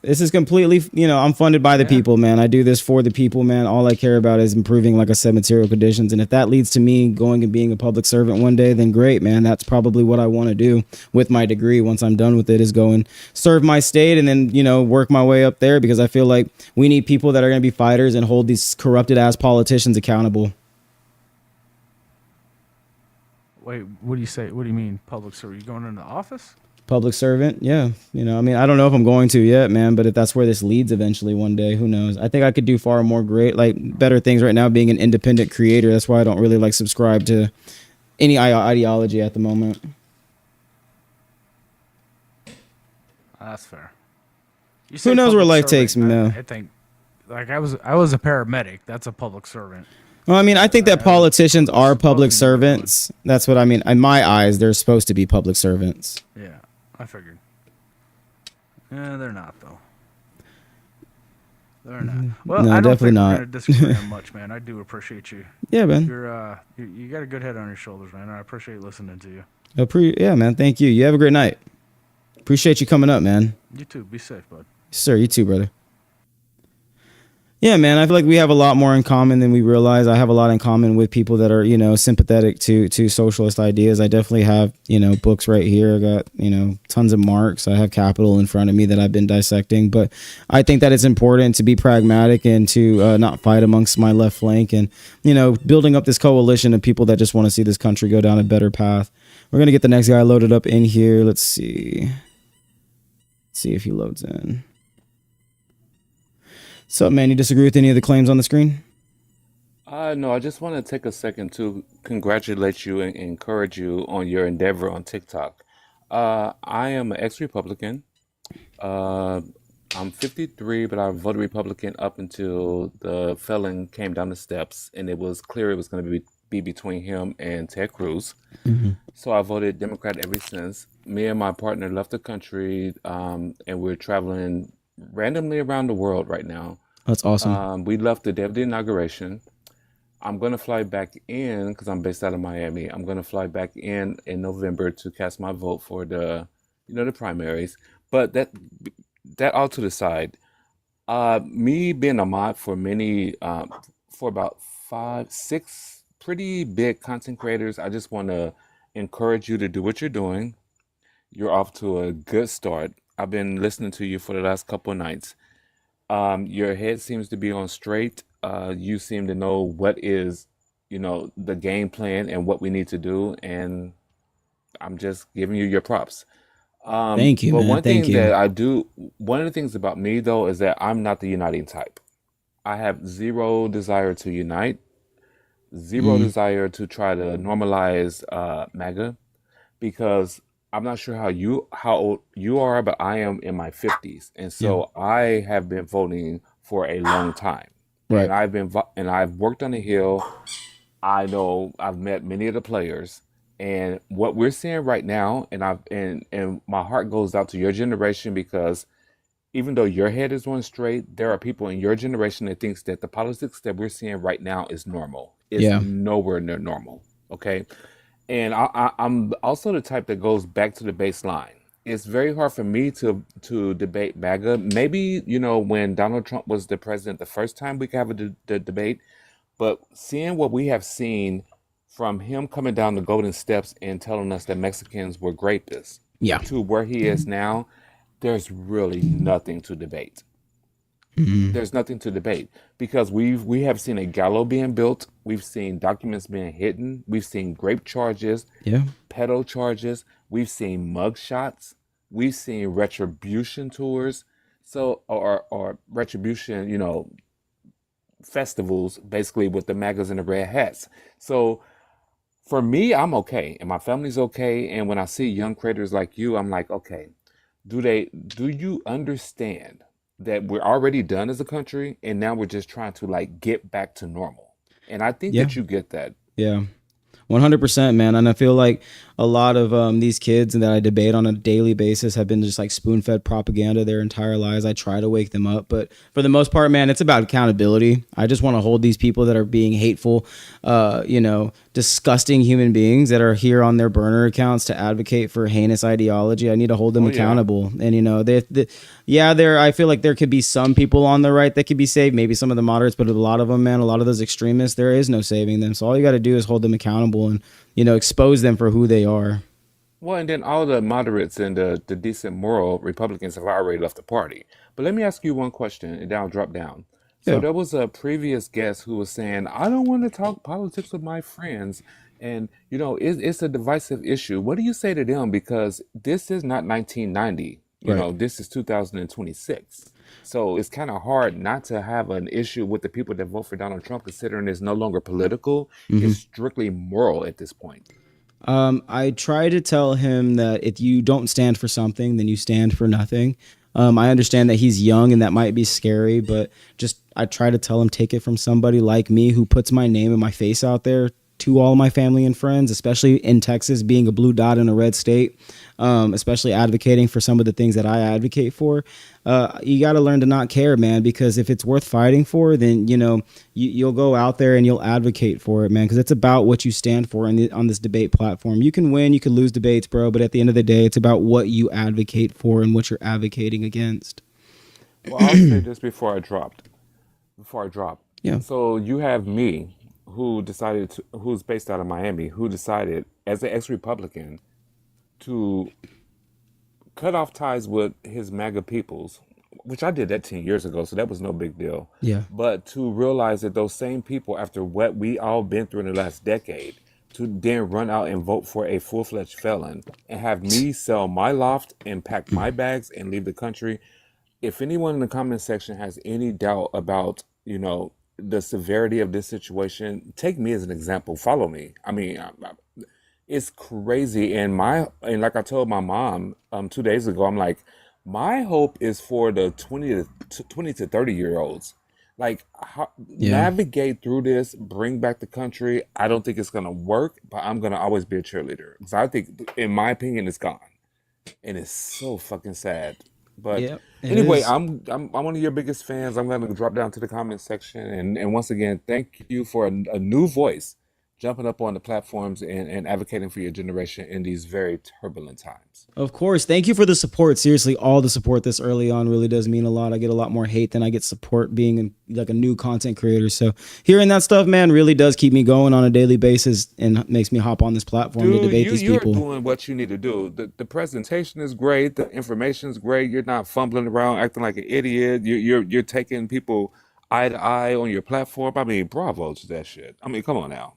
This is completely, I'm funded by the people, man. I do this for the people, man. All I care about is improving, like I said, material conditions. And if that leads to me going and being a public servant one day, then great, man. That's probably what I want to do with my degree once I'm done with it, is go and serve my state and then, work my way up there, because I feel like we need people that are going to be fighters and hold these corrupted ass politicians accountable. Wait, what do you say? What do you mean, public servant? You going into office? Public servant, yeah. I mean, I don't know if I'm going to yet, man, but if that's where this leads eventually one day, who knows? I think I could do far more better things right now being an independent creator. That's why I don't really subscribe to any ideology at the moment. That's fair. Who knows where life takes me, man? I think, I was a paramedic. That's a public servant. Well, I mean, I think that politicians are public servants. That's what I mean. In my eyes, they're supposed to be public servants. Yeah, I figured. Yeah, they're not, though. They're not. Well, No, I don't definitely think not. we're going to disagree on much, man. I do appreciate you. Yeah, man. You got a good head on your shoulders, man. I appreciate listening to you. Yeah, man. Thank you. You have a great night. Appreciate you coming up, man. You too. Be safe, bud. Sir, you too, brother. Yeah, man, I feel like we have a lot more in common than we realize. I have a lot in common with people that are, sympathetic to socialist ideas. I definitely have, books right here. I got, tons of Marx. I have Capital in front of me that I've been dissecting. But I think that it's important to be pragmatic and to not fight amongst my left flank and, building up this coalition of people that just want to see this country go down a better path. We're going to get the next guy loaded up in here. Let's see. See if he loads in. So, man, you disagree with any of the claims on the screen? No, I just want to take a second to congratulate you and encourage you on your endeavor on TikTok. I am an ex-Republican. I'm 53, but I voted Republican up until the felon came down the steps, and it was clear it was going to be between him and Ted Cruz. Mm-hmm. So I voted Democrat ever since. Me and my partner left the country, and we're traveling randomly around the world right now. That's awesome. We left the day of the inauguration. I'm going to fly back in because I'm based out of Miami. I'm going to fly back in November to cast my vote for the primaries. But that all to the side. Me being a mod for for about 5-6 pretty big content creators, I just want to encourage you to do what you're doing. You're off to a good start. I've been listening to you for the last couple of nights. Your head seems to be on straight. You seem to know what is, the game plan and what we need to do. And I'm just giving you your props. Thank you, but man. one Thank thing you. that I do, one of the things about me though, is that I'm not the uniting type. I have zero desire to unite, zero desire to try to normalize MAGA, because I'm not sure how old you are, but I am in my 50s, and so I have been voting for a long time. Right. And I've worked on the Hill. I know I've met many of the players, And what we're seeing right now, and my heart goes out to your generation, because even though your head is on straight, there are people in your generation that thinks that the politics that we're seeing right now is normal. It's Yeah. nowhere near normal. Okay. And I'm also the type that goes back to the baseline. It's very hard for me to debate MAGA. Maybe, when Donald Trump was the president the first time, we could have the debate. But seeing what we have seen from him coming down the golden steps and telling us that Mexicans were rapists, Yeah. to where he is now, there's really nothing to debate. There's nothing to debate, because we have seen a gallows being built. We've seen documents being hidden. We've seen rape charges, Yeah. pedo charges. We've seen mug shots. We've seen retribution tours. So, or retribution, festivals, basically, with the MAGAs and the red hats. So for me, I'm okay, and my family's okay. And when I see young creators like you, I'm like, okay, do you understand that we're already done as a country, and now we're just trying to like get back to normal? And I think Yeah. that you get that. Yeah. 100%, man. And I feel like a lot of these kids that I debate on a daily basis have been just like spoon-fed propaganda their entire lives. I try to wake them up, but for the most part, man, it's about accountability. I just want to hold these people that are being hateful, disgusting human beings that are here on their burner accounts to advocate for heinous ideology. I need to hold them accountable. And I feel like there could be some people on the right that could be saved, maybe some of the moderates, but a lot of them, man, a lot of those extremists, there is no saving them. So all you got to do is hold them accountable and expose them for who they are. Well, and then all the moderates and the decent moral Republicans have already left the party. But let me ask you one question, and then I'll drop down. So Yeah. there was a previous guest who was saying, I don't want to talk politics with my friends. And, it's a divisive issue. What do you say to them? Because this is not 1990. Right. This is 2026. So it's kind of hard not to have an issue with the people that vote for Donald Trump, considering it's no longer political. It's strictly moral at this point. I try to tell him that if you don't stand for something, then you stand for nothing. I understand that he's young and that might be scary, but I try to tell him, take it from somebody like me who puts my name and my face out there to all my family and friends, especially in Texas, being a blue dot in a red state, especially advocating for some of the things that I advocate for. You got to learn to not care, man, because if it's worth fighting for, then, you'll go out there and you'll advocate for it, man, because it's about what you stand for on this debate platform. You can win, you can lose debates, bro, but at the end of the day, it's about what you advocate for and what you're advocating against. Well, I'll say this before I drop. Yeah. So you have me, who's based out of Miami, who decided as an ex-Republican to cut off ties with his MAGA peoples, which I did that 10 years ago, so that was no big deal. Yeah. But to realize that those same people, after what we all been through in the last decade, to then run out and vote for a full-fledged felon and have me sell my loft and pack my bags and leave the country. If anyone in the comment section has any doubt about, the severity of this situation, take me as an example. Follow me. I mean, it's crazy. And like I told my mom 2 days ago, I'm like, my hope is for the 20 to 30-year-olds. Like, navigate through this, bring back the country. I don't think it's going to work, but I'm going to always be a cheerleader. Because I think, in my opinion, it's gone. And it's so fucking sad. But anyway, I'm one of your biggest fans. I'm going to drop down to the comment section. And once again, thank you for a new voice jumping up on the platforms and advocating for your generation in these very turbulent times. Of course. Thank you for the support. Seriously, all the support this early on really does mean a lot. I get a lot more hate than I get support being like a new content creator. So hearing that stuff, man, really does keep me going on a daily basis and makes me hop on this platform to debate these people. You're doing what you need to do. The presentation is great. The information is great. You're not fumbling around acting like an idiot. You're taking people eye to eye on your platform. I mean, bravo to that shit. I mean, come on now.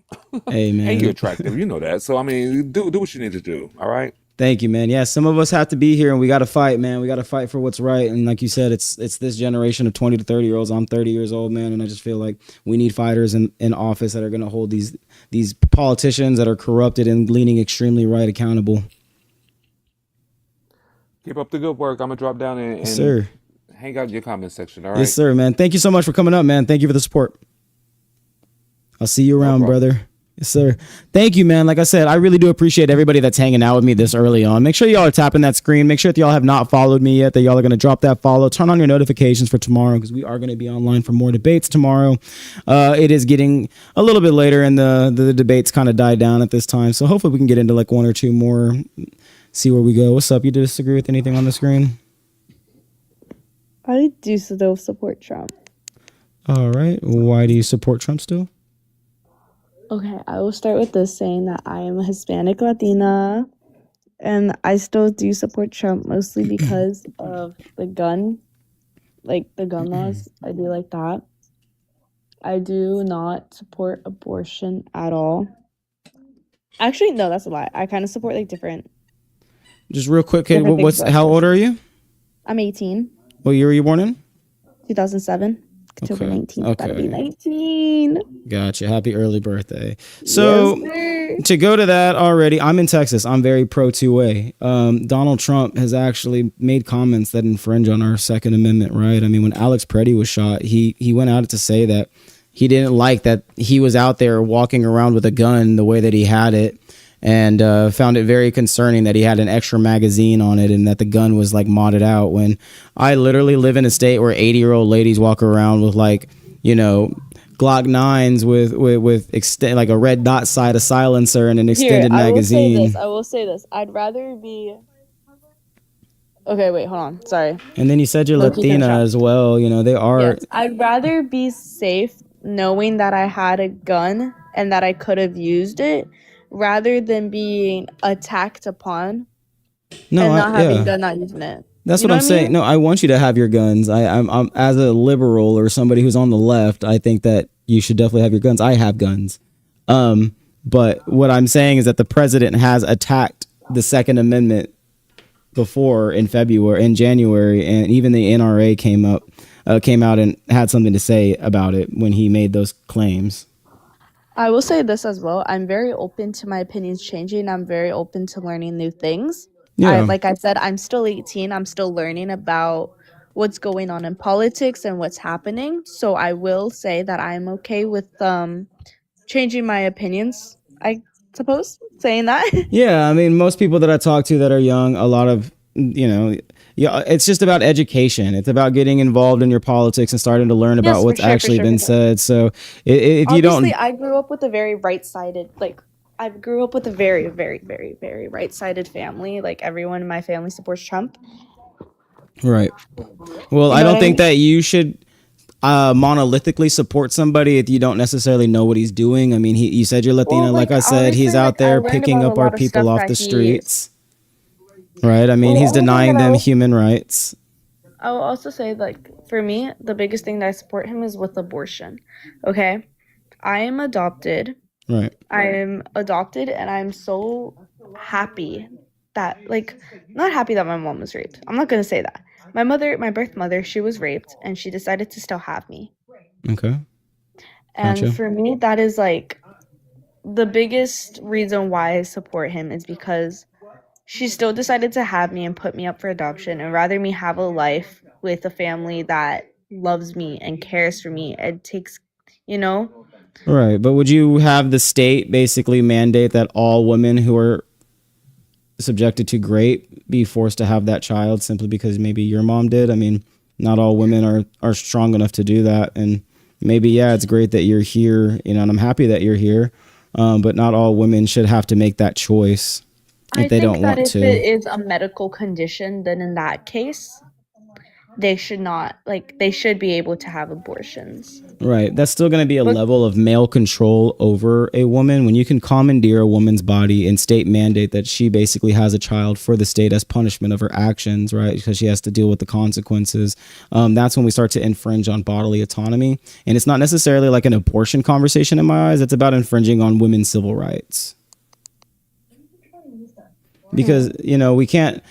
Hey, man. And you're attractive. You know that. So, I mean, do what you need to do. All right? Thank you, man. Yeah, some of us have to be here and we got to fight, man. We got to fight for what's right. And like you said, it's this generation of 20 to 30 year olds. I'm 30 years old, man. And I just feel like we need fighters in office that are going to hold these politicians that are corrupted and leaning extremely right accountable. Keep up the good work. I'm going to drop down and Yes, sir. Hang out in your comment section. All right? Yes, sir, man. Thank you so much for coming up, man. Thank you for the support. I'll see you around, brother. Yes, sir. Thank you, man. Like I said, I really do appreciate everybody that's hanging out with me this early on. Make sure y'all are tapping that screen. Make sure if y'all have not followed me yet, that y'all are going to drop that follow. Turn on your notifications for tomorrow because we are going to be online for more debates tomorrow. It is getting a little bit later and the debates kind of died down at this time. So hopefully we can get into like one or two more, see where we go. What's up? You disagree with anything on the screen? I do still support Trump. All right. Why do you support Trump still? Okay, I will start with this saying that I am a Hispanic Latina, and I still do support Trump mostly because of the gun laws. I do like that. I do not support abortion at all. Actually, no, that's a lie. I kind of support like different. Just real quick, how old are you? I'm 18. What year were you born in? 2007. October 19th. Okay. That'll be 19. Gotcha. Happy early birthday. So to go to that already, I'm in Texas. I'm very pro 2A. Donald Trump has actually made comments that infringe on our Second Amendment, right? I mean, when Alex Preddy was shot, he went out to say that he didn't like that he was out there walking around with a gun the way that he had it. And found it very concerning that he had an extra magazine on it and that the gun was like modded out, when I literally live in a state where 80-year-old ladies walk around with like, you know, Glock 9s with extend like a red dot sight, a silencer, and an extended magazine. I will say this. I'd rather be. Okay, wait, hold on. Sorry. And then you said you're Latina as well. You know, they are. Yes, I'd rather be safe knowing that I had a gun and that I could have used it, rather than being attacked upon and not having a gun, not using it. That's what I'm saying. No, I want you to have your guns. I'm as a liberal or somebody who's on the left, I think that you should definitely have your guns. I have guns. But what I'm saying is that the president has attacked the Second Amendment before in January, and even the NRA came out and had something to say about it when he made those claims. I will say this as well. I'm very open to my opinions changing. I'm very open to learning new things. Yeah. Like I said, I'm still 18. I'm still learning about what's going on in politics and what's happening. So I will say that I'm okay with changing my opinions, I suppose, saying that. Yeah, I mean, most people that I talk to that are young, a lot of, you know, it's just about education. It's about getting involved in your politics and starting to learn about what's actually been said. So if you don't... I grew up with a very right-sided, I grew up with a very, very, very, very right-sided family. Like, everyone in my family supports Trump. Right. Well, I don't think that you should monolithically support somebody if you don't necessarily know what he's doing. I mean, you said you're Latina. Like I said, he's out there picking up our people off the streets. Right. I mean, he's denying them human rights. I will also say, for me, the biggest thing that I support him is with abortion. Okay. I am adopted. Right. I am adopted, and I'm so happy that, not happy that my mom was raped. I'm not going to say that. My birth mother, she was raped, and she decided to still have me. Okay. And for me, that is, the biggest reason why I support him is because she still decided to have me and put me up for adoption, and rather me have a life with a family that loves me and cares for me. It takes, Right. But would you have the state basically mandate that all women who are subjected to rape be forced to have that child simply because maybe your mom did? I mean, not all women are strong enough to do that. And maybe, it's great that you're here, and I'm happy that you're here. But not all women should have to make that choice if they don't want to. If it is a medical condition, then in that case, they should not, they should be able to have abortions. Right. That's still going to be a level of male control over a woman when you can commandeer a woman's body and state mandate that she basically has a child for the state as punishment of her actions, right? Because she has to deal with the consequences. That's when we start to infringe on bodily autonomy. And it's not necessarily like an abortion conversation in my eyes. It's about infringing on women's civil rights. Because, we can't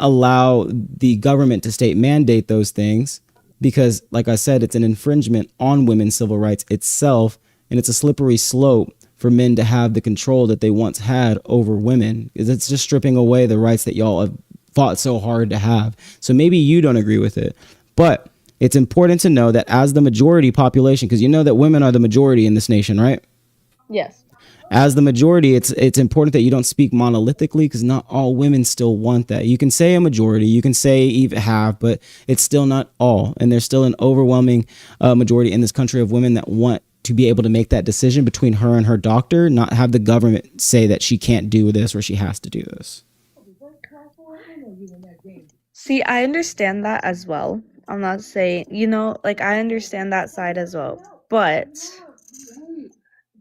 allow the government to state mandate those things because, like I said, it's an infringement on women's civil rights itself. And it's a slippery slope for men to have the control that they once had over women. It's just stripping away the rights that y'all have fought so hard to have. So maybe you don't agree with it, but it's important to know that as the majority population, because you know that women are the majority in this nation, right? Yes. As the majority, it's important that you don't speak monolithically, because not all women still want that. You can say a majority, you can say even half, but it's still not all. And there's still an overwhelming majority in this country of women that want to be able to make that decision between her and her doctor, not have the government say that she can't do this or she has to do this. See, I understand that as well. I'm not saying, you know, like I understand that side as well. But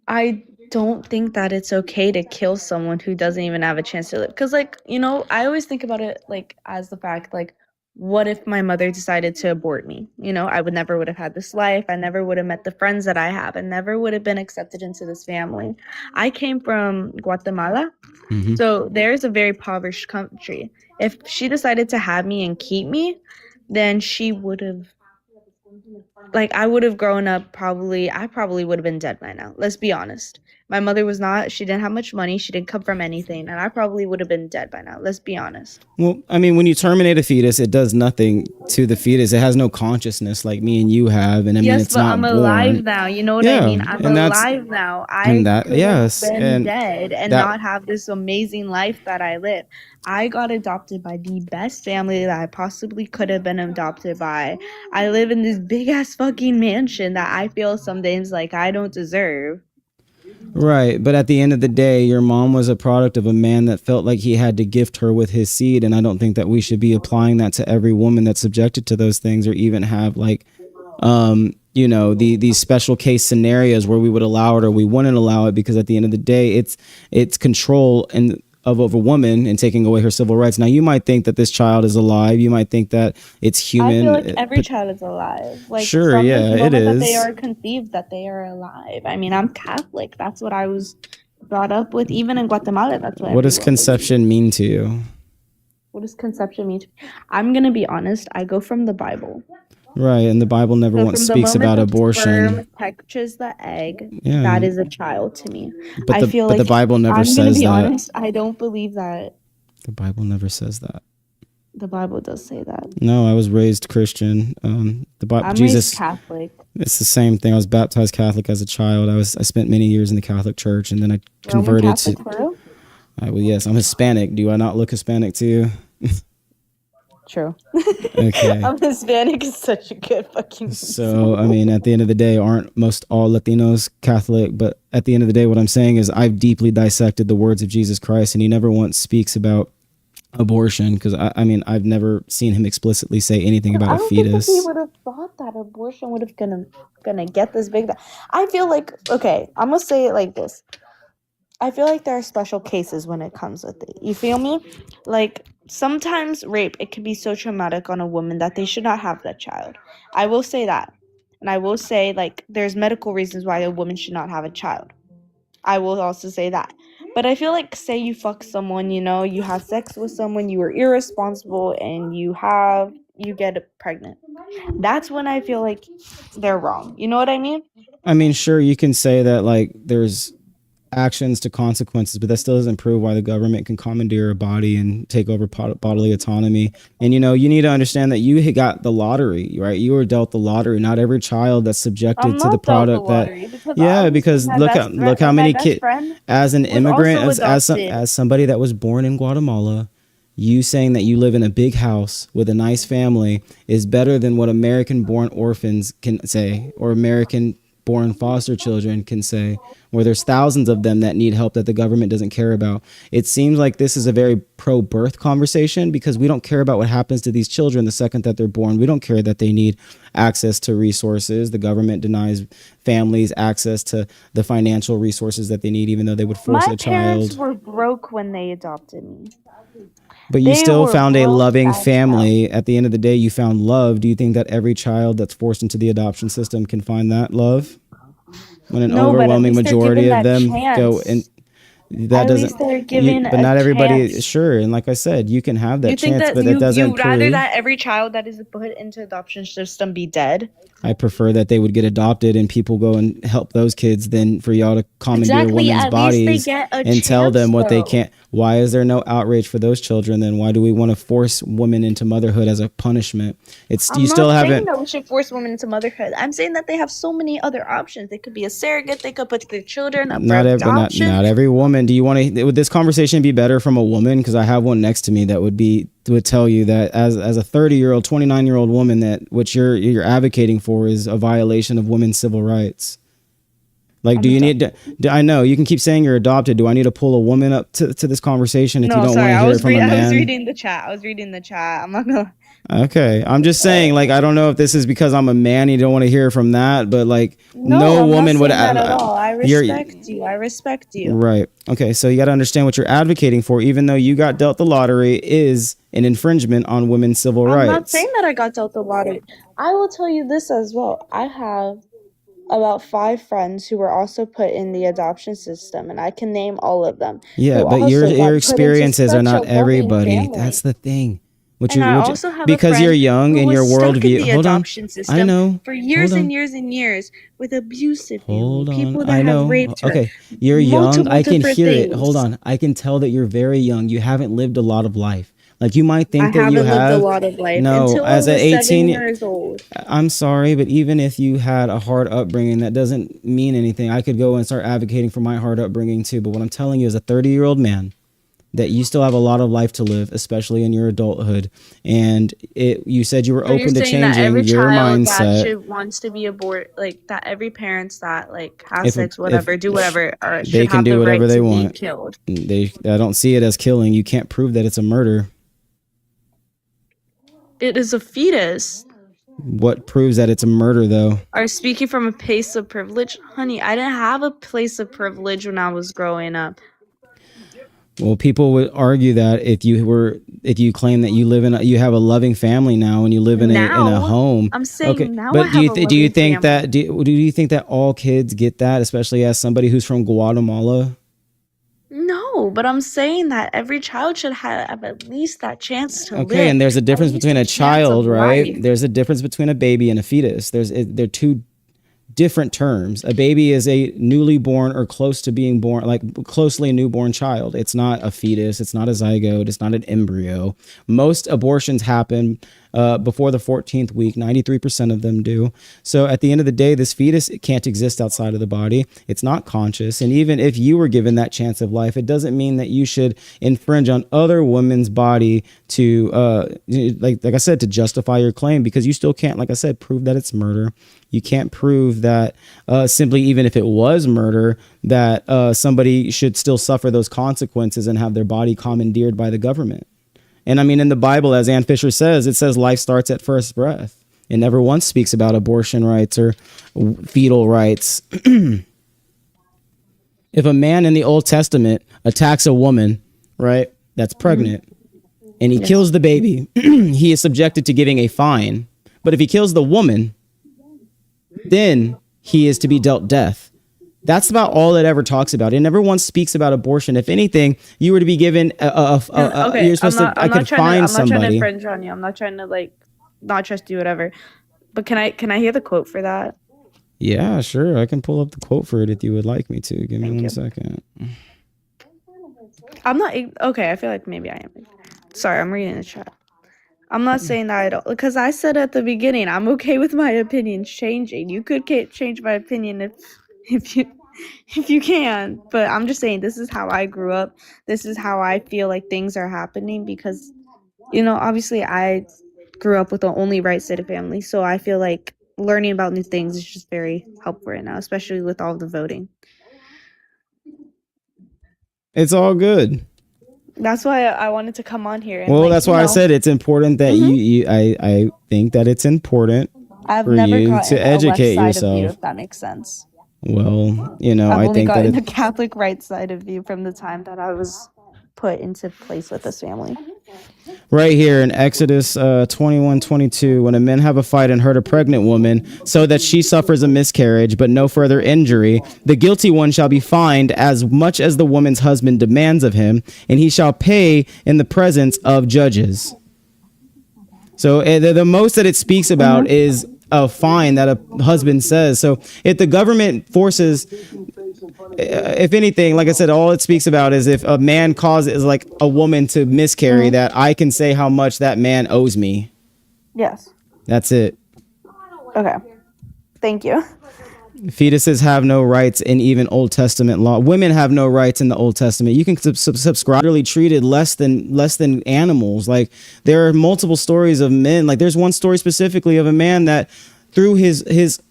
I don't think that it's okay to kill someone who doesn't even have a chance to live. Because, like, you know, I always think about it, like, as the fact, like, what if my mother decided to abort me? You know, I would have had this life. I never would have met the friends that I have. I never would have been accepted into this family. I came from Guatemala. Mm-hmm. So there's a very impoverished country. If she decided to have me and keep me, then she would have, like, I would have grown up I probably would have been dead by now. Let's be honest. My mother was not, she didn't have much money. She didn't come from anything. And I probably would have been dead by now. Let's be honest. Well, I mean, when you terminate a fetus, it does nothing to the fetus. It has no consciousness like me and you have. And I mean, Yes, it's but not I'm born. alive now. You know what I mean? I'm and that's alive now. I and that could yes, have been and dead and that not have this amazing life that I live. I got adopted by the best family that I possibly could have been adopted by. I live in this big ass fucking mansion that I feel some days like I don't deserve. right. But at the end of the day, your mom was a product of a man that felt like he had to gift her with his seed. And I don't think that we should be applying that to every woman that's subjected to those things, or even have like, you know, these special case scenarios where we would allow it or we wouldn't allow it, because at the end of the day, it's control and of a woman and taking away her civil rights. Now, you might think that this child is alive. You might think that it's human. I feel like every child is alive. Like, sure, from yeah, the it moment is. that they are conceived, that they are alive. I mean, I'm Catholic. That's what I was brought up with. Even in Guatemala, that's what does conception mean to you? What does conception mean? I'm gonna be honest. I go from the Bible. Right, and the Bible never once speaks about abortion. Sperm touches the egg, that is a child to me. But the Bible never says that. I'm gonna be honest. I don't believe that. The Bible never says that. The Bible does say that. No, I was raised Christian. The Bible, I'm Jesus, raised Catholic. It's the same thing. I was baptized Catholic as a child. I spent many years in the Catholic Church, and then I converted to. Well, yes, I'm Hispanic. Do I not look Hispanic to you? True. Okay. I'm Hispanic is such a good fucking. So, I mean, at the end of the day, aren't most all Latinos Catholic? But at the end of the day, what I'm saying is I've deeply dissected the words of Jesus Christ, and he never once speaks about abortion, because I mean, I've never seen him explicitly say anything about a fetus. I don't think that he would have thought that abortion would have gonna get this big. I feel like, okay, I'm gonna say it like this. I feel like there are special cases when it comes with it. You feel me? Like, sometimes rape, it can be so traumatic on a woman that they should not have that child. I will say that. And I will say, like, there's medical reasons why a woman should not have a child. I will also say that. But I feel like, say you fuck someone, you know, you have sex with someone, you are irresponsible, and you get pregnant. That's when I feel like they're wrong. You know what I mean? I mean, sure, you can say that, like, there's actions to consequences, but that still doesn't prove why the government can commandeer a body and take over bodily autonomy. And, you know, you need to understand that you got the lottery, right? You were dealt the lottery. Not every child that's subjected to the product because look how many kids, as an immigrant, as somebody that was born in Guatemala, you saying that you live in a big house with a nice family is better than what American born orphans can say, or American born foster children can say, where there's thousands of them that need help that the government doesn't care about. It seems like this is a very pro-birth conversation, because we don't care about what happens to these children the second that they're born. We don't care that they need access to resources. The government denies families access to the financial resources that they need, even though they would force a child. My parents were broke when they adopted me. But you still found a loving family. At the end of the day, you found love. Do you think that every child that's forced into the adoption system can find that love? When an overwhelming majority of them go in. That At least doesn't they're given but a not everybody, chance. sure. And like I said, you can have that You think chance, that but that doesn't you rather prove. that every child that is put into adoption system be dead? I prefer that they would get adopted and people go and help those kids than for y'all to commandeer Exactly. women's At least they bodies get a and tell them chance, what they though. can't. Why is there no outrage for those children then? Why do we want to force women into motherhood as a punishment? It's I'm you still not saying haven't. that we should force women into motherhood. I'm saying that they have so many other options. They could be a surrogate. They could put their children up for adoption. Not every woman. Do you want to? Would this conversation be better from a woman? Because I have one next to me that would tell you that as a 30-year-old, 29-year-old woman, that what you're advocating for is a violation of women's civil rights. Like, do you need to, I know you can keep saying you're adopted. Do I need to pull a woman up to this conversation if you don't want to hear it from a man? I was reading the chat. I'm not gonna. Okay, I'm just saying, like, I don't know if this is because I'm a man, you don't want to hear from that, but like, no I'm woman not would. saying that at all. I respect you. I respect you. Right. Okay, so you got to understand what you're advocating for, even though you got dealt the lottery, is an infringement on women's civil rights. I'm not saying that I got dealt the lottery. I will tell you this as well. I have about 5 friends who were also put in the adoption system, and I can name all of them. Yeah, but your experiences are not everybody. That's the thing. I also have because a friend you're young who and your was stuck worldview. in the Hold on, adoption system I know. for years Hold on. and years and years with abusive family, Hold people on, that I have know. raped her. Okay, you're young. multiple I can different hear it. things. Hold on, I can tell that you're very young. You haven't lived a lot of life. Like you might think I that you haven't lived a have. lot of life No, until as I an was 7 18. years old. I'm sorry, but even if you had a hard upbringing, that doesn't mean anything. I could go and start advocating for my hard upbringing too. But what I'm telling you as a 30-year-old man, that you still have a lot of life to live, especially in your adulthood. And you said you were So open to you're saying that changing every your child that mindset. wants to be aborted, like that every parents that like have If sex, whatever, do whatever, they should can have do the whatever right they to want, be killed. I don't see it as killing. You can't prove that it's a murder. It is a fetus. What proves that it's a murder, though? Are speaking from a place of privilege, honey. I didn't have a place of privilege when I was growing up. Well, people would argue that if you claim that you have a loving family now and you live in a home. I'm saying okay, now but I have do you think family. that do you think that all kids get that, especially as somebody who's from Guatemala? No, but I'm saying that every child should have at least that chance to live. Okay, and there's a difference between a child, right? life. There's a difference between a baby and a fetus. They're two different terms. A baby is a newly born or close to being born, like closely newborn child. It's not a fetus. It's not a zygote. It's not an embryo. Most abortions happen before the 14th week. 93% of them do. So at the end of the day, this fetus can't exist outside of the body. It's not conscious. And even if you were given that chance of life, it doesn't mean that you should infringe on other women's body to, like I said, to justify your claim, because you still can't, like I said, prove that it's murder. You can't prove that simply, even if it was murder, that somebody should still suffer those consequences and have their body commandeered by the government. And I mean, in the Bible, as Ann Fisher says, it says life starts at first breath. It never once speaks about abortion rights or fetal rights. If a man in the Old Testament attacks a woman, right, that's pregnant, and he kills the baby, he is subjected to giving a fine. But if he kills the woman, then he is to be dealt death. That's about all it ever talks about. It never once speaks about abortion. If anything, you were to be given Okay, you're supposed to. I could find I'm not trying to somebody. infringe on you. I'm not trying to like not trust you, whatever. But can I hear the quote for that? Yeah, sure. I can pull up the quote for it if you would like me to. Give me Thank you. 1 second. I'm not okay. I feel like maybe I am. Sorry, I'm reading the chat. I'm not saying that at all, because I said at the beginning I'm okay with my opinions changing. You could change my opinion if you can, but I'm just saying this is how I grew up. This is how I feel like things are happening, because obviously I grew up with the only right side of family, so I feel like learning about new things is just very helpful right now, especially with all the voting. It's all good. That's why I wanted to come on here. And Well, that's why I said it's important that I think that it's important I've for never you gotten to educate a left side of you, yourself. if that makes sense. Well, I've I only think that gotten the Catholic right side of you from the time that I was put into place with this family. Right here in Exodus 21:22, when a man have a fight and hurt a pregnant woman so that she suffers a miscarriage but no further injury, the guilty one shall be fined as much as the woman's husband demands of him, and he shall pay in the presence of judges. So the most that it speaks about is a fine that a husband says. So if the government forces, if anything, like I said, all it speaks about is if a man causes like a woman to miscarry, that I can say how much that man owes me. Yes. That's it. Okay. Thank you. Fetuses have no rights in even Old Testament law. Women have no rights in the Old Testament. You can subscribe really treated less than animals. Like there are multiple stories of men. Like there's one story specifically of a man that threw his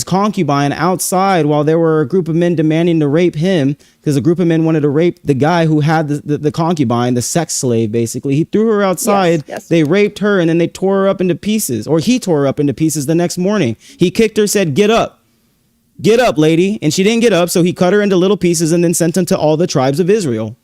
concubine outside while there were a group of men demanding to rape him, because a group of men wanted to rape the guy who had the concubine, the sex slave, basically. He threw her outside. Yes. They raped her, and then they tore her up into pieces, or he tore her up into pieces the next morning. He kicked her, said, "Get up. Get up, lady." And she didn't get up, so he cut her into little pieces and then sent them to all the tribes of Israel.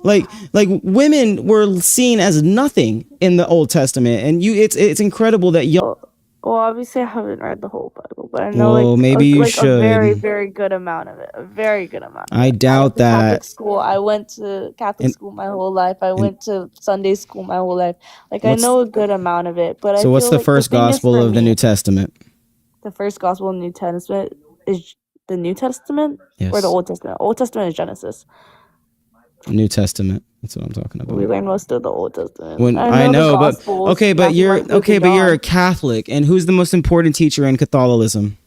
Like women were seen as nothing in the Old Testament, and it's incredible that y'all. Well, obviously I haven't read the whole Bible, but I know maybe you should. A very, very good amount of it. A very good amount. I doubt that. Catholic school. I went to Catholic school my whole life. I went to Sunday school my whole life. Like I know a good amount of it. But so what's the first gospel of the New Testament? The first gospel in the New Testament is the New Testament, or the Old Testament. Old Testament is Genesis. New Testament. That's what I'm talking about. We learn most of the Old Testament. I know, but you're a Catholic, and who's the most important teacher in Catholicism?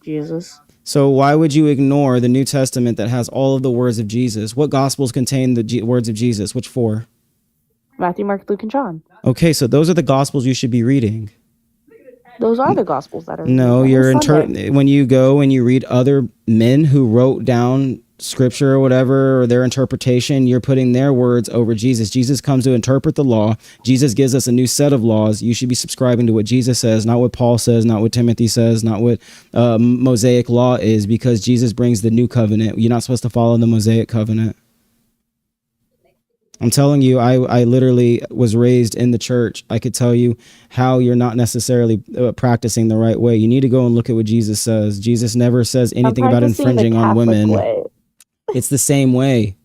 Jesus. So why would you ignore the New Testament that has all of the words of Jesus? What gospels contain the words of Jesus? Which four? Matthew, Mark, Luke, and John. Okay, so those are the gospels you should be reading. Those are the gospels that are. No, when you go and you read other men who wrote down scripture or whatever, or their interpretation, you're putting their words over Jesus. Jesus comes to interpret the law. Jesus gives us a new set of laws. You should be subscribing to what Jesus says, not what Paul says, not what Timothy says, not what Mosaic law is, because Jesus brings the new covenant. You're not supposed to follow the Mosaic covenant. I'm telling you, I literally was raised in the church. I could tell you how you're not necessarily practicing the right way. You need to go and look at what Jesus says. Jesus never says anything about infringing on women. Way. It's the same way.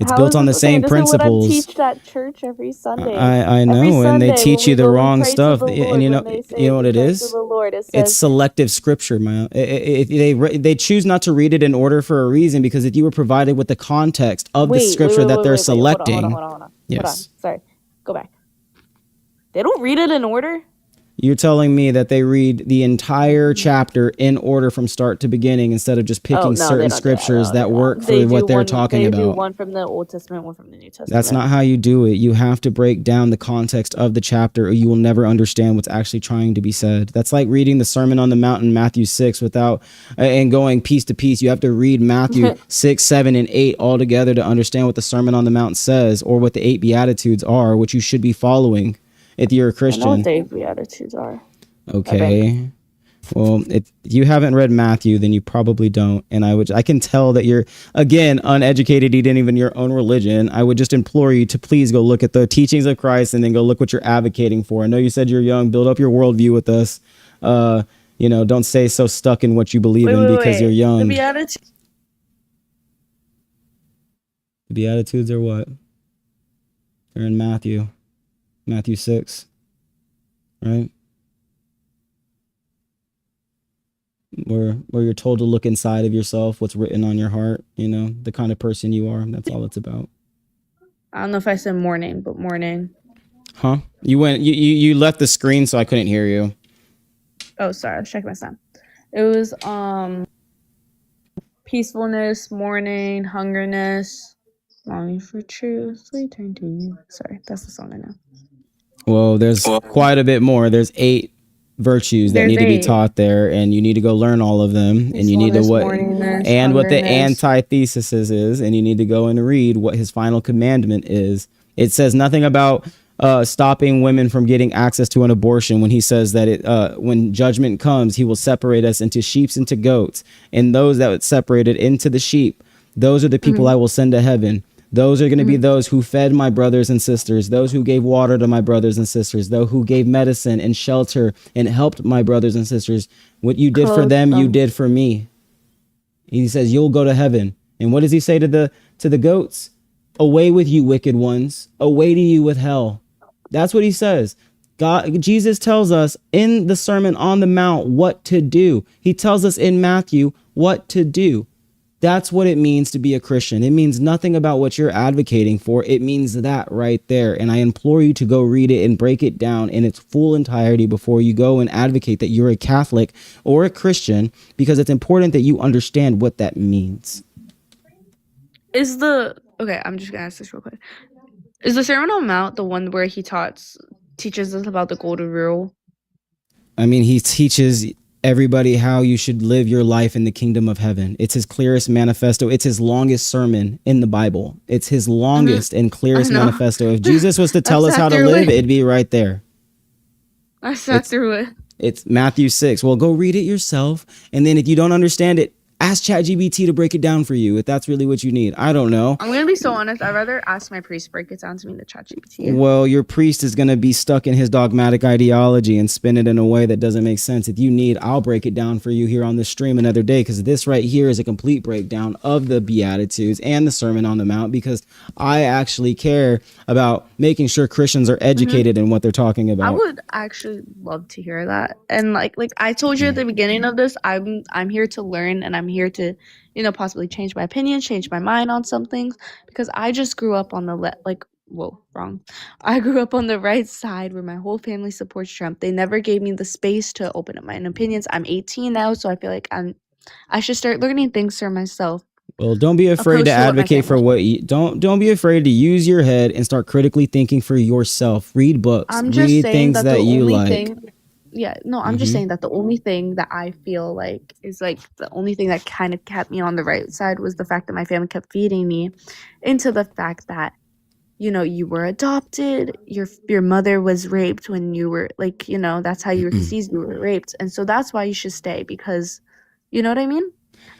It's built on the same principles. This is what I teach at church every Sunday. I know, and they teach you the wrong stuff. And you know what it is? It's selective scripture, man. They choose not to read it in order for a reason, because if you were provided with the context of the scripture that they're selecting. Hold on. Yes. Sorry. Go back. They don't read it in order? You're telling me that they read the entire chapter in order from start to beginning instead of just picking certain scriptures that work for what they're talking about. They do one from the Old Testament, one from the New Testament. That's not how you do it. You have to break down the context of the chapter, or you will never understand what's actually trying to be said. That's like reading the Sermon on the Mount in Matthew 6 without and going piece to piece. You have to read Matthew 6, 7, and 8 all together to understand what the Sermon on the Mount says, or what the 8 Beatitudes are, which you should be following if you're a Christian. I know what the 8 Beatitudes are. Okay. Well, if you haven't read Matthew, then you probably don't. And I can tell that you're, again, uneducated, even in your own religion. I would just implore you to please go look at the teachings of Christ and then go look what you're advocating for. I know you said you're young. Build up your worldview with us. Don't stay so stuck in what you believe in because you're young. The Beatitudes are what? They're in Matthew 6, right? Where you're told to look inside of yourself, what's written on your heart, the kind of person you are. That's all it's about. I don't know if I said morning, but morning. Huh? You left the screen, so I couldn't hear you. Oh, sorry. I was checking my sound. It was peacefulness, mourning, hungerness, longing for truth, return to you. Sorry, that's the song I know. Well, there's quite a bit more. There's 8 virtues that need to be taught there, and you need to go learn all of them, and you need to what the antithesis is, and you need to go and read what his final commandment is. It says nothing about stopping women from getting access to an abortion when he says that when judgment comes, he will separate us into sheep and to goats, and those that would separate it into the sheep, those are the people I will send to heaven. Those are going to be those who fed my brothers and sisters, those who gave water to my brothers and sisters, those who gave medicine and shelter and helped my brothers and sisters. What you did for them, you did for me. He says, you'll go to heaven. And what does he say to the goats? Away with you, wicked ones. Away to you with hell. That's what he says. Jesus tells us in the Sermon on the Mount what to do. He tells us in Matthew what to do. That's what it means to be a Christian. It means nothing about what you're advocating for. It means that right there. And I implore you to go read it and break it down in its full entirety before you go and advocate that you're a Catholic or a Christian, because it's important that you understand what that means. Okay, I'm just gonna ask this real quick. Is the Sermon on the Mount the one where he teaches us about the golden rule? I mean, he teaches everybody how you should live your life in the kingdom of heaven. It's his clearest manifesto. It's his longest sermon in the Bible. It's his longest and clearest manifesto. If Jesus was to tell us how to live, it'd be right there. I sat through it. It's Matthew 6. Well, go read it yourself. And then if you don't understand it, ask ChatGPT to break it down for you if that's really what you need. I don't know. I'm going to be so honest. I'd rather ask my priest break it down to me than ChatGPT. Well, your priest is going to be stuck in his dogmatic ideology and spin it in a way that doesn't make sense. If you need, I'll break it down for you here on the stream another day, because this right here is a complete breakdown of the Beatitudes and the Sermon on the Mount, because I actually care about making sure Christians are educated in what they're talking about. I would actually love to hear that. And like I told you at the beginning of this, I'm here to learn, and I'm here to, possibly change my opinion, change my mind on some things, because I just grew up on the wrong. I grew up on the right side where my whole family supports Trump. They never gave me the space to open up my own opinions. I'm 18 now, so I feel like I should start learning things for myself. Well, don't be afraid to advocate for what you don't be afraid to use your head and start critically thinking for yourself. Read books, read things that you like. I'm just saying that the only thing that I feel like is like the only thing that kind of kept me on the right side was the fact that my family kept feeding me into the fact that, you were adopted, your mother was raped when you were that's how you were conceived, you were raped. And so that's why you should stay, because you know what I mean?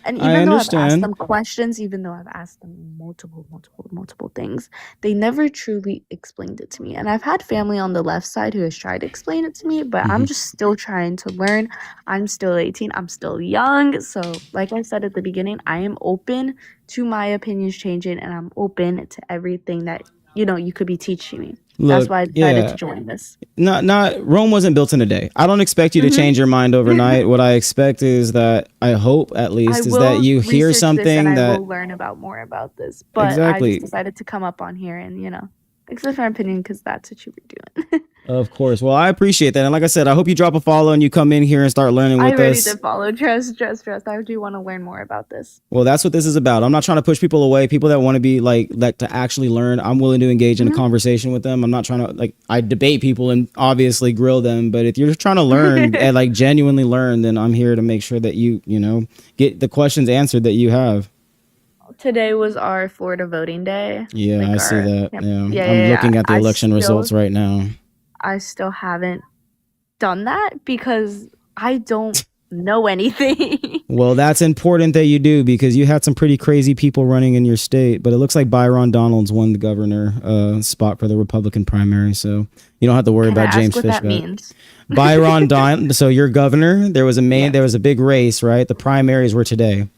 And even though I've asked them questions, even though I've asked them multiple things, they never truly explained it to me. And I've had family on the left side who has tried to explain it to me, but I'm just still trying to learn. I'm still 18. I'm still young. So like I said at the beginning, I am open to my opinions changing, and I'm open to everything that, you could be teaching me. That's why I decided to join this. Not Rome wasn't built in a day. I don't expect you to change your mind overnight. What I expect is that, I hope at least, is that you hear something that I will learn more about this. But I just decided to come up on here and, express my opinion, because that's what you were doing. Of course. Well, I appreciate that. And like I said, I hope you drop a follow and you come in here and start learning with us. I already did follow. Trust. I do want to learn more about this. Well, that's what this is about. I'm not trying to push people away. People that want to be like to actually learn, I'm willing to engage in a conversation with them. I'm not trying to I debate people and obviously grill them. But if you're trying to learn and genuinely learn, then I'm here to make sure that you get the questions answered that you have. Today was our Florida voting day. Yeah, I see that. Yeah. I'm looking at the election results right now. I still haven't done that because I don't know anything. Well, that's important that you do, because you had some pretty crazy people running in your state, but it looks like Byron Donalds won the governor spot for the Republican primary, so you don't have to worry about James Fishback. That means? Byron Donalds, so your governor, there was a big race, right? The primaries were today.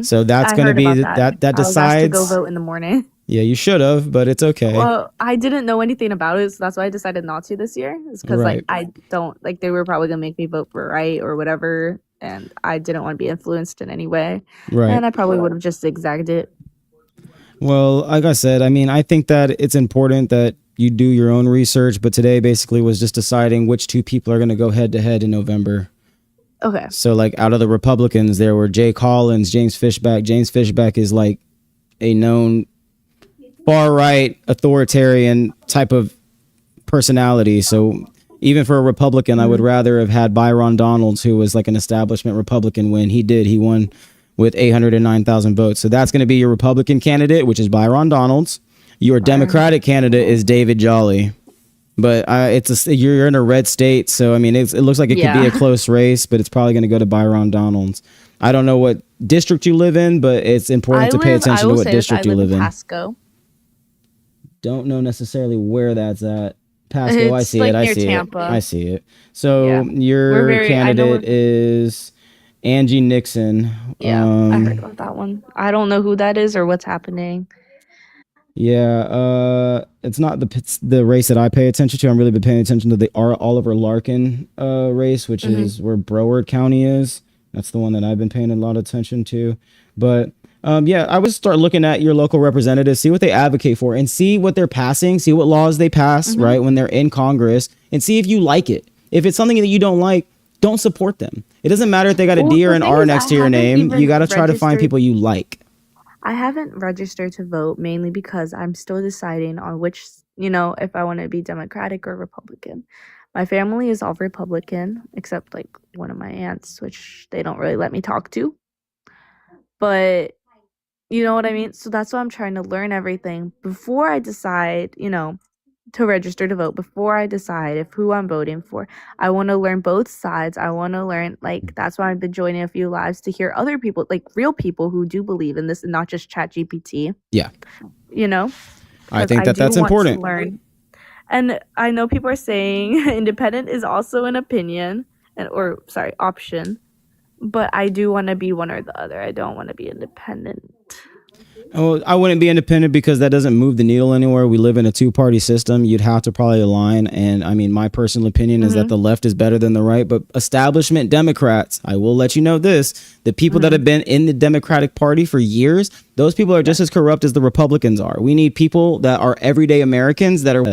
So that's going to be that decides. I was asked to go vote in the morning. Yeah, you should have, but it's okay. Well, I didn't know anything about it, so that's why I decided not to this year. It's because I don't they were probably gonna make me vote for right or whatever, and I didn't want to be influenced in any way. Right. And I probably would have just zigzagged it. Well, like I said, I think that it's important that you do your own research, but today basically was just deciding which two people are going to go head to head in November. Okay. So out of the Republicans, there were Jay Collins, James Fishback. James Fishback is a known far right authoritarian type of personality. So even for a Republican, I would rather have had Byron Donalds, who was an establishment Republican, win. He won with 809,000 votes. So that's going to be your Republican candidate, which is Byron Donalds. Your Democratic candidate is David Jolly. But you're in a red state, so it looks like it could be a close race, but it's probably going to go to Byron Donalds. I don't know what district you live in, but it's important to pay attention to what district you live in. Pasco. don't know necessarily where that's at. Pasco, I It's see it. like I near see it. I Tampa. see it. So Yeah. your I know candidate is Angie Nixon. yeah, I heard about that one. I don't know who that is or what's happening. Yeah, it's not the race that I pay attention to. I'm really been paying attention to the Oliver Larkin race, which is where Broward County is. That's the one that I've been paying a lot of attention to. But yeah, I would start looking at your local representatives, see what they advocate for, and see what they're passing, see what laws they pass, right, when they're in Congress, and see if you like it. If it's something that you don't like, don't support them. It doesn't matter if they got a D or an R next to your name. You got to try to find people you like. I haven't registered to vote mainly because I'm still deciding on which, if I want to be Democratic or Republican. My family is all Republican, except like one of my aunts, which they don't really let me talk to. But you know what I mean? So that's why I'm trying to learn everything before I decide, to register to vote, before I decide if who I'm voting for. I want to learn both sides. I want to learn, that's why I've been joining a few lives to hear other people, real people who do believe in this and not just ChatGPT. Yeah. I think that's important. Learn. And I know people are saying independent is also an opinion option, but I do want to be one or the other. I don't want to be independent. Oh, I wouldn't be independent because that doesn't move the needle anywhere. We live in a two-party system. You'd have to probably align. And I mean, my personal opinion is that the left is better than the right. But establishment Democrats, I will let you know this, the people that have been in the Democratic Party for years, those people are just as corrupt as the Republicans are. We need people that are everyday Americans that are...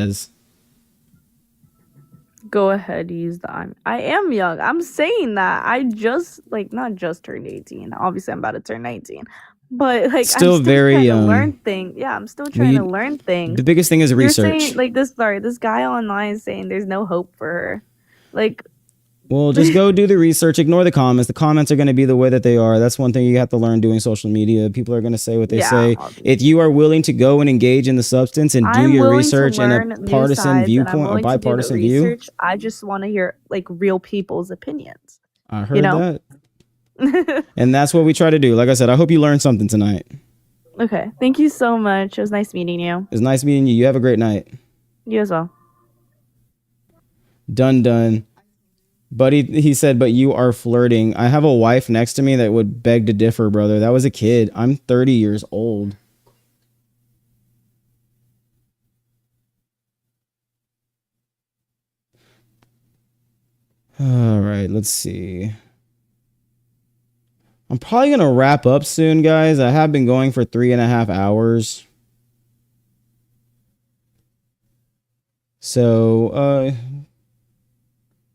Go ahead, use the I am young. I'm saying that. I just, not just turned 18. Obviously, I'm about to turn 19. But I'm still very trying to young. learn things. Yeah, I'm still trying to learn things. The biggest thing is research. Saying, this guy online is saying there's no hope for her. Well, just go do the research. Ignore the comments. The comments are going to be the way that they are. That's one thing you have to learn doing social media. People are going to say what they say. Obviously. If you are willing to go and engage in the substance and do your research in a partisan viewpoint or bipartisan view, I just want to hear real people's opinions. I heard that. And that's what we try to do. Like I said, I hope you learned something tonight. Okay. Thank you so much. It was nice meeting you. It was nice meeting you. You have a great night. You as well. Done. Buddy, he said, but you are flirting. I have a wife next to me that would beg to differ, brother. That was a kid. I'm 30 years old. All right, let's see. I'm probably going to wrap up soon, guys. I have been going for 3.5 hours. So,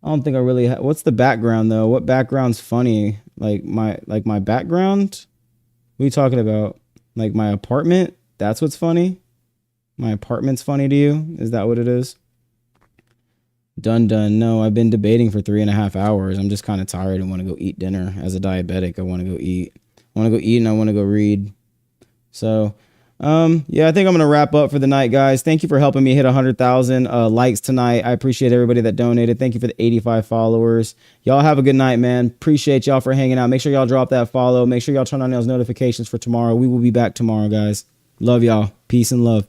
I don't think I really what's the background though? What background's funny? Like my background? What are you talking about? Like my apartment? That's what's funny? My apartment's funny to you? Is that what it is? Done. No, I've been debating for 3.5 hours. I'm just kind of tired and want to go eat dinner. As a diabetic, I want to go eat. I want to go eat and I want to go read. So, yeah, I think I'm going to wrap up for the night, guys. Thank you for helping me hit 100,000 likes tonight. I appreciate everybody that donated. Thank you for the 85 followers. Y'all have a good night, man. Appreciate y'all for hanging out. Make sure y'all drop that follow. Make sure y'all turn on those notifications for tomorrow. We will be back tomorrow, guys. Love y'all. Peace and love.